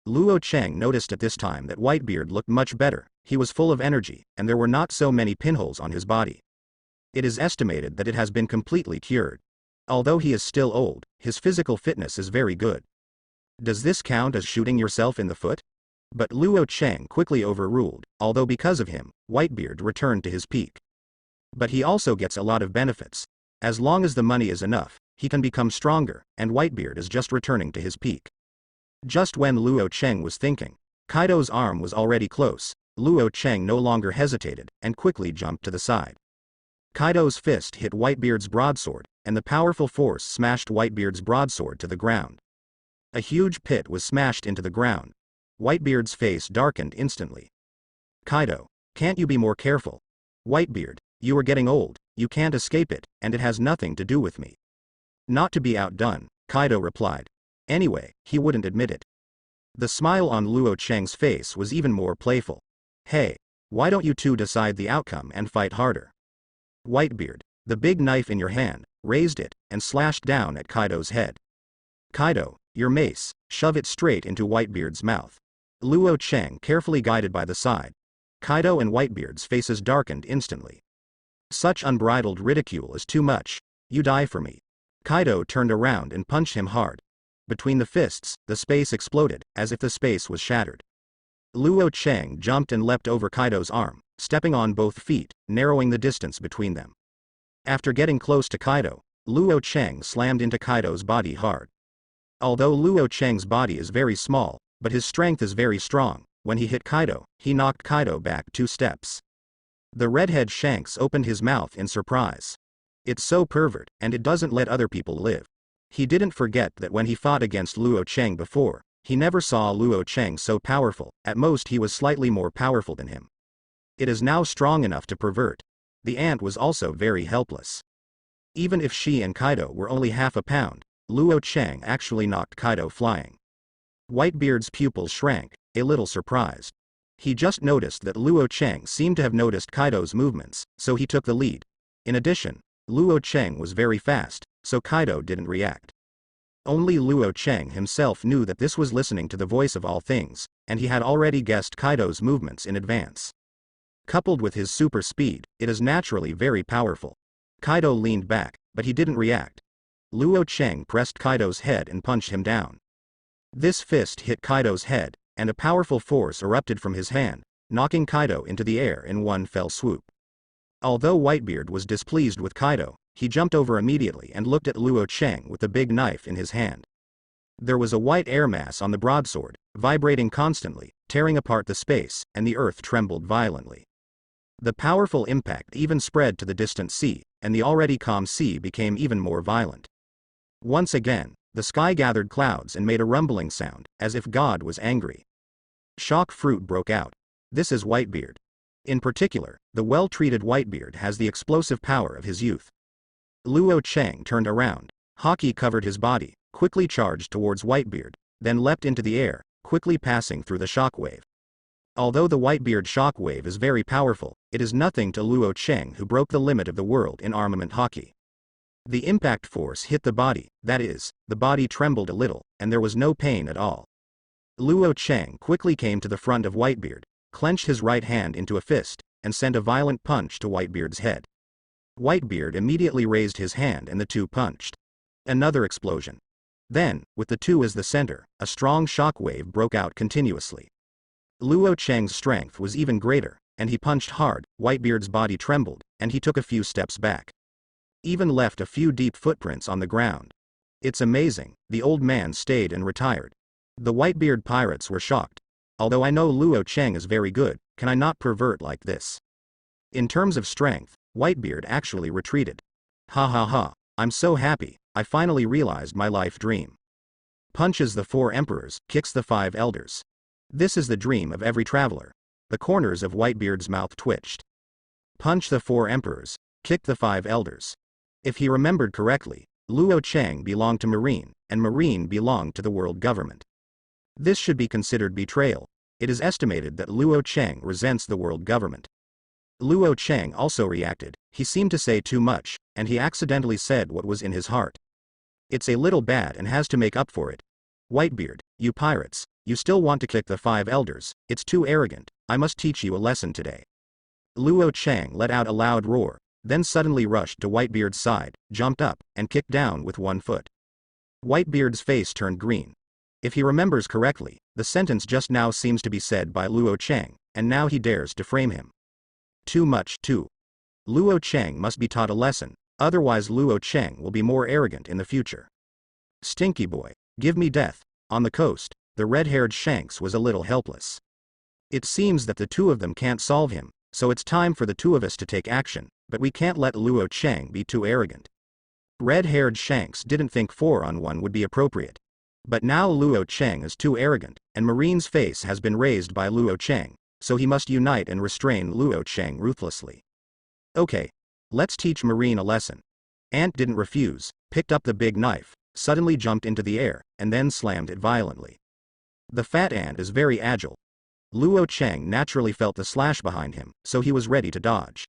Luo Cheng noticed at this time that Whitebeard looked much better, he was full of energy, and there were not so many pinholes on his body. It is estimated that it has been completely cured. Although he is still old, his physical fitness is very good. Does this count as shooting yourself in the foot? But Luo Cheng quickly overruled, although because of him, Whitebeard returned to his peak. But he also gets a lot of benefits. As long as the money is enough, he can become stronger, and Whitebeard is just returning to his peak. Just when Luo Cheng was thinking, Kaido's arm was already close, Luo Cheng no longer hesitated, and quickly jumped to the side. Kaido's fist hit Whitebeard's broadsword, and the powerful force smashed Whitebeard's broadsword to the ground. A huge pit was smashed into the ground. Whitebeard's face darkened instantly. Kaido, can't you be more careful? Whitebeard, you are getting old, you can't escape it, and it has nothing to do with me. Not to be outdone, Kaido replied. Anyway, he wouldn't admit it. The smile on Luo Cheng's face was even more playful. Hey, Why don't you two decide the outcome and fight harder? Whitebeard, the big knife in your hand, raised it, and slashed down at Kaido's head. Kaido, your mace, shove it straight into Whitebeard's mouth. Luo Cheng carefully guided by the side. Kaido and Whitebeard's faces darkened instantly. Such unbridled ridicule is too much. You die for me. Kaido turned around and punched him hard. Between the fists, the space exploded, as if the space was shattered. Luo Cheng jumped and leapt over Kaido's arm, stepping on both feet, narrowing the distance between them. After getting close to Kaido, Luo Cheng slammed into Kaido's body hard. Although Luo Cheng's body is very small, but his strength is very strong, when he hit Kaido, he knocked Kaido back 2 steps. The redhead Shanks opened his mouth in surprise. It's so pervert, and it doesn't let other people live. He didn't forget that when he fought against Luo Cheng before, he never saw Luo Cheng so powerful. At most he was slightly more powerful than him. It is now strong enough to pervert. The ant was also very helpless. Even if she and Kaido were only half a pound, Luo Cheng actually knocked Kaido flying. Whitebeard's pupils shrank, a little surprised. He just noticed that Luo Cheng seemed to have noticed Kaido's movements, so he took the lead. In addition, Luo Cheng was very fast, so Kaido didn't react. Only Luo Cheng himself knew that this was listening to the voice of all things, and he had already guessed Kaido's movements in advance. Coupled with his super speed, it is naturally very powerful. Kaido leaned back, but he didn't react. Luo Cheng pressed Kaido's head and punched him down. This fist hit Kaido's head, and a powerful force erupted from his hand, knocking Kaido into the air in one fell swoop. Although Whitebeard was displeased with Kaido, he jumped over immediately and looked at Luo Cheng with the big knife in his hand. There was a white air mass on the broadsword, vibrating constantly, tearing apart the space, and the earth trembled violently. The powerful impact even spread to the distant sea, and the already calm sea became even more violent. Once again, the sky gathered clouds and made a rumbling sound, as if God was angry. Shock fruit broke out. This is Whitebeard. In particular, the well-treated Whitebeard has the explosive power of his youth. Luo Cheng turned around. Haki covered his body, quickly charged towards Whitebeard, then leapt into the air, quickly passing through the shockwave. Although the Whitebeard shockwave is very powerful, it is nothing to Luo Cheng, who broke the limit of the world in armament Haki. The impact force hit the body, that is, the body trembled a little, and there was no pain at all. Luo Cheng quickly came to the front of Whitebeard, clenched his right hand into a fist, and sent a violent punch to Whitebeard's head. Whitebeard immediately raised his hand and the two punched. Another explosion. Then, with the two as the center, a strong shockwave broke out continuously. Luo Cheng's strength was even greater, and he punched hard. Whitebeard's body trembled, and he took a few steps back. Even left a few deep footprints on the ground. It's amazing, the old man stayed and retired. The Whitebeard pirates were shocked. Although I know Luo Cheng is very good, can I not pervert like this? In terms of strength, Whitebeard actually retreated. Ha ha ha, I'm so happy, I finally realized my life dream. Punches the 4 emperors, kicks the 5 elders. This is the dream of every traveler. The corners of Whitebeard's mouth twitched. Punch the 4 emperors, kick the 5 elders. If he remembered correctly, Luo Cheng belonged to Marine, and Marine belonged to the world government. This should be considered betrayal. It is estimated that Luo Cheng resents the world government. Luo Cheng also reacted. He seemed to say too much, and he accidentally said what was in his heart. It's a little bad and has to make up for it. Whitebeard, you pirates, you still want to kick the 5 elders, it's too arrogant, I must teach you a lesson today. Luo Cheng let out a loud roar, then suddenly rushed to Whitebeard's side, jumped up, and kicked down with 1 foot. Whitebeard's face turned green. If he remembers correctly, the sentence just now seems to be said by Luo Cheng, and now he dares to frame him. Too much, too. Luo Cheng must be taught a lesson, otherwise Luo Cheng will be more arrogant in the future. Stinky boy, give me death. On the coast, the red-haired Shanks was a little helpless. It seems that the two of them can't solve him, so it's time for the two of us to take action, but we can't let Luo Cheng be too arrogant. Red-haired Shanks didn't think 4-on-1 would be appropriate. But now Luo Cheng is too arrogant, and Marine's face has been raised by Luo Cheng, so he must unite and restrain Luo Cheng ruthlessly. Okay. Let's teach Marine a lesson. Ant didn't refuse, picked up the big knife, suddenly jumped into the air, and then slammed it violently. The fat ant is very agile. Luo Cheng naturally felt the slash behind him, so he was ready to dodge.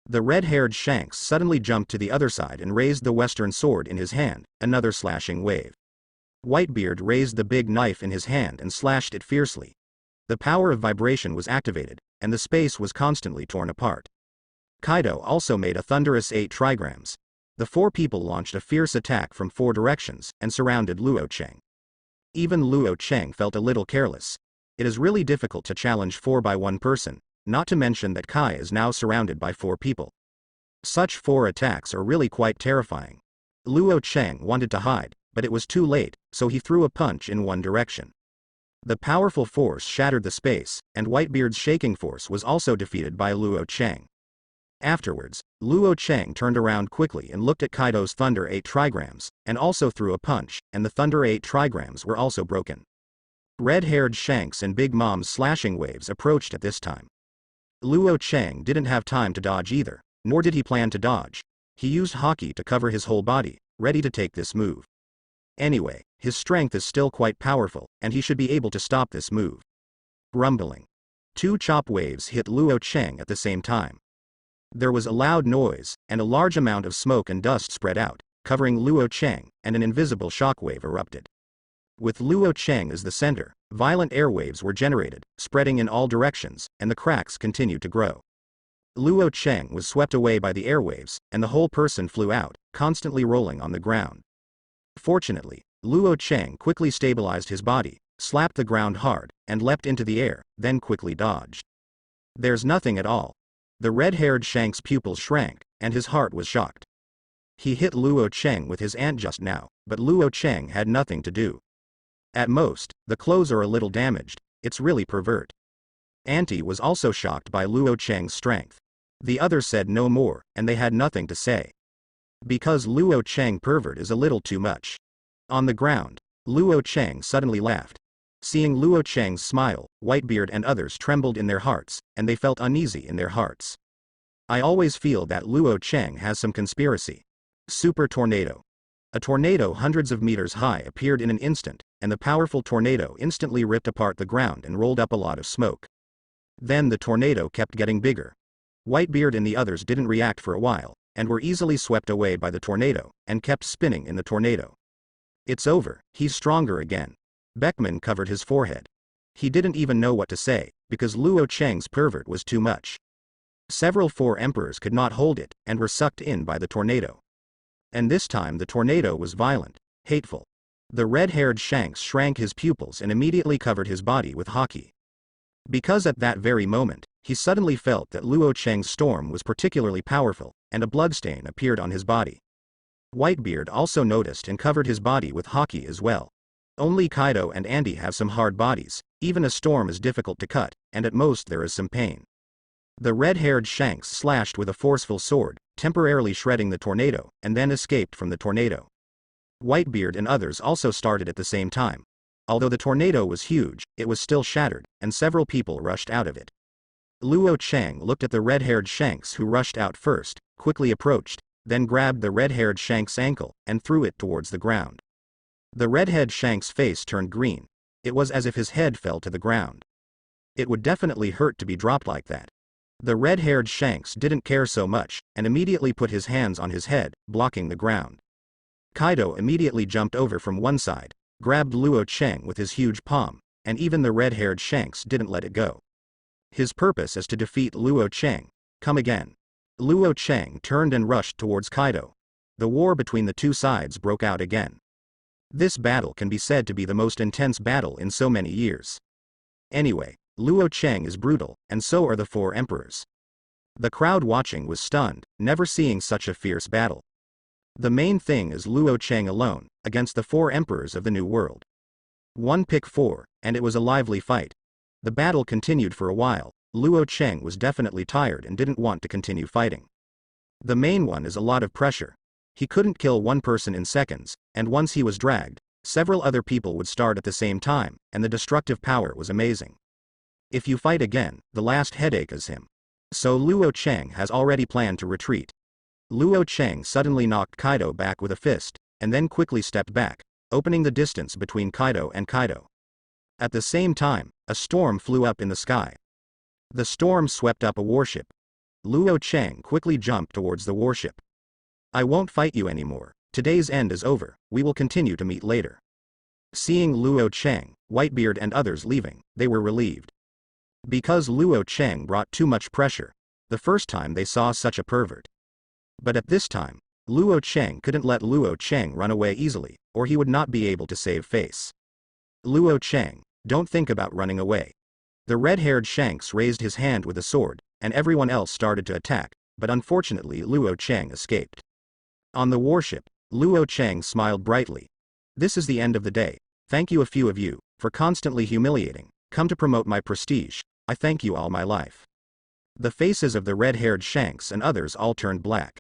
The red-haired Shanks suddenly jumped to the other side and raised the western sword in his hand, another slashing wave. Whitebeard raised the big knife in his hand and slashed it fiercely. The power of vibration was activated, and the space was constantly torn apart. Kaido also made a thunderous 8 trigrams. The 4 people launched a fierce attack from 4 directions and surrounded Luo Cheng. Even Luo Cheng felt a little careless. It is really difficult to challenge 4 by 1 person, not to mention that Kai is now surrounded by 4 people. Such 4 attacks are really quite terrifying. Luo Cheng wanted to hide, but it was too late, so he threw a punch in one direction. The powerful force shattered the space, and Whitebeard's shaking force was also defeated by Luo Cheng. Afterwards, Luo Cheng turned around quickly and looked at Kaido's Thunder 8 trigrams, and also threw a punch, and the Thunder 8 trigrams were also broken. Red-haired Shanks and Big Mom's slashing waves approached at this time. Luo Cheng didn't have time to dodge either, nor did he plan to dodge. He used Haki to cover his whole body, ready to take this move. Anyway, his strength is still quite powerful, and he should be able to stop this move. Rumbling. 2 chop waves hit Luo Cheng at the same time. There was a loud noise, and a large amount of smoke and dust spread out, covering Luo Cheng, and an invisible shockwave erupted. With Luo Cheng as the center, violent airwaves were generated, spreading in all directions, and the cracks continued to grow. Luo Cheng was swept away by the airwaves, and the whole person flew out, constantly rolling on the ground. Fortunately, Luo Cheng quickly stabilized his body, slapped the ground hard, and leapt into the air, then quickly dodged. There's nothing at all. The red-haired Shank's pupils shrank, and his heart was shocked. He hit Luo Cheng with his ant just now, but Luo Cheng had nothing to do. At most, the clothes are a little damaged, it's really pervert. Auntie was also shocked by Luo Cheng's strength. The others said no more, and they had nothing to say. Because Luo Cheng pervert is a little too much. On the ground, Luo Cheng suddenly laughed. Seeing Luo Cheng's smile, Whitebeard and others trembled in their hearts, and they felt uneasy in their hearts. I always feel that Luo Cheng has some conspiracy. Super tornado. A tornado hundreds of meters high appeared in an instant, and the powerful tornado instantly ripped apart the ground and rolled up a lot of smoke. Then the tornado kept getting bigger. Whitebeard and the others didn't react for a while, and were easily swept away by the tornado, and kept spinning in the tornado. It's over, he's stronger again. Beckman covered his forehead. He didn't even know what to say, because Luo Cheng's pervert was too much. Several 4 emperors could not hold it, and were sucked in by the tornado. And this time the tornado was violent, hateful. The red-haired Shanks shrank his pupils and immediately covered his body with Haki. Because at that very moment, he suddenly felt that Luo Cheng's storm was particularly powerful, and a bloodstain appeared on his body. Whitebeard also noticed and covered his body with Haki as well. Only Kaido and Andy have some hard bodies, even a storm is difficult to cut, and at most there is some pain. The red-haired Shanks slashed with a forceful sword, temporarily shredding the tornado, and then escaped from the tornado. Whitebeard and others also started at the same time. Although the tornado was huge, it was still shattered, and several people rushed out of it. Luo Cheng looked at the red-haired Shanks who rushed out first, quickly approached, then grabbed the red-haired Shank's ankle, and threw it towards the ground. The redhead Shank's face turned green. It was as if his head fell to the ground. It would definitely hurt to be dropped like that. The red-haired Shanks didn't care so much, and immediately put his hands on his head, blocking the ground. Kaido immediately jumped over from one side, grabbed Luo Cheng with his huge palm, and even the red-haired Shanks didn't let it go. His purpose is to defeat Luo Cheng. Come again. Luo Cheng turned and rushed towards Kaido. The war between the two sides broke out again. This battle can be said to be the most intense battle in so many years. Anyway, Luo Cheng is brutal, and so are the 4 emperors. The crowd watching was stunned, never seeing such a fierce battle. The main thing is Luo Cheng alone, against the 4 emperors of the New World. 1 pick 4, and it was a lively fight. The battle continued for a while. Luo Cheng was definitely tired and didn't want to continue fighting. The main one is a lot of pressure. He couldn't kill one person in seconds, and once he was dragged, several other people would start at the same time, and the destructive power was amazing. If you fight again, the last headache is him. So Luo Cheng has already planned to retreat. Luo Cheng suddenly knocked Kaido back with a fist, and then quickly stepped back, opening the distance between Kaido and Kaido. At the same time, A storm flew up in the sky. The storm swept up a warship. Luo Cheng quickly jumped towards the warship. I won't fight you anymore. Today's end is over. We will continue to meet later. Seeing Luo Cheng, Whitebeard and others leaving, they were relieved. Because Luo Cheng brought too much pressure. The first time they saw such a pervert. But at this time, Luo Cheng couldn't let Luo Cheng run away easily, or he would not be able to save face. Luo Cheng, don't think about running away. The red-haired Shanks raised his hand with a sword, and everyone else started to attack, but unfortunately Luo Cheng escaped. On the warship, Luo Cheng smiled brightly. This is the end of the day. Thank you a few of you, for constantly humiliating, come to promote my prestige. I thank you all my life. The faces of the red-haired Shanks and others all turned black.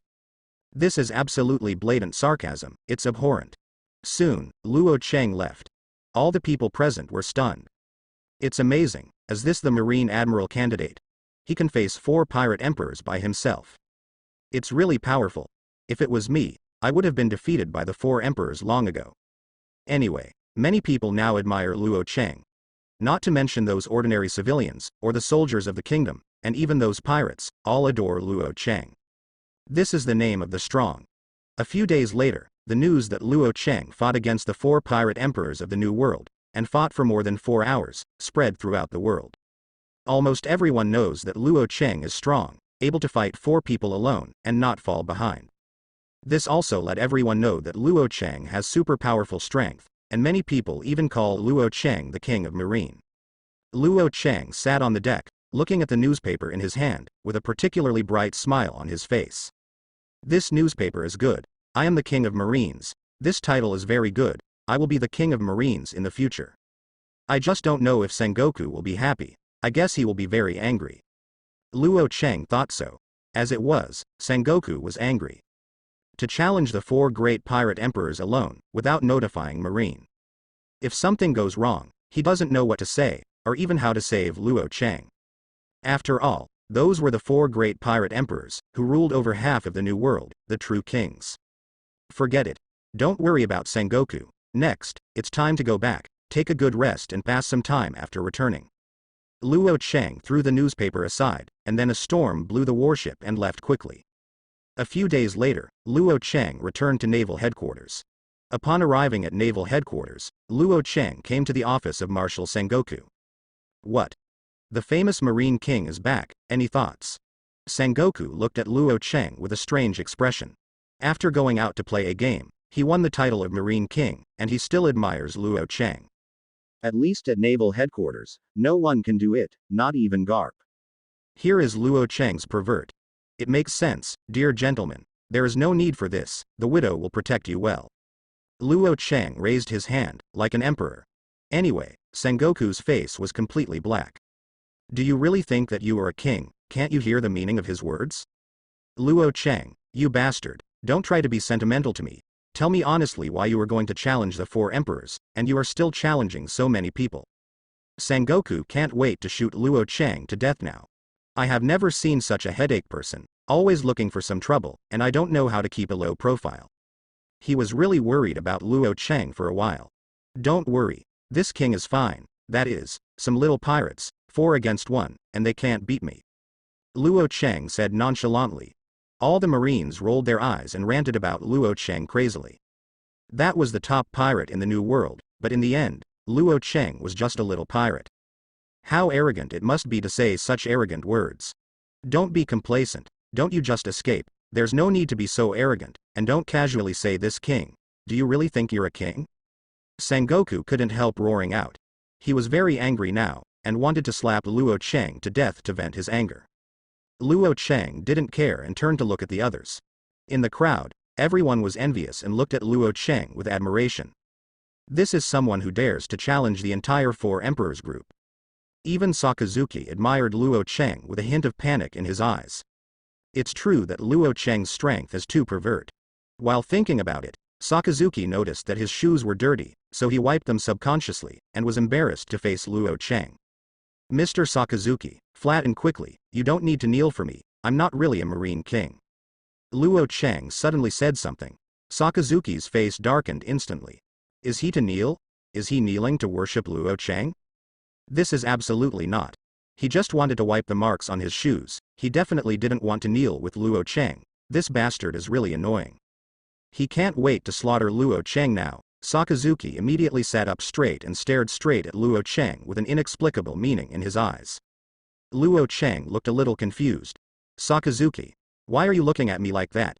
This is absolutely blatant sarcasm, it's abhorrent. Soon, Luo Cheng left. All the people present were stunned. It's amazing, is this the Marine Admiral candidate? He can face 4 pirate emperors by himself. It's really powerful. If it was me, I would have been defeated by the 4 emperors long ago. Anyway, many people now admire Luo Cheng. Not to mention those ordinary civilians, or the soldiers of the kingdom, and even those pirates, all adore Luo Cheng. This is the name of the strong. A few days later, the news that Luo Cheng fought against the 4 pirate emperors of the New World, and fought for more than 4 hours, spread throughout the world. Almost everyone knows that Luo Cheng is strong, able to fight 4 people alone, and not fall behind. This also let everyone know that Luo Cheng has super powerful strength, and many people even call Luo Cheng the king of marine. Luo Cheng sat on the deck, looking at the newspaper in his hand, with a particularly bright smile on his face. This newspaper is good. I am the king of marines. This title is very good. I will be the king of marines in the future. I just don't know if Sengoku will be happy. I guess he will be very angry. Luo Cheng thought so. As it was, Sengoku was angry. To challenge the 4 great pirate emperors alone, without notifying Marine. If something goes wrong, he doesn't know what to say, or even how to save Luo Cheng. After all, those were the 4 great pirate emperors, who ruled over half of the New World, the true kings. Forget it. Don't worry about Sengoku. Next, it's time to go back, take a good rest and pass some time after returning. Luo Cheng threw the newspaper aside, and then a storm blew the warship and left quickly. A few days later, Luo Cheng returned to naval headquarters. Upon arriving at naval headquarters, Luo Cheng came to the office of Marshal Sengoku. What? The famous Marine King is back, any thoughts? Sengoku looked at Luo Cheng with a strange expression. After going out to play a game, he won the title of Marine King, and he still admires Luo Cheng. At least at naval headquarters, no one can do it, not even Garp. Here is Luo Cheng's pervert. It makes sense, dear gentlemen. There is no need for this, the widow will protect you well. Luo Cheng raised his hand, like an emperor. Anyway, Sengoku's face was completely black. Do you really think that you are a king? Can't you hear the meaning of his words? Luo Cheng, you bastard, don't try to be sentimental to me. Tell me honestly why you are going to challenge the 4 emperors, and you are still challenging so many people. Sengoku can't wait to shoot Luo Cheng to death now. I have never seen such a headache person, always looking for some trouble, and I don't know how to keep a low profile. He was really worried about Luo Cheng for a while. Don't worry, this king is fine, that is, some little pirates, 4 against 1, and they can't beat me. Luo Cheng said nonchalantly. All the marines rolled their eyes and ranted about Luo Cheng crazily. That was the top pirate in the New World, but in the end, Luo Cheng was just a little pirate. How arrogant it must be to say such arrogant words. Don't be complacent, don't you just escape, there's no need to be so arrogant, and don't casually say this king. Do you really think you're a king? Sengoku couldn't help roaring out. He was very angry now, and wanted to slap Luo Cheng to death to vent his anger. Luo Cheng didn't care and turned to look at the others. In the crowd, everyone was envious and looked at Luo Cheng with admiration. This is someone who dares to challenge the entire 4 emperors group. Even Sakazuki admired Luo Cheng with a hint of panic in his eyes. It's true that Luo Cheng's strength is too pervert. While thinking about it, Sakazuki noticed that his shoes were dirty, so he wiped them subconsciously, and was embarrassed to face Luo Cheng. Mr. Sakazuki, flat and quickly, you don't need to kneel for me, I'm not really a marine king. Luo Cheng suddenly said something. Sakazuki's face darkened instantly. Is he to kneel? Is he kneeling to worship Luo Cheng? This is absolutely not. He just wanted to wipe the marks on his shoes. He definitely didn't want to kneel with Luo Cheng. This bastard is really annoying. He can't wait to slaughter Luo Cheng now. Sakazuki immediately sat up straight and stared straight at Luo Cheng with an inexplicable meaning in his eyes. Luo Cheng looked a little confused. Sakazuki, why are you looking at me like that?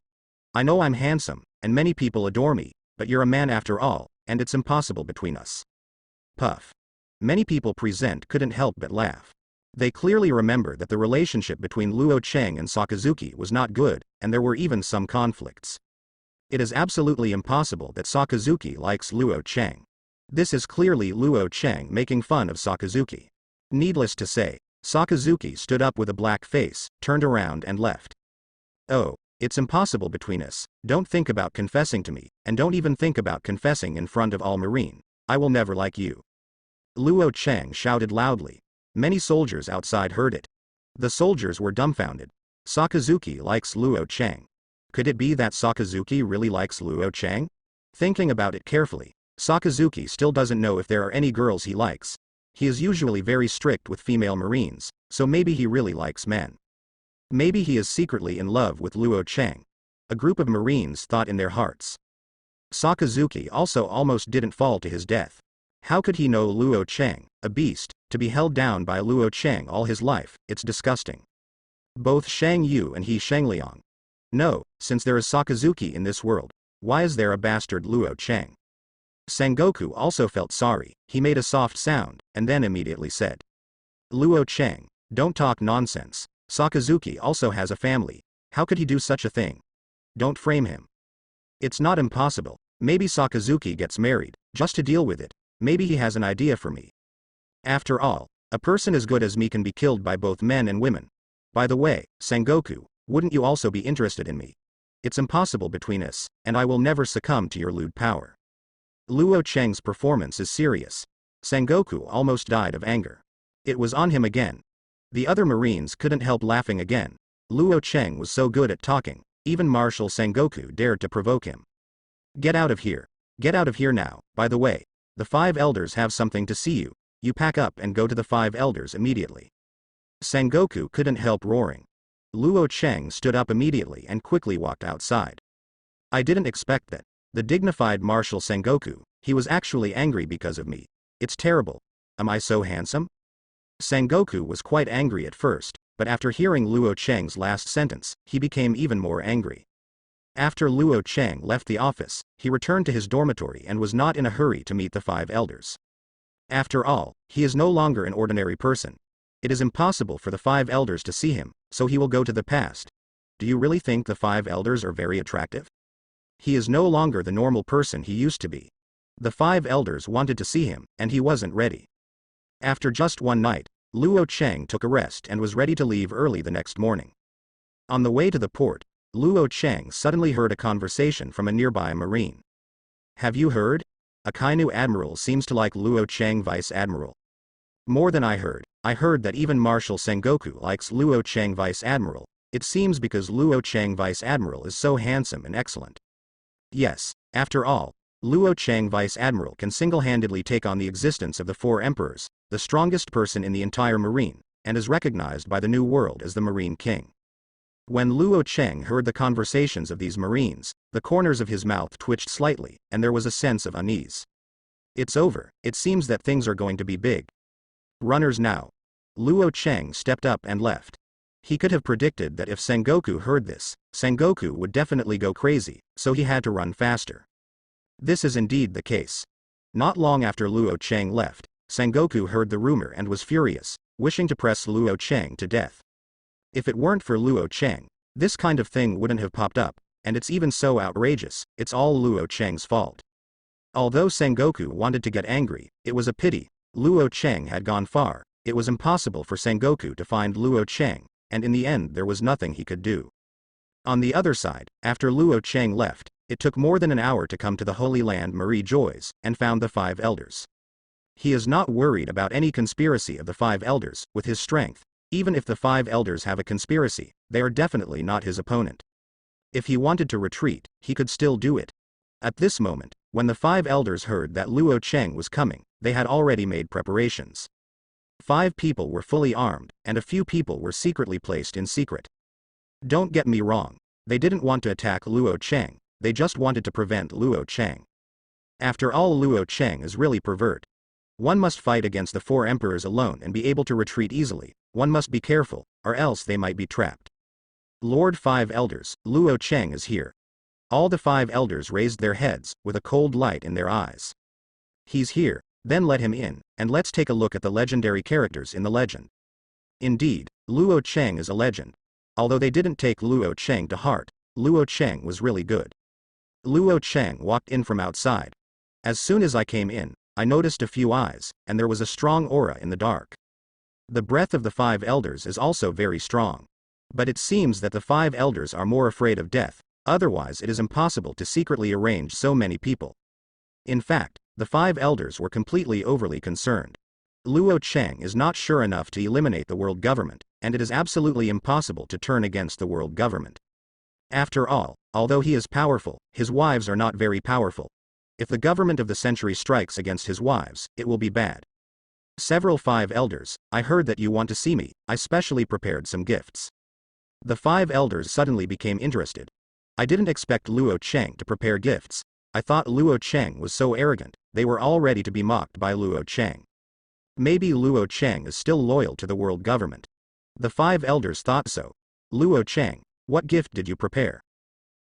I know I'm handsome, and many people adore me, but you're a man after all, and it's impossible between us. Puff. Many people present couldn't help but laugh. They clearly remember that the relationship between Luo Cheng and Sakazuki was not good, and there were even some conflicts. It is absolutely impossible that Sakazuki likes Luo Cheng. This is clearly Luo Cheng making fun of Sakazuki. Needless to say, Sakazuki stood up with a black face, turned around and left. Oh, it's impossible between us. Don't think about confessing to me, and don't even think about confessing in front of all Marine. I will never like you. Luo Cheng shouted loudly. Many soldiers outside heard it. The soldiers were dumbfounded. Sakazuki likes Luo Cheng. Could it be that Sakazuki really likes Luo Cheng? Thinking about it carefully, Sakazuki still doesn't know if there are any girls he likes. He is usually very strict with female Marines, so maybe he really likes men. Maybe he is secretly in love with Luo Cheng. A group of Marines thought in their hearts. Sakazuki also almost didn't fall to his death. How could he know Luo Cheng, a beast, to be held down by Luo Cheng all his life? It's disgusting. Both Shang Yu and he Shangliang. No, since there is Sakazuki in this world, why is there a bastard Luo Cheng? Sengoku also felt sorry. He made a soft sound, and then immediately said. Luo Cheng, don't talk nonsense. Sakazuki also has a family. How could he do such a thing? Don't frame him. It's not impossible. Maybe Sakazuki gets married, just to deal with it. Maybe he has an idea for me. After all, a person as good as me can be killed by both men and women. By the way, Sengoku, wouldn't you also be interested in me? It's impossible between us, and I will never succumb to your lewd power. Luo Cheng's performance is serious. Sengoku almost died of anger. It was on him again. The other Marines couldn't help laughing again. Luo Cheng was so good at talking, even Marshal Sengoku dared to provoke him. Get out of here. Get out of here now. By the way, the 5 elders have something to see you. You pack up and go to the 5 elders immediately. Sengoku couldn't help roaring. Luo Cheng stood up immediately and quickly walked outside. I didn't expect that. The dignified Marshal Sengoku, he was actually angry because of me. It's terrible. Am I so handsome? Sengoku was quite angry at first, but after hearing Luo Cheng's last sentence, he became even more angry. After Luo Cheng left the office, he returned to his dormitory and was not in a hurry to meet the 5 elders. After all, he is no longer an ordinary person. It is impossible for the 5 elders to see him, so he will go to the past. Do you really think the 5 elders are very attractive? He is no longer the normal person he used to be. The 5 elders wanted to see him, and he wasn't ready. After just one night, Luo Cheng took a rest and was ready to leave early the next morning. On the way to the port, Luo Cheng suddenly heard a conversation from a nearby Marine. Have you heard? Akainu Admiral seems to like Luo Cheng Vice Admiral. More than I heard that even Marshal Sengoku likes Luo Cheng Vice Admiral. It seems because Luo Cheng Vice Admiral is so handsome and excellent. Yes, after all, Luo Cheng Vice Admiral can single-handedly take on the existence of the 4 emperors, the strongest person in the entire Marine, and is recognized by the New World as the Marine King. When Luo Cheng heard the conversations of these Marines, the corners of his mouth twitched slightly, and there was a sense of unease. It's over. It seems that things are going to be big. Runners now. Luo Cheng stepped up and left. He could have predicted that if Sengoku heard this, Sengoku would definitely go crazy, so he had to run faster. This is indeed the case. Not long after Luo Cheng left, Sengoku heard the rumor and was furious, wishing to press Luo Cheng to death. If it weren't for Luo Cheng, this kind of thing wouldn't have popped up, and it's even so outrageous, it's all Luo Cheng's fault. Although Sengoku wanted to get angry, it was a pity. Luo Cheng had gone far. It was impossible for Sengoku to find Luo Cheng, and in the end there was nothing he could do. On the other side, after Luo Cheng left, it took more than an hour to come to the Holy Land Marie Joy's, and found the 5 elders. He is not worried about any conspiracy of the 5 elders. With his strength, even if the 5 elders have a conspiracy, they are definitely not his opponent. If he wanted to retreat, he could still do it. At this moment, when the 5 elders heard that Luo Cheng was coming, they had already made preparations. 5 people were fully armed, and a few people were secretly placed in secret. Don't get me wrong, they didn't want to attack Luo Cheng, they just wanted to prevent Luo Cheng. After all, Luo Cheng is really pervert. One must fight against the 4 emperors alone and be able to retreat easily. One must be careful, or else they might be trapped. Lord 5 Elders, Luo Cheng is here. All the 5 elders raised their heads, with a cold light in their eyes. He's here, then let him in, and let's take a look at the legendary characters in the legend. Indeed, Luo Cheng is a legend. Although they didn't take Luo Cheng to heart, Luo Cheng was really good. Luo Cheng walked in from outside. As soon as I came in, I noticed a few eyes, and there was a strong aura in the dark. The breath of the 5 elders is also very strong. But it seems that the 5 elders are more afraid of death, otherwise it is impossible to secretly arrange so many people. In fact, the 5 elders were completely overly concerned. Luo Cheng is not sure enough to eliminate the world government, and it is absolutely impossible to turn against the world government. After all, although he is powerful, his wives are not very powerful. If the government of the century strikes against his wives, it will be bad. Several 5 elders, I heard that you want to see me, I specially prepared some gifts. The 5 elders suddenly became interested. I didn't expect Luo Cheng to prepare gifts. I thought Luo Cheng was so arrogant, they were all ready to be mocked by Luo Cheng. Maybe Luo Cheng is still loyal to the world government. The 5 elders thought so. Luo Cheng, what gift did you prepare?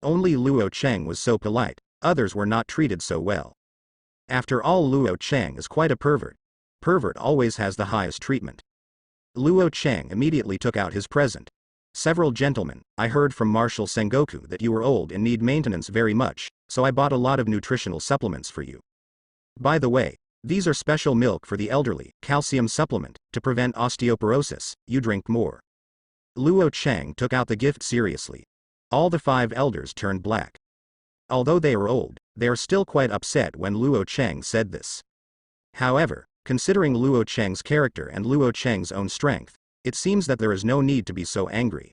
Only Luo Cheng was so polite, others were not treated so well. After all, Luo Cheng is quite a pervert. Pervert always has the highest treatment. Luo Cheng immediately took out his present. Several gentlemen, I heard from Marshal Sengoku that you were old and need maintenance very much, so I bought a lot of nutritional supplements for you. By the way, these are special milk for the elderly, calcium supplement, to prevent osteoporosis, you drink more. Luo Cheng took out the gift seriously. All the 5 elders turned black. Although they are old, they are still quite upset when Luo Cheng said this. However, considering Luo Cheng's character and Luo Cheng's own strength, it seems that there is no need to be so angry.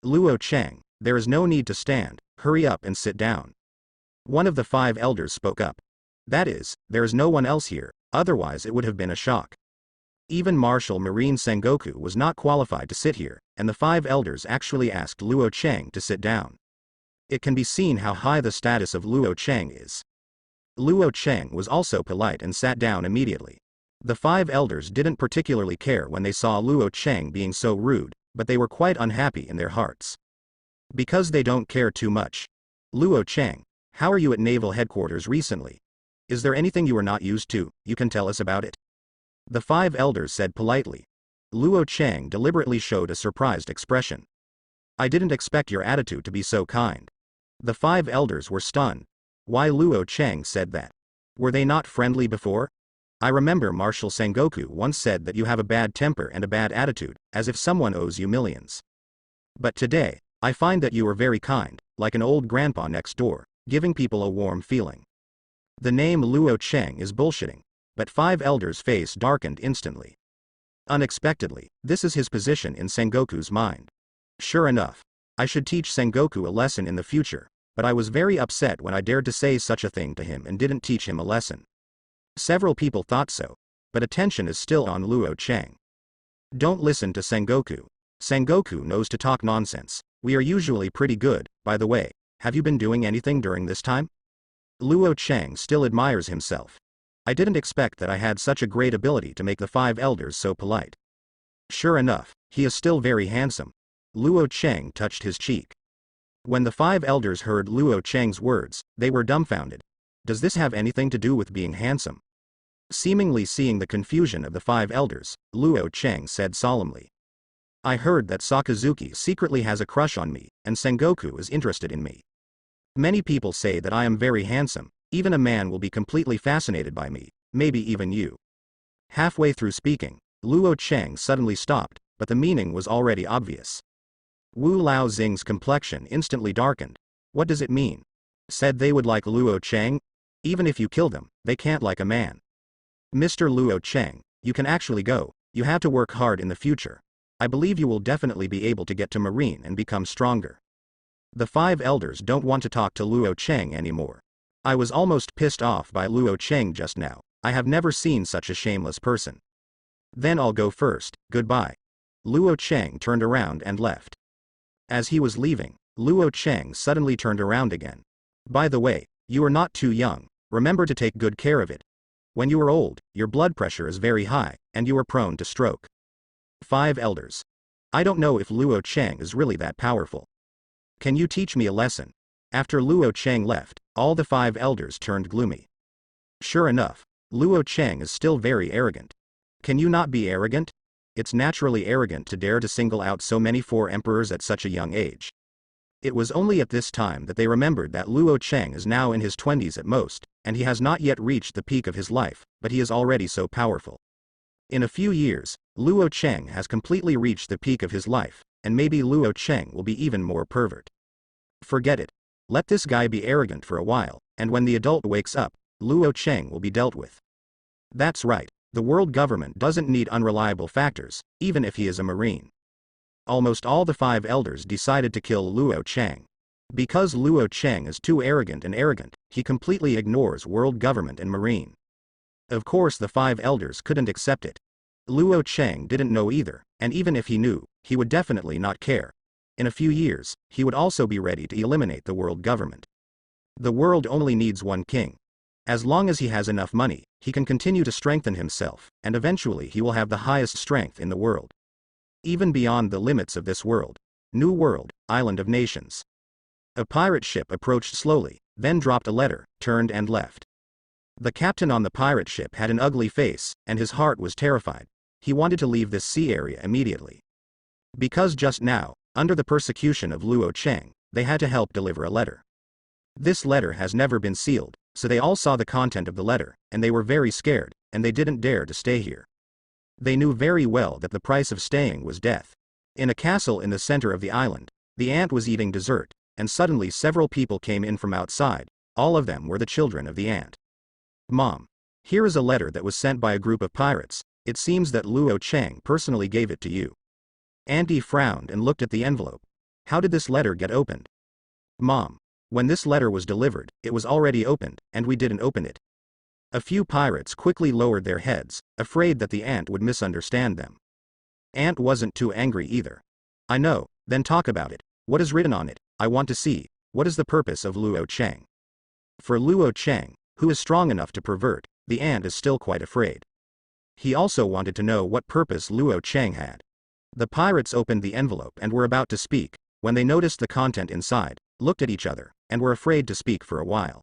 Luo Cheng, there is no need to stand, hurry up and sit down. One of the 5 elders spoke up. That is, there is no one else here, otherwise it would have been a shock. Even Marshal Marine Sengoku was not qualified to sit here, and the 5 elders actually asked Luo Cheng to sit down. It can be seen how high the status of Luo Cheng is. Luo Cheng was also polite and sat down immediately. The 5 elders didn't particularly care when they saw Luo Cheng being so rude, but they were quite unhappy in their hearts. Because they don't care too much. Luo Cheng, how are you at Naval Headquarters recently? Is there anything you are not used to, you can tell us about it? The 5 elders said politely. Luo Cheng deliberately showed a surprised expression. I didn't expect your attitude to be so kind. The 5 elders were stunned. Why Luo Cheng said that? Were they not friendly before? I remember Marshal Sengoku once said that you have a bad temper and a bad attitude, as if someone owes you millions. But today, I find that you are very kind, like an old grandpa next door, giving people a warm feeling. The name Luo Cheng is bullshitting, but 5 elders' face darkened instantly. Unexpectedly, this is his position in Sengoku's mind. Sure enough, I should teach Sengoku a lesson in the future, but I was very upset when I dared to say such a thing to him and didn't teach him a lesson. Several people thought so, but attention is still on Luo Cheng. Don't listen to Sengoku. Sengoku knows to talk nonsense. We are usually pretty good, by the way. Have you been doing anything during this time? Luo Cheng still admires himself. I didn't expect that I had such a great ability to make the 5 elders so polite. Sure enough, he is still very handsome. Luo Cheng touched his cheek. When the 5 elders heard Luo Cheng's words, they were dumbfounded. Does this have anything to do with being handsome? Seemingly seeing the confusion of the 5 elders, Luo Cheng said solemnly. I heard that Sakazuki secretly has a crush on me, and Sengoku is interested in me. Many people say that I am very handsome, even a man will be completely fascinated by me, maybe even you. Halfway through speaking, Luo Cheng suddenly stopped, but the meaning was already obvious. Wu Lao Xing's complexion instantly darkened. What does it mean? Said they would like Luo Cheng? Even if you kill them, they can't like a man. Mr. Luo Cheng, you can actually go, you have to work hard in the future. I believe you will definitely be able to get to Marine and become stronger. The 5 elders don't want to talk to Luo Cheng anymore. I was almost pissed off by Luo Cheng just now. I have never seen such a shameless person. Then I'll go first, goodbye. Luo Cheng turned around and left. As he was leaving, Luo Cheng suddenly turned around again. By the way, you are not too young, remember to take good care of it. When you are old, your blood pressure is very high, and you are prone to stroke. 5 elders. I don't know if Luo Cheng is really that powerful. Can you teach me a lesson? After Luo Cheng left, all the 5 elders turned gloomy. Sure enough, Luo Cheng is still very arrogant. Can you not be arrogant? It's naturally arrogant to dare to single out so many 4 emperors at such a young age. It was only at this time that they remembered that Luo Cheng is now in his 20s at most, and he has not yet reached the peak of his life, but he is already so powerful. In a few years, Luo Cheng has completely reached the peak of his life, and maybe Luo Cheng will be even more pervert. Forget it. Let this guy be arrogant for a while, and when the adult wakes up, Luo Cheng will be dealt with. That's right, the world government doesn't need unreliable factors, even if he is a marine. Almost all the 5 elders decided to kill Luo Cheng. Because Luo Cheng is too arrogant, he completely ignores world government and marine. Of course the 5 elders couldn't accept it. Luo Cheng didn't know either, and even if he knew, he would definitely not care. In a few years, he would also be ready to eliminate the world government. The world only needs one king. As long as he has enough money, he can continue to strengthen himself, and eventually he will have the highest strength in the world. Even beyond the limits of this world. New World, Island of Nations. A pirate ship approached slowly, then dropped a letter, turned and left. The captain on the pirate ship had an ugly face, and his heart was terrified. He wanted to leave this sea area immediately. Because just now, under the persecution of Luo Cheng, they had to help deliver a letter. This letter has never been sealed, so they all saw the content of the letter, and they were very scared, and they didn't dare to stay here. They knew very well that the price of staying was death. In a castle in the center of the island, the ant was eating dessert, and suddenly several people came in from outside. All of them were the children of the ant. Mom, here is a letter that was sent by a group of pirates. It seems that Luo Cheng personally gave it to you. Auntie frowned and looked at the envelope. How did this letter get opened? Mom, when this letter was delivered, it was already opened, and we didn't open it. A few pirates quickly lowered their heads, afraid that the ant would misunderstand them. Ant wasn't too angry either. I know, then talk about it. What is written on it? I want to see. What is the purpose of Luo Cheng? For Luo Cheng, who is strong enough to pervert, the ant is still quite afraid. He also wanted to know what purpose Luo Cheng had. The pirates opened the envelope and were about to speak, when they noticed the content inside, looked at each other, and were afraid to speak for a while.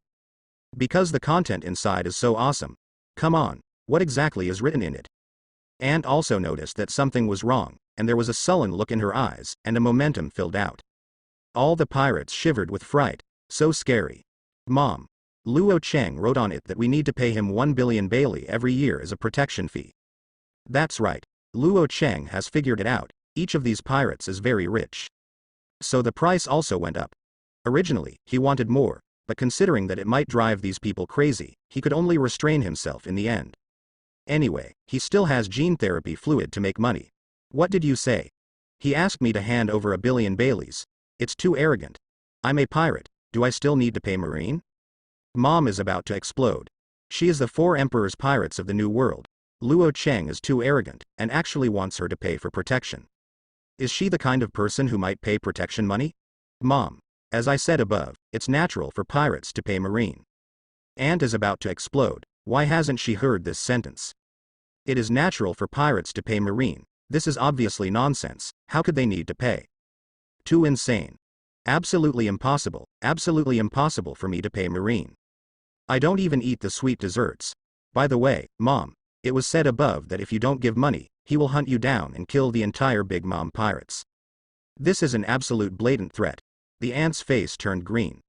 Because the content inside is so awesome. Come on, what exactly is written in it? Ant also noticed that something was wrong, and there was a sullen look in her eyes, and a momentum filled out. All the pirates shivered with fright. So scary. Mom, Luo Cheng wrote on it that we need to pay him 1 billion Bailey every year as a protection fee. That's right. Luo Cheng has figured it out. Each of these pirates is very rich. So the price also went up. Originally, he wanted more, but considering that it might drive these people crazy, he could only restrain himself in the end. Anyway, he still has gene therapy fluid to make money. What did you say? He asked me to hand over 1 billion Baileys. It's too arrogant. I'm a pirate. Do I still need to pay marine? Mom is about to explode. She is the 4 emperors pirates of the New World. Luo Cheng is too arrogant, and actually wants her to pay for protection. Is she the kind of person who might pay protection money? Mom, as I said above, it's natural for pirates to pay marine. Ant is about to explode. Why hasn't she heard this sentence? It is natural for pirates to pay marine. This is obviously nonsense. How could they need to pay? Too insane. Absolutely impossible for me to pay marine. I don't even eat the sweet desserts. By the way, Mom, it was said above that if you don't give money, he will hunt you down and kill the entire Big Mom pirates. This is an absolute blatant threat. The ant's face turned green.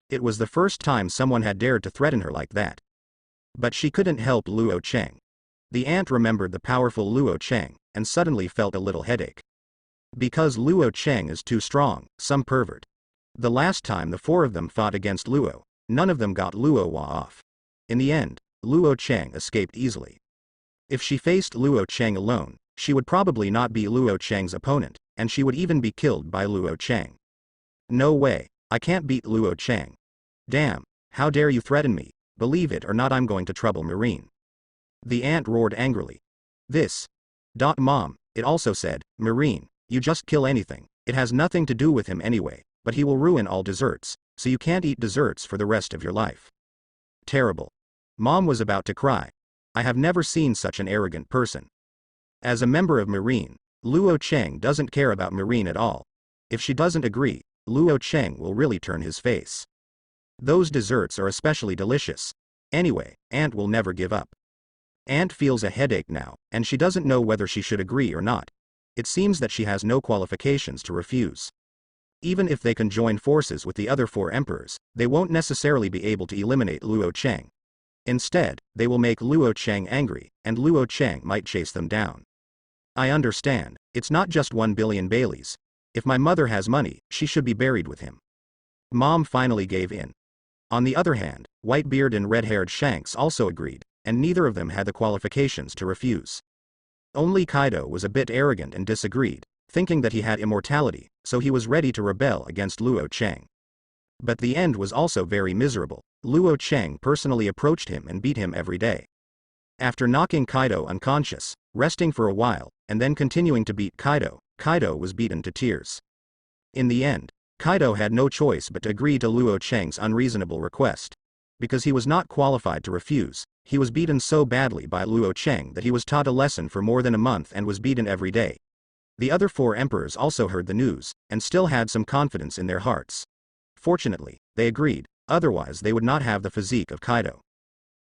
It was the first time someone had dared to threaten her like that. But she couldn't help Luo Cheng. The ant remembered the powerful Luo Cheng, and suddenly felt a little headache. Because Luo Cheng is too strong, some pervert. The last time the 4 of them fought against Luo, none of them got Luo off. In the end, Luo Cheng escaped easily. If she faced Luo Cheng alone, she would probably not be Luo Cheng's opponent, and she would even be killed by Luo Cheng. No way, I can't beat Luo Cheng. Damn, how dare you threaten me? Believe it or not, I'm going to trouble marine. The ant roared angrily. This Mom, it also said, Marine, you just kill anything. It has nothing to do with him anyway, but he will ruin all desserts, so you can't eat desserts for the rest of your life. Terrible. Mom was about to cry. I have never seen such an arrogant person. As a member of Marine, Luo Cheng doesn't care about Marine at all. If she doesn't agree, Luo Cheng will really turn his face. Those desserts are especially delicious. Anyway, Aunt will never give up. Aunt feels a headache now, and she doesn't know whether she should agree or not. It seems that she has no qualifications to refuse. Even if they can join forces with the other 4 emperors, they won't necessarily be able to eliminate Luo Cheng. Instead, they will make Luo Cheng angry, and Luo Cheng might chase them down. I understand, it's not just 1 billion Baileys. If my mother has money, she should be buried with him. Mom finally gave in. On the other hand, Whitebeard and red-haired Shanks also agreed, and neither of them had the qualifications to refuse. Only Kaido was a bit arrogant and disagreed, thinking that he had immortality, so he was ready to rebel against Luo Cheng. But the end was also very miserable. Luo Cheng personally approached him and beat him every day. After knocking Kaido unconscious, resting for a while, and then continuing to beat Kaido, Kaido was beaten to tears. In the end, Kaido had no choice but to agree to Luo Cheng's unreasonable request. Because he was not qualified to refuse, he was beaten so badly by Luo Cheng that he was taught a lesson for more than a month and was beaten every day. The other 4 emperors also heard the news, and still had some confidence in their hearts. Fortunately, they agreed, otherwise they would not have the physique of Kaido.